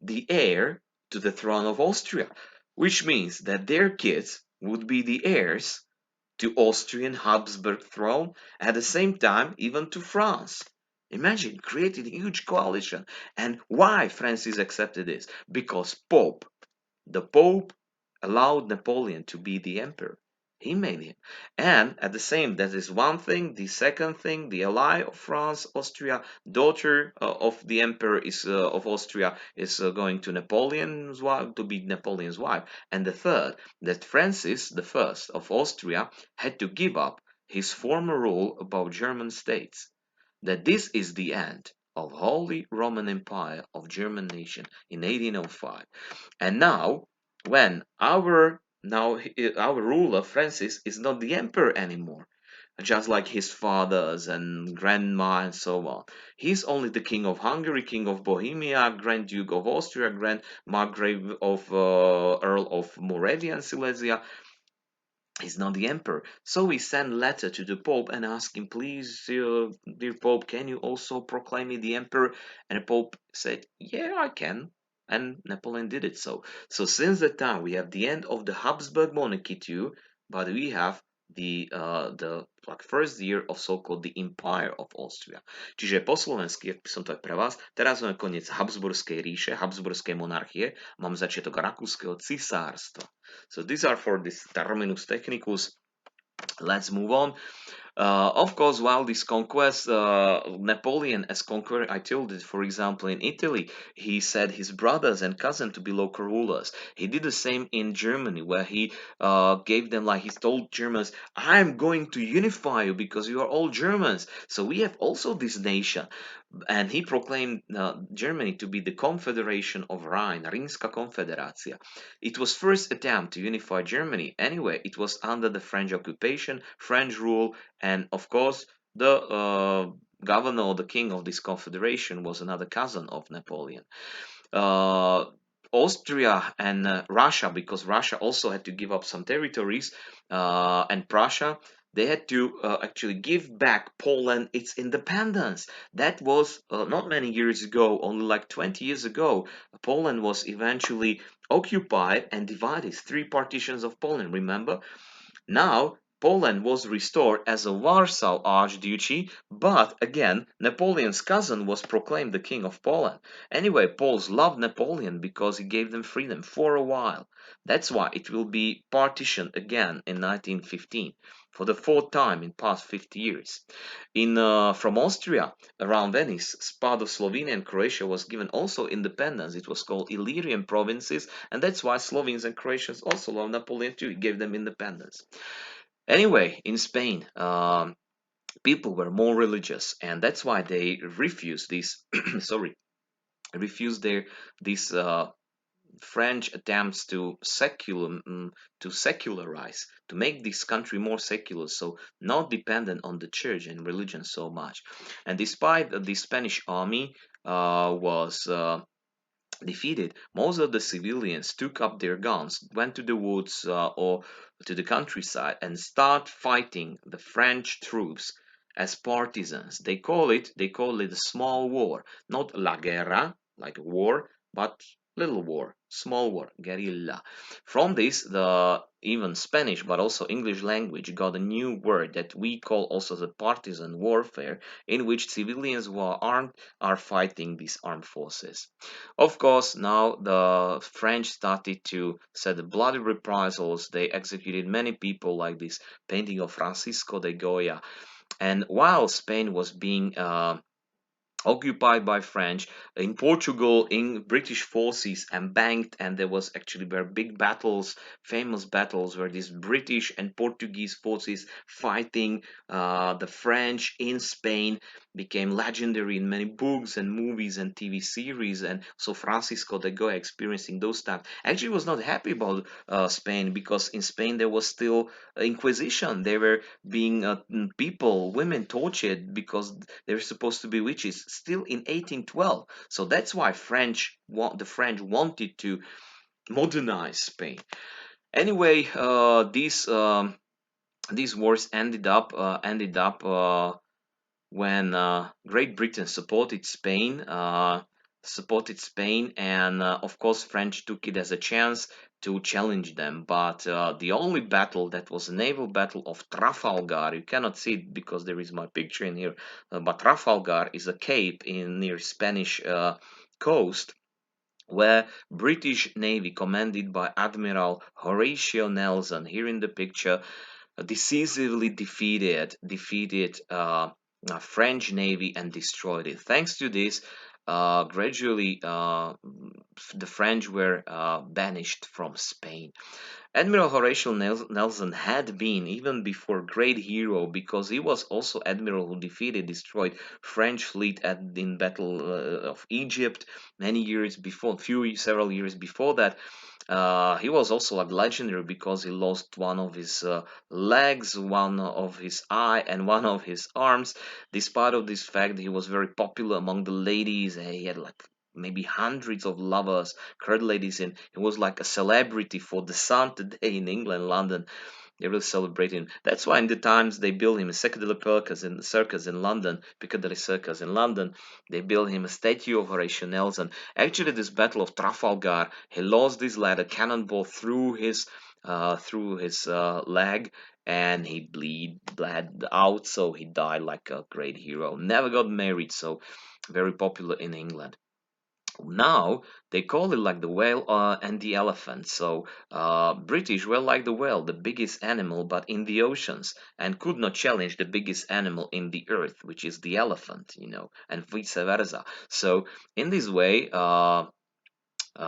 the heir to the throne of Austria, which means that their kids would be the heirs to Austrian Habsburg throne, at the same time even to France. Imagine creating a huge coalition. And why Francis accepted this? Because the Pope allowed Napoleon to be the emperor. He made him. And at the same, that is one thing. The second thing, the ally of France, Austria, daughter of the emperor is of Austria is going to Napoleon's wife to be Napoleon's wife. And the third, that Francis the First of Austria had to give up his former rule about German states. That this is the end of Holy Roman Empire of German nation in 1805. And now, when our ruler Francis is not the emperor anymore, just like his fathers and grandma and so on. He's only the king of Hungary, king of Bohemia, Grand Duke of Austria, Grand Margrave of Earl of Moravia and Silesia. He's not the emperor. So we send letter to the Pope and ask him, please, dear Pope, can you also proclaim me the emperor? And the Pope said, yeah, I can. And Napoleon did it so. So since that time, we have the end of the Habsburg monarchy too, but we have the like first year of so-called the Empire of Austria. Čiže po slovensky, ak by som to aj pre vás, teraz máme koniec Habsburskej ríše, Habsburskej monarchie, máme začiatok Rakúskeho cisárstva. So these are for this terminus technicus. Let's move on. Of course, while this conquest, Napoleon as conqueror, I told it, for example, in Italy, he said his brothers and cousin to be local rulers. He did the same in Germany, where he gave them, like he told Germans, I'm going to unify you because you are all Germans. So we have also this nation. And he proclaimed Germany to be the Confederation of Rhine, Rímska Konfederácia. It was first attempt to unify Germany. Anyway, it was under the French occupation, French rule, and of course, the governor or the king of this confederation was another cousin of Napoleon. Austria and Russia, because Russia also had to give up some territories, and Prussia, they had to actually give back Poland its independence. That was not many years ago, only like 20 years ago. Poland was eventually occupied and divided, 3 partitions of Poland, remember? Now, Poland was restored as a Warsaw Archduchy, but again, Napoleon's cousin was proclaimed the King of Poland. Anyway, Poles loved Napoleon because he gave them freedom for a while. That's why it will be partitioned again in 1915 for the fourth time in past 50 years. From Austria around Venice, part of Slovenia and Croatia was given also independence. It was called Illyrian provinces, and that's why Slovenes and Croatians also love Napoleon too. He gave them independence. Anyway, in Spain, people were more religious, and that's why they refused this. Sorry, refused their this French attempts to secularize, to make this country more secular, so not dependent on the church and religion so much. And despite the Spanish army was defeated, most of the civilians took up their guns, went to the woods or to the countryside, and start fighting the French troops as partisans. They call it a small war, not la guerra, like war, but little war, small war, guerrilla. From this, the even Spanish but also English language got a new word that we call also the partisan warfare, in which civilians who are armed are fighting these armed forces. Of course, now the French started to set the bloody reprisals. They executed many people, like this painting of Francisco de Goya. And while Spain was being occupied by French. In Portugal, in British forces embanked, and there was actually very big battles, famous battles, where these British and Portuguese forces fighting the French in Spain became legendary in many books and movies and TV series. And so Francisco de Goya experiencing those times actually was not happy about Spain, because in Spain there was still Inquisition. They were being people, women tortured because they're supposed to be witches still in 1812. So that's why the French wanted to modernize Spain. Anyway, these wars ended up when Great Britain supported Spain, and of course French took it as a chance to challenge them. But the only battle that was a naval battle of Trafalgar, you cannot see it because there is my picture in here, but Trafalgar is a cape in near Spanish coast, where British Navy commanded by Admiral Horatio Nelson, here in the picture, decisively defeated French Navy and destroyed it. Thanks to this, gradually the French were banished from Spain. Admiral Horatio Nelson had been, even before, great hero, because he was also admiral who destroyed French fleet in Battle of Egypt many years before, several years before that. He was also like legendary because he lost one of his legs, one of his eye, and one of his arms. Despite of this fact, he was very popular among the ladies. He had like maybe hundreds of lovers, court ladies, and he was like a celebrity for the sun today in England, London. They really celebrate him. That's why in the times they built him a circus in London, Piccadilly Circus in London. They built him a statue of Horatio Nelson. Actually, this Battle of Trafalgar, he lost this leg, a cannonball through his leg, and he bled out, so he died like a great hero. Never got married, so very popular in England. Now they call it like the whale and the elephant. So British were like the whale, the biggest animal, but in the oceans, and could not challenge the biggest animal in the earth, which is the elephant, and vice versa. So in this way,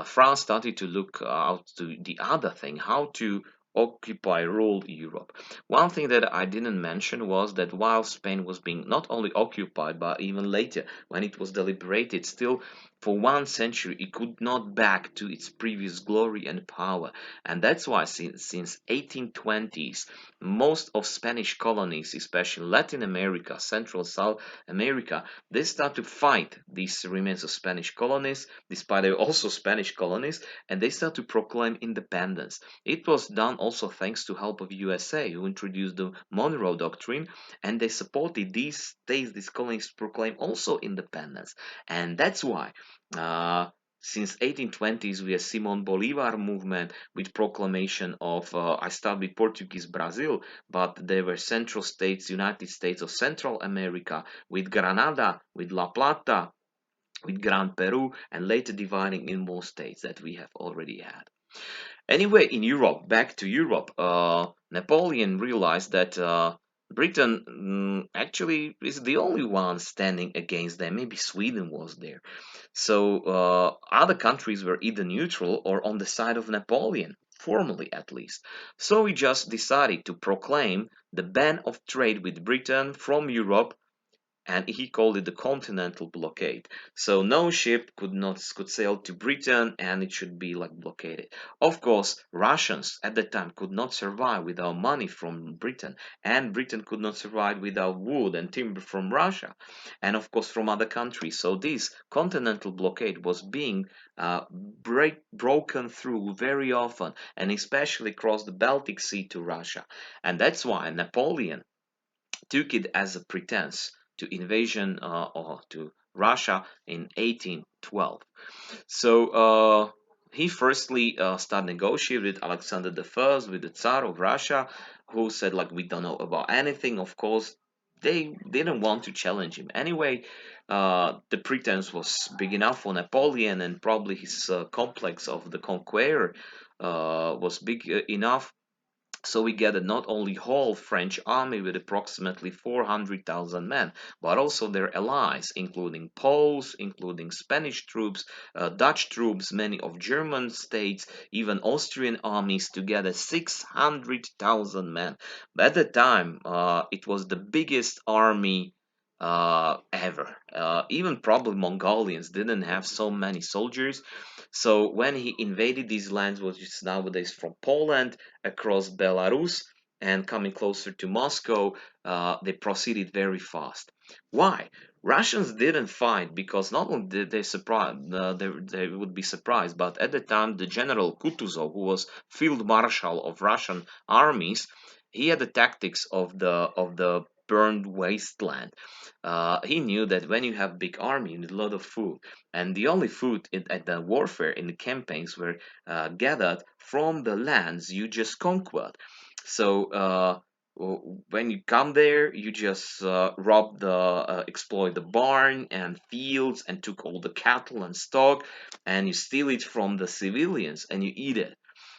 France started to look out to the other thing, how to occupy, rule Europe. One thing that I didn't mention was that while Spain was being not only occupied, but even later, when it was deliberated, still for 1 century it could not back to its previous glory and power. And that's why since 1820s, most of Spanish colonies, especially Latin America, Central South America, they start to fight these remains of Spanish colonies, despite they were also Spanish colonies, and they start to proclaim independence. It was done also thanks to help of USA, who introduced the Monroe Doctrine, and they supported these states, these colonies, to proclaim also independence. And that's why since 1820s we have Simon Bolivar movement with proclamation of I start with Portuguese Brazil, but there were central states, United States of Central America, with Granada, with La Plata, with Gran Peru, and later dividing in more states that we have already had. Anyway, in Europe, back to Europe, Napoleon realized that Britain actually is the only one standing against them. Maybe Sweden was there. So other countries were either neutral or on the side of Napoleon, formally at least. So he just decided to proclaim the ban of trade with Britain from Europe, and he called it the continental blockade. So no ship could sail to Britain, and it should be like blockaded. Of course, Russians at the time could not survive without money from Britain, and Britain could not survive without wood and timber from Russia, and of course from other countries. So this continental blockade was being broken through very often, and especially across the Baltic Sea to Russia, and that's why Napoleon took it as a pretense to invasion or to Russia in 1812. So he firstly started negotiating with Alexander I, with the Tsar of Russia, who said like we don't know about anything. Of course, they didn't want to challenge him. Anyway, the pretense was big enough for Napoleon, and probably his complex of the conqueror was big enough, so we gathered not only whole French army with approximately 400,000 men, but also their allies, including Poles, including Spanish troops, Dutch troops, many of German states, even Austrian armies, together 600,000 men. At the time, it was the biggest army ever. Even probably Mongolians didn't have so many soldiers. So when he invaded these lands, which is nowadays from Poland across Belarus and coming closer to Moscow, they proceeded very fast. Why? Russians didn't fight because not only did they they would be surprised, but at the time the general Kutuzov, who was field marshal of Russian armies, he had the tactics of the burned wasteland. He knew that when you have big army, you need a lot of food, and the only food at the warfare in the campaigns were gathered from the lands you just conquered. So when you come there, you just exploit the barn and fields and took all the cattle and stock, and you steal it from the civilians and you eat it.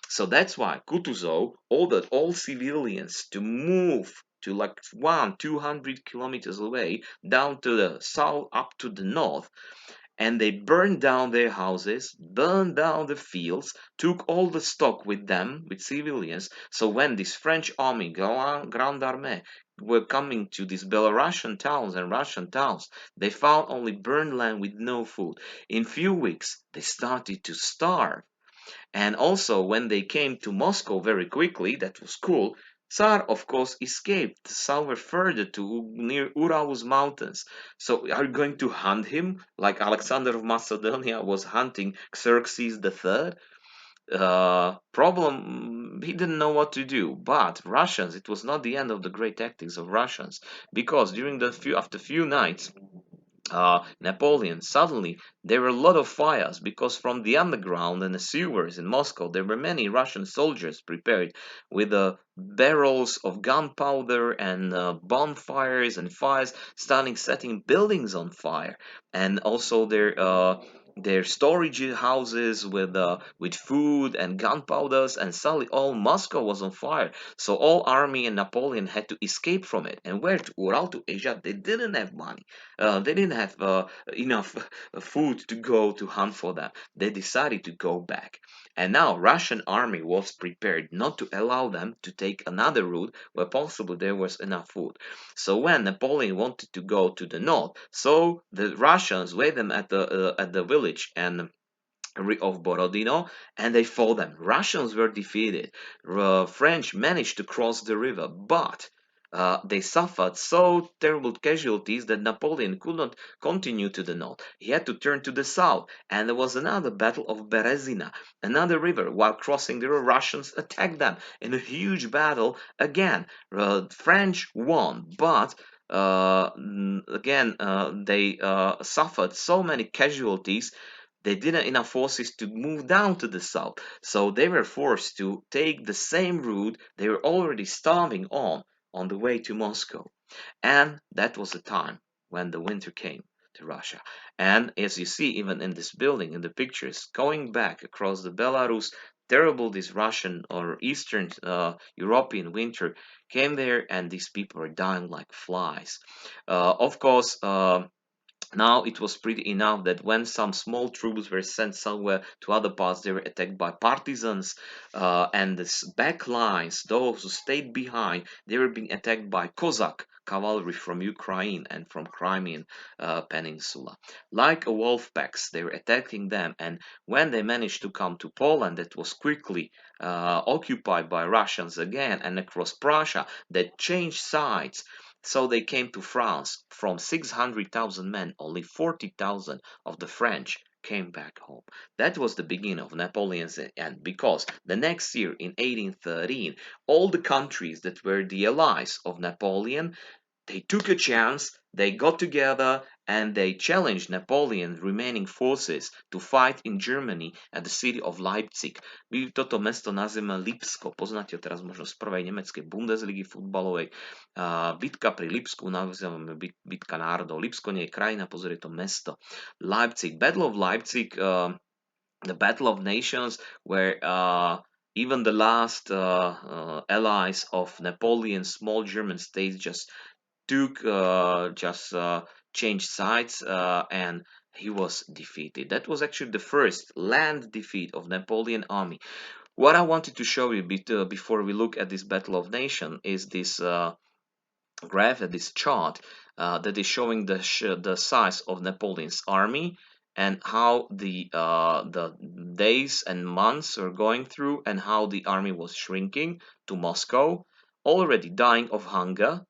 So that's why Kutuzov ordered all civilians to move to like 200 kilometers away, down to the south, up to the north, and they burned down their houses, burned down the fields, took all the stock with them, with civilians. So when this French army, Grande Armée, were coming to these Belarusian towns and Russian towns, they found only burned land with no food. In few weeks, they started to starve. And also, when they came to Moscow very quickly, that was cool. Tsar, of course, escaped somewhere further to near Ural's mountains. So, are you going to hunt him like Alexander of Macedonia was hunting Xerxes III? Problem, he didn't know what to do. But Russians, it was not the end of the great tactics of Russians, because after few nights, Napoleon, suddenly there were a lot of fires because from the underground and the sewers in Moscow there were many Russian soldiers prepared with barrels of gunpowder and bonfires and fires, starting setting buildings on fire, and also their storage houses with food and gunpowders, and suddenly all Moscow was on fire. So all army and Napoleon had to escape from it. And where to Ural, to Asia? They didn't have money. They didn't have enough food to go to hunt for them. They decided to go back. And now Russian army was prepared not to allow them to take another route where possibly there was enough food. So when Napoleon wanted to go to the north, so the Russians wait them at the village and of Borodino, and they fought them. Russians were defeated. French managed to cross the river, but they suffered so terrible casualties that Napoleon could not continue to the north. He had to turn to the south, and there was another battle of Berezina, another river. While crossing the river, Russians attacked them in a huge battle. Again, French won, but again, they suffered so many casualties they didn't enough forces to move down to the south. So they were forced to take the same route they were already starving on the way to Moscow. And that was the time when the winter came to Russia. And as you see, even in this building, in the pictures, going back across the Belarus, terrible this Russian or Eastern European winter came there, and these people are dying like flies. Of course, now it was pretty enough that when some small troops were sent somewhere to other parts, they were attacked by partisans, and the back lines, those who stayed behind, they were being attacked by Cossack cavalry from Ukraine and from Crimean Peninsula. Like a wolf packs, they were attacking them, and when they managed to come to Poland, that was quickly occupied by Russians again, and across Prussia, they changed sides. So they came to France. From 600,000 men, only 40,000 of the French came back home. That was the beginning of Napoleon's end, because the next year, in 1813, all the countries that were the allies of Napoleon, they took a chance, they got together, and they challenged Napoleon's remaining forces to fight in Germany at the city of Leipzig. My toto mesto nazývame Lipsko. Poznáte ho teraz možno z prvej nemeckej Bundesligy futbalovej. Bitka pri Lipsku nazývame bitka národov. Lipsko nie je krajina, pozor, je to mesto. Leipzig. Battle of Leipzig, the Battle of Nations, where even the last allies of Napoleon's small German states just changed sides, and he was defeated. That was actually the first land defeat of Napoleon army. What I wanted to show you before we look at this Battle of Nation is this graph, this chart that is showing the size of Napoleon's army and how the days and months are going through, and how the army was shrinking to Moscow, already dying of hunger,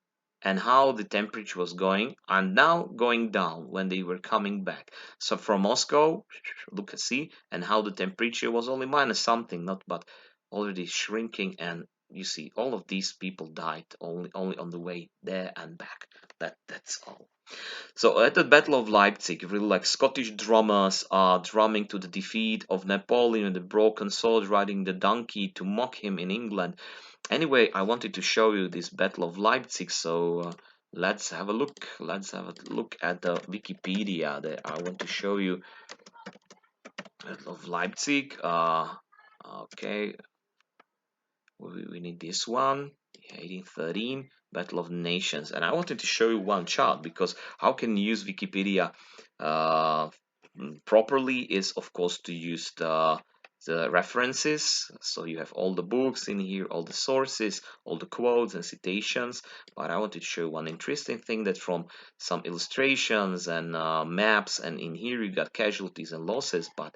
and how the temperature was going, and now going down when they were coming back. So from Moscow, look and see, and how the temperature was only minus something, not but already shrinking, and you see all of these people died only on the way there and back. That's all. So at the Battle of Leipzig, really like Scottish drummers are drumming to the defeat of Napoleon, the broken sword riding the donkey to mock him in England. Anyway, I wanted to show you this Battle of Leipzig, so let's have a look. Let's have a look at the Wikipedia. There, I want to show you Battle of Leipzig. Okay, we need this one. 1813 Battle of Nations, and I wanted to show you one chart, because how can you use Wikipedia properly is of course to use the references. So you have all the books in here, all the sources, all the quotes and citations. But I wanted to show one interesting thing, that from some illustrations and maps, and in here you got casualties and losses. But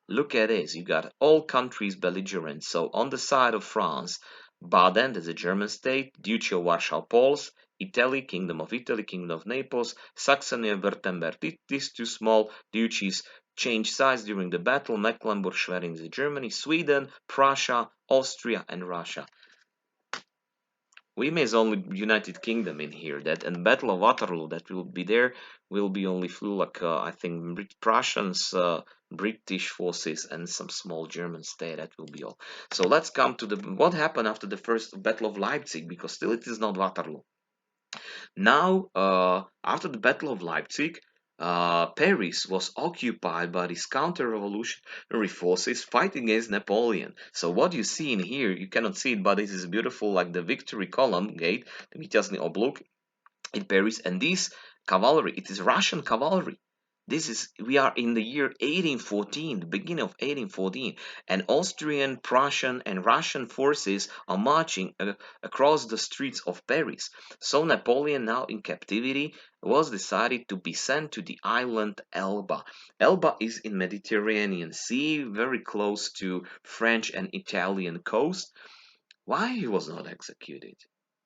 look at this, you got all countries belligerent. So on the side of France, Baden, that's a German state, Duchy of Warsaw, Poles, Italy, Kingdom of Italy, Kingdom of Naples, Saxony and Württemberg. These two small duchies changed sides during the battle. Mecklenburg-Schwerin is Germany, Sweden, Prussia, Austria, and Russia. We miss only United Kingdom in here. That and Battle of Waterloo that will be there will be only flew like I think Prussians, British forces, and some small German state. That will be all. So let's come to the what happened after the first Battle of Leipzig, because still it is not Waterloo. Now, after the Battle of Leipzig, Paris was occupied by these counter-revolutionary forces fighting against Napoleon. So what you see in here, you cannot see it, but this is beautiful, like the victory column gate, the víťazný oblúk in Paris, and this cavalry, it is Russian cavalry. We are in the year 1814, the beginning of 1814, and Austrian, Prussian, and Russian forces are marching across the streets of Paris. So Napoleon, now in captivity, was decided to be sent to the island Elba. Elba is in Mediterranean Sea, very close to French and Italian coast. Why he was not executed?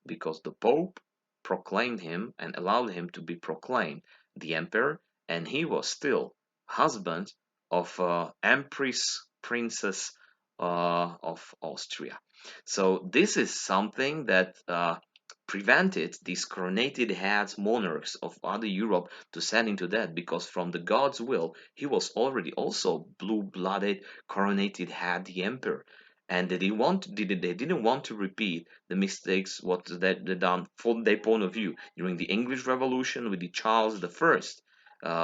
Because the Pope proclaimed him and allowed him to be proclaimed the emperor, and he was still husband of Empress Princess of Austria. So this is something that prevented these coronated heads monarchs of other Europe to send into that, because from the God's will he was already also blue-blooded coronated head the emperor, and they didn't want to repeat the mistakes what they done from their point of view during the English Revolution with the Charles the First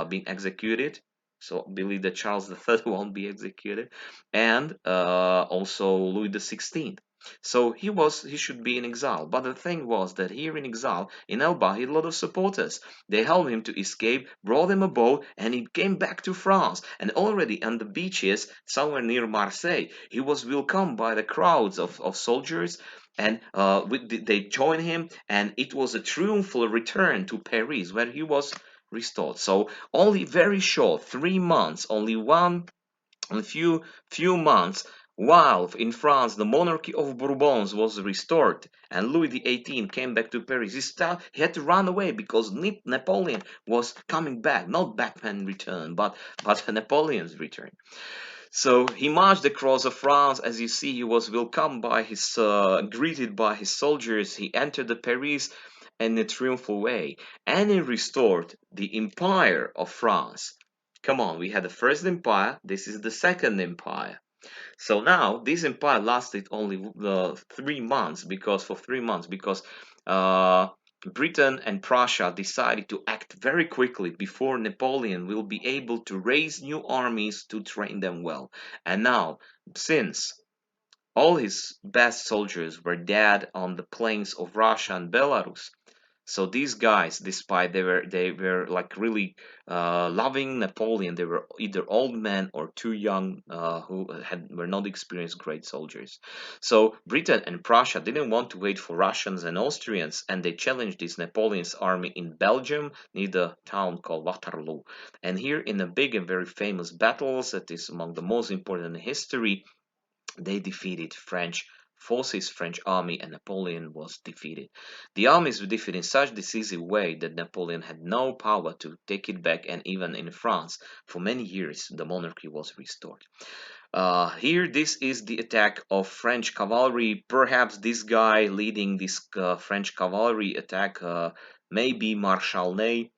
being executed. So I believe that Charles the Third won't be executed, and also Louis the 16th. So he should be in exile. But the thing was that here in exile, in Elba, he had a lot of supporters. They helped him to escape, brought him a boat, and he came back to France. And already on the beaches, somewhere near Marseille, he was welcomed by the crowds of soldiers. And they joined him, and it was a triumphal return to Paris, where he was restored. So only very short, 3 months, only one a few months, while in France the monarchy of Bourbons was restored and Louis XVIII came back to Paris, he had to run away because Napoleon was coming back, not Batman return, but Napoleon's return. So he marched across France. As you see, he was welcomed by greeted by his soldiers. He entered the Paris in a triumphal way, and he restored the empire of France. Come on, we had the first empire. This is the second empire. So now this empire lasted only 3 months, because for 3 months, because uh, Britain and Prussia decided to act very quickly before Napoleon will be able to raise new armies to train them well. And now, since all his best soldiers were dead on the plains of Russia and Belarus, so these guys, despite they were like really loving Napoleon, they were either old men or too young, who were not experienced great soldiers. So Britain and Prussia didn't want to wait for Russians and Austrians, and they challenged this Napoleon's army in Belgium near the town called Waterloo. And here, in a big and very famous battles that is among the most important in history, they defeated French forces, French army, and Napoleon was defeated. The armies were defeated in such decisive way that Napoleon had no power to take it back, and even in France, for many years, the monarchy was restored. Here, this is the attack of French cavalry. Perhaps this guy leading this French cavalry attack may be Marshal Ney,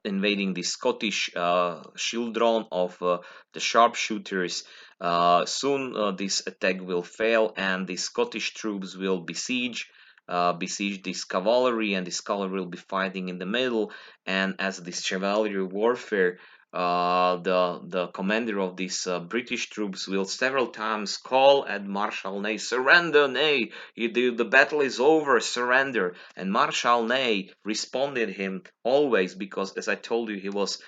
invading the Scottish children of the sharpshooters. Soon this attack will fail, and the Scottish troops will besiege this cavalry, and this cavalry will be fighting in the middle. And as this chivalry warfare, the commander of these British troops will several times call at Marshal Ney, "Surrender, Ney! The battle is over, surrender!" And Marshal Ney responded him always, because, as I told you, he was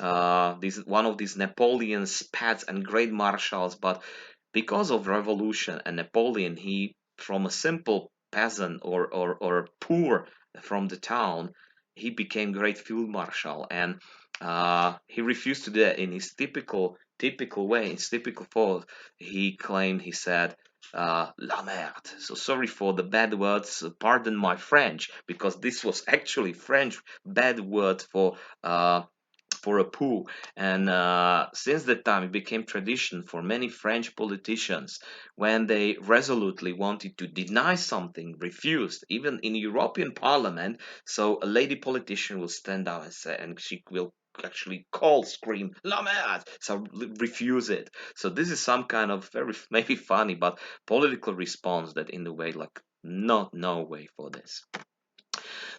one of these Napoleon's pets and great marshals. But because of revolution and Napoleon, he, from a simple peasant or poor from the town, he became great field marshal, and he refused to do that in his typical way, his typical fault. He said, "La merde." So sorry for the bad words. Pardon my French, because this was actually French bad word for a poo. And since that time, it became tradition for many French politicians, when they resolutely wanted to deny something, refused, even in European Parliament. So a lady politician will stand up and say, and she will actually scream, "La merde!" So refuse it. So this is some kind of very maybe funny, but political response that, in the way, like, not no way for this.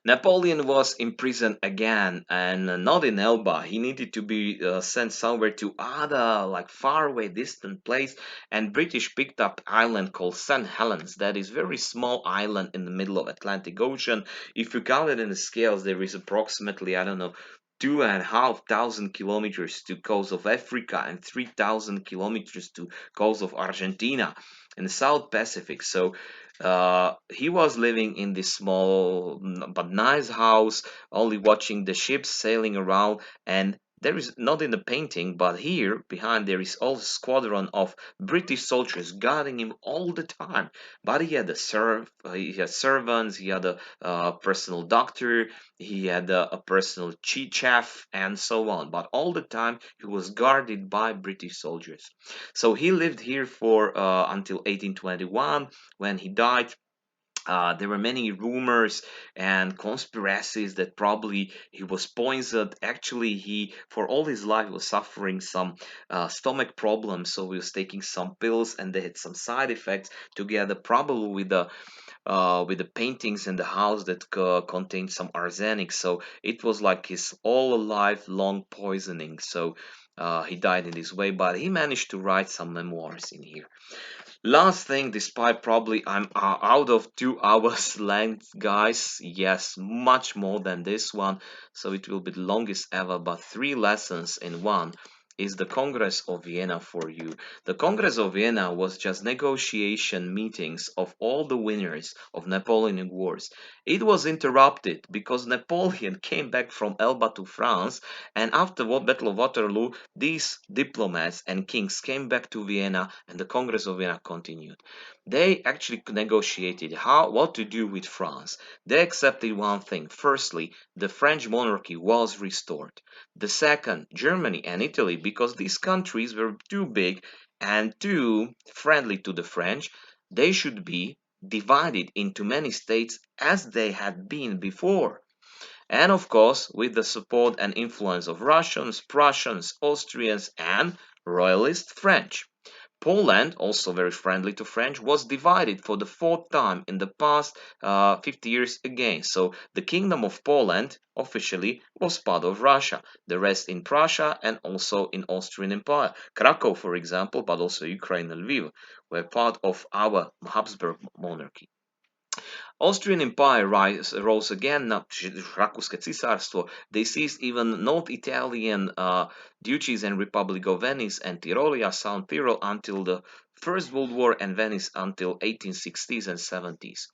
Napoleon was imprisoned again, and not in Elba. He needed to be sent somewhere to other, like, faraway, distant place. And British picked up island called St. Helens. That is very small island in the middle of Atlantic Ocean. If you count it in the scales, there is approximately, I don't know, 2,500 kilometers to coast of Africa and 3,000 kilometers to coast of Argentina in the South Pacific. So he was living in this small but nice house, only watching the ships sailing around. And there is not in the painting, but here behind there is all a squadron of British soldiers guarding him all the time. But he had he had servants, he had a personal doctor, he had a personal chef, and so on. But all the time he was guarded by British soldiers. So he lived here for until 1821, when he died. There were many rumors and conspiracies that probably he was poisoned. Actually, he, for all his life, was suffering some stomach problems, so he was taking some pills, and they had some side effects together, probably with the paintings in the house that contained some arsenic. So it was like his all lifelong poisoning. So he died in this way, but he managed to write some memoirs in here. Last thing, despite probably I'm out of 2 hours length, guys. Yes, much more than this one, so it will be the longest ever, but 3 lessons in one is the Congress of Vienna for you. The Congress of Vienna was just negotiation meetings of all the winners of Napoleonic Wars. It was interrupted because Napoleon came back from Elba to France, and after the Battle of Waterloo, these diplomats and kings came back to Vienna, and the Congress of Vienna continued. They actually negotiated what to do with France. They accepted one thing. Firstly, the French monarchy was restored. The second, Germany and Italy, because these countries were too big and too friendly to the French, they should be divided into many states as they had been before. And of course, with the support and influence of Russians, Prussians, Austrians, and royalist French. Poland, also very friendly to French, was divided for the fourth time in the past 50 years again. So the Kingdom of Poland officially was part of Russia, the rest in Prussia and also in Austrian Empire. Krakow, for example, but also Ukraine and Lviv were part of our Habsburg monarchy. Austrian Empire rose again, Rakúske císarstvo. They seized even North Italian duchies and Republic of Venice and Tyrolia, South Tyrol until the First World War, and Venice until 1860s and 70s.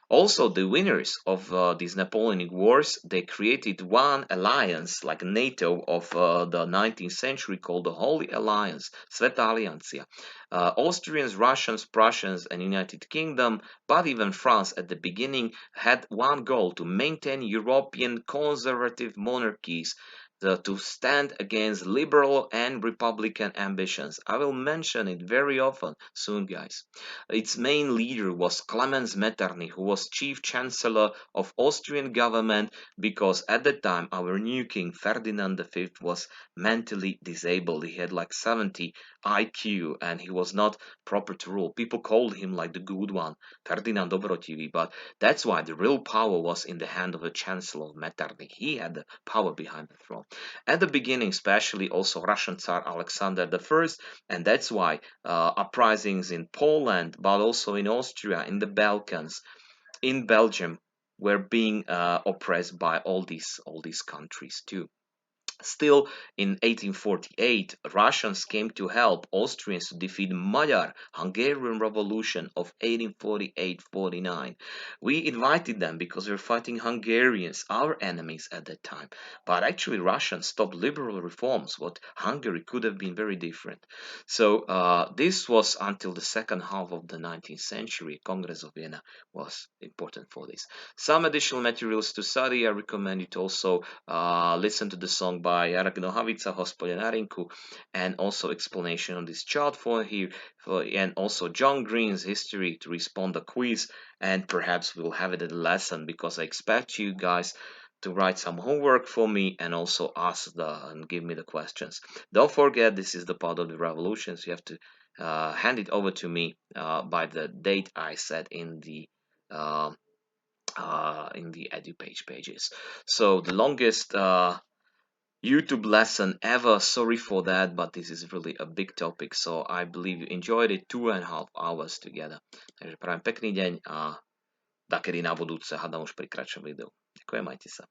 Also, the winners of these Napoleonic Wars, they created one alliance, like NATO of the 19th century, called the Holy Alliance, Sveta Aliancia. Austrians, Russians, Prussians, and United Kingdom, but even France at the beginning, had one goal: to maintain European conservative monarchies, to stand against liberal and republican ambitions. I will mention it very often soon, guys. Its main leader was Clemens Metternich, who was chief chancellor of Austrian government, because at the time our new king Ferdinand V was mentally disabled. He had like 70 IQ and he was not proper to rule. People called him like the good one, Ferdinand Dobrotivý, but that's why the real power was in the hand of the chancellor Metternich. He had the power behind the throne. At the beginning, especially also Russian Tsar Alexander I, and that's why uprisings in Poland, but also in Austria, in the Balkans, in Belgium, were being oppressed by all these countries too. Still, in 1848, Russians came to help Austrians to defeat Magyar Hungarian Revolution of 1848-49. We invited them because we were fighting Hungarians, our enemies at that time. But actually, Russians stopped liberal reforms. What Hungary could have been very different. So this was until the second half of the 19th century. Congress of Vienna was important for this. Some additional materials to study. I recommend you to also listen to the song by Jarek Nohavica, Hospodě na rynku, and also explanation on this chart for here, and also John Green's history to respond the quiz, and perhaps we'll have it in a lesson, because I expect you guys to write some homework for me and also and give me the questions. Don't forget, this is the part of the revolutions. You have to hand it over to me by the date I set in the EduPage pages. So the longest YouTube lesson ever. Sorry for that, but this is really a big topic, so I believe you enjoyed it. 2.5 hours together. Takže prajem pekný deň a takedy na budúce, hádam už pri kratšom videu. Ďakujem, majte sa.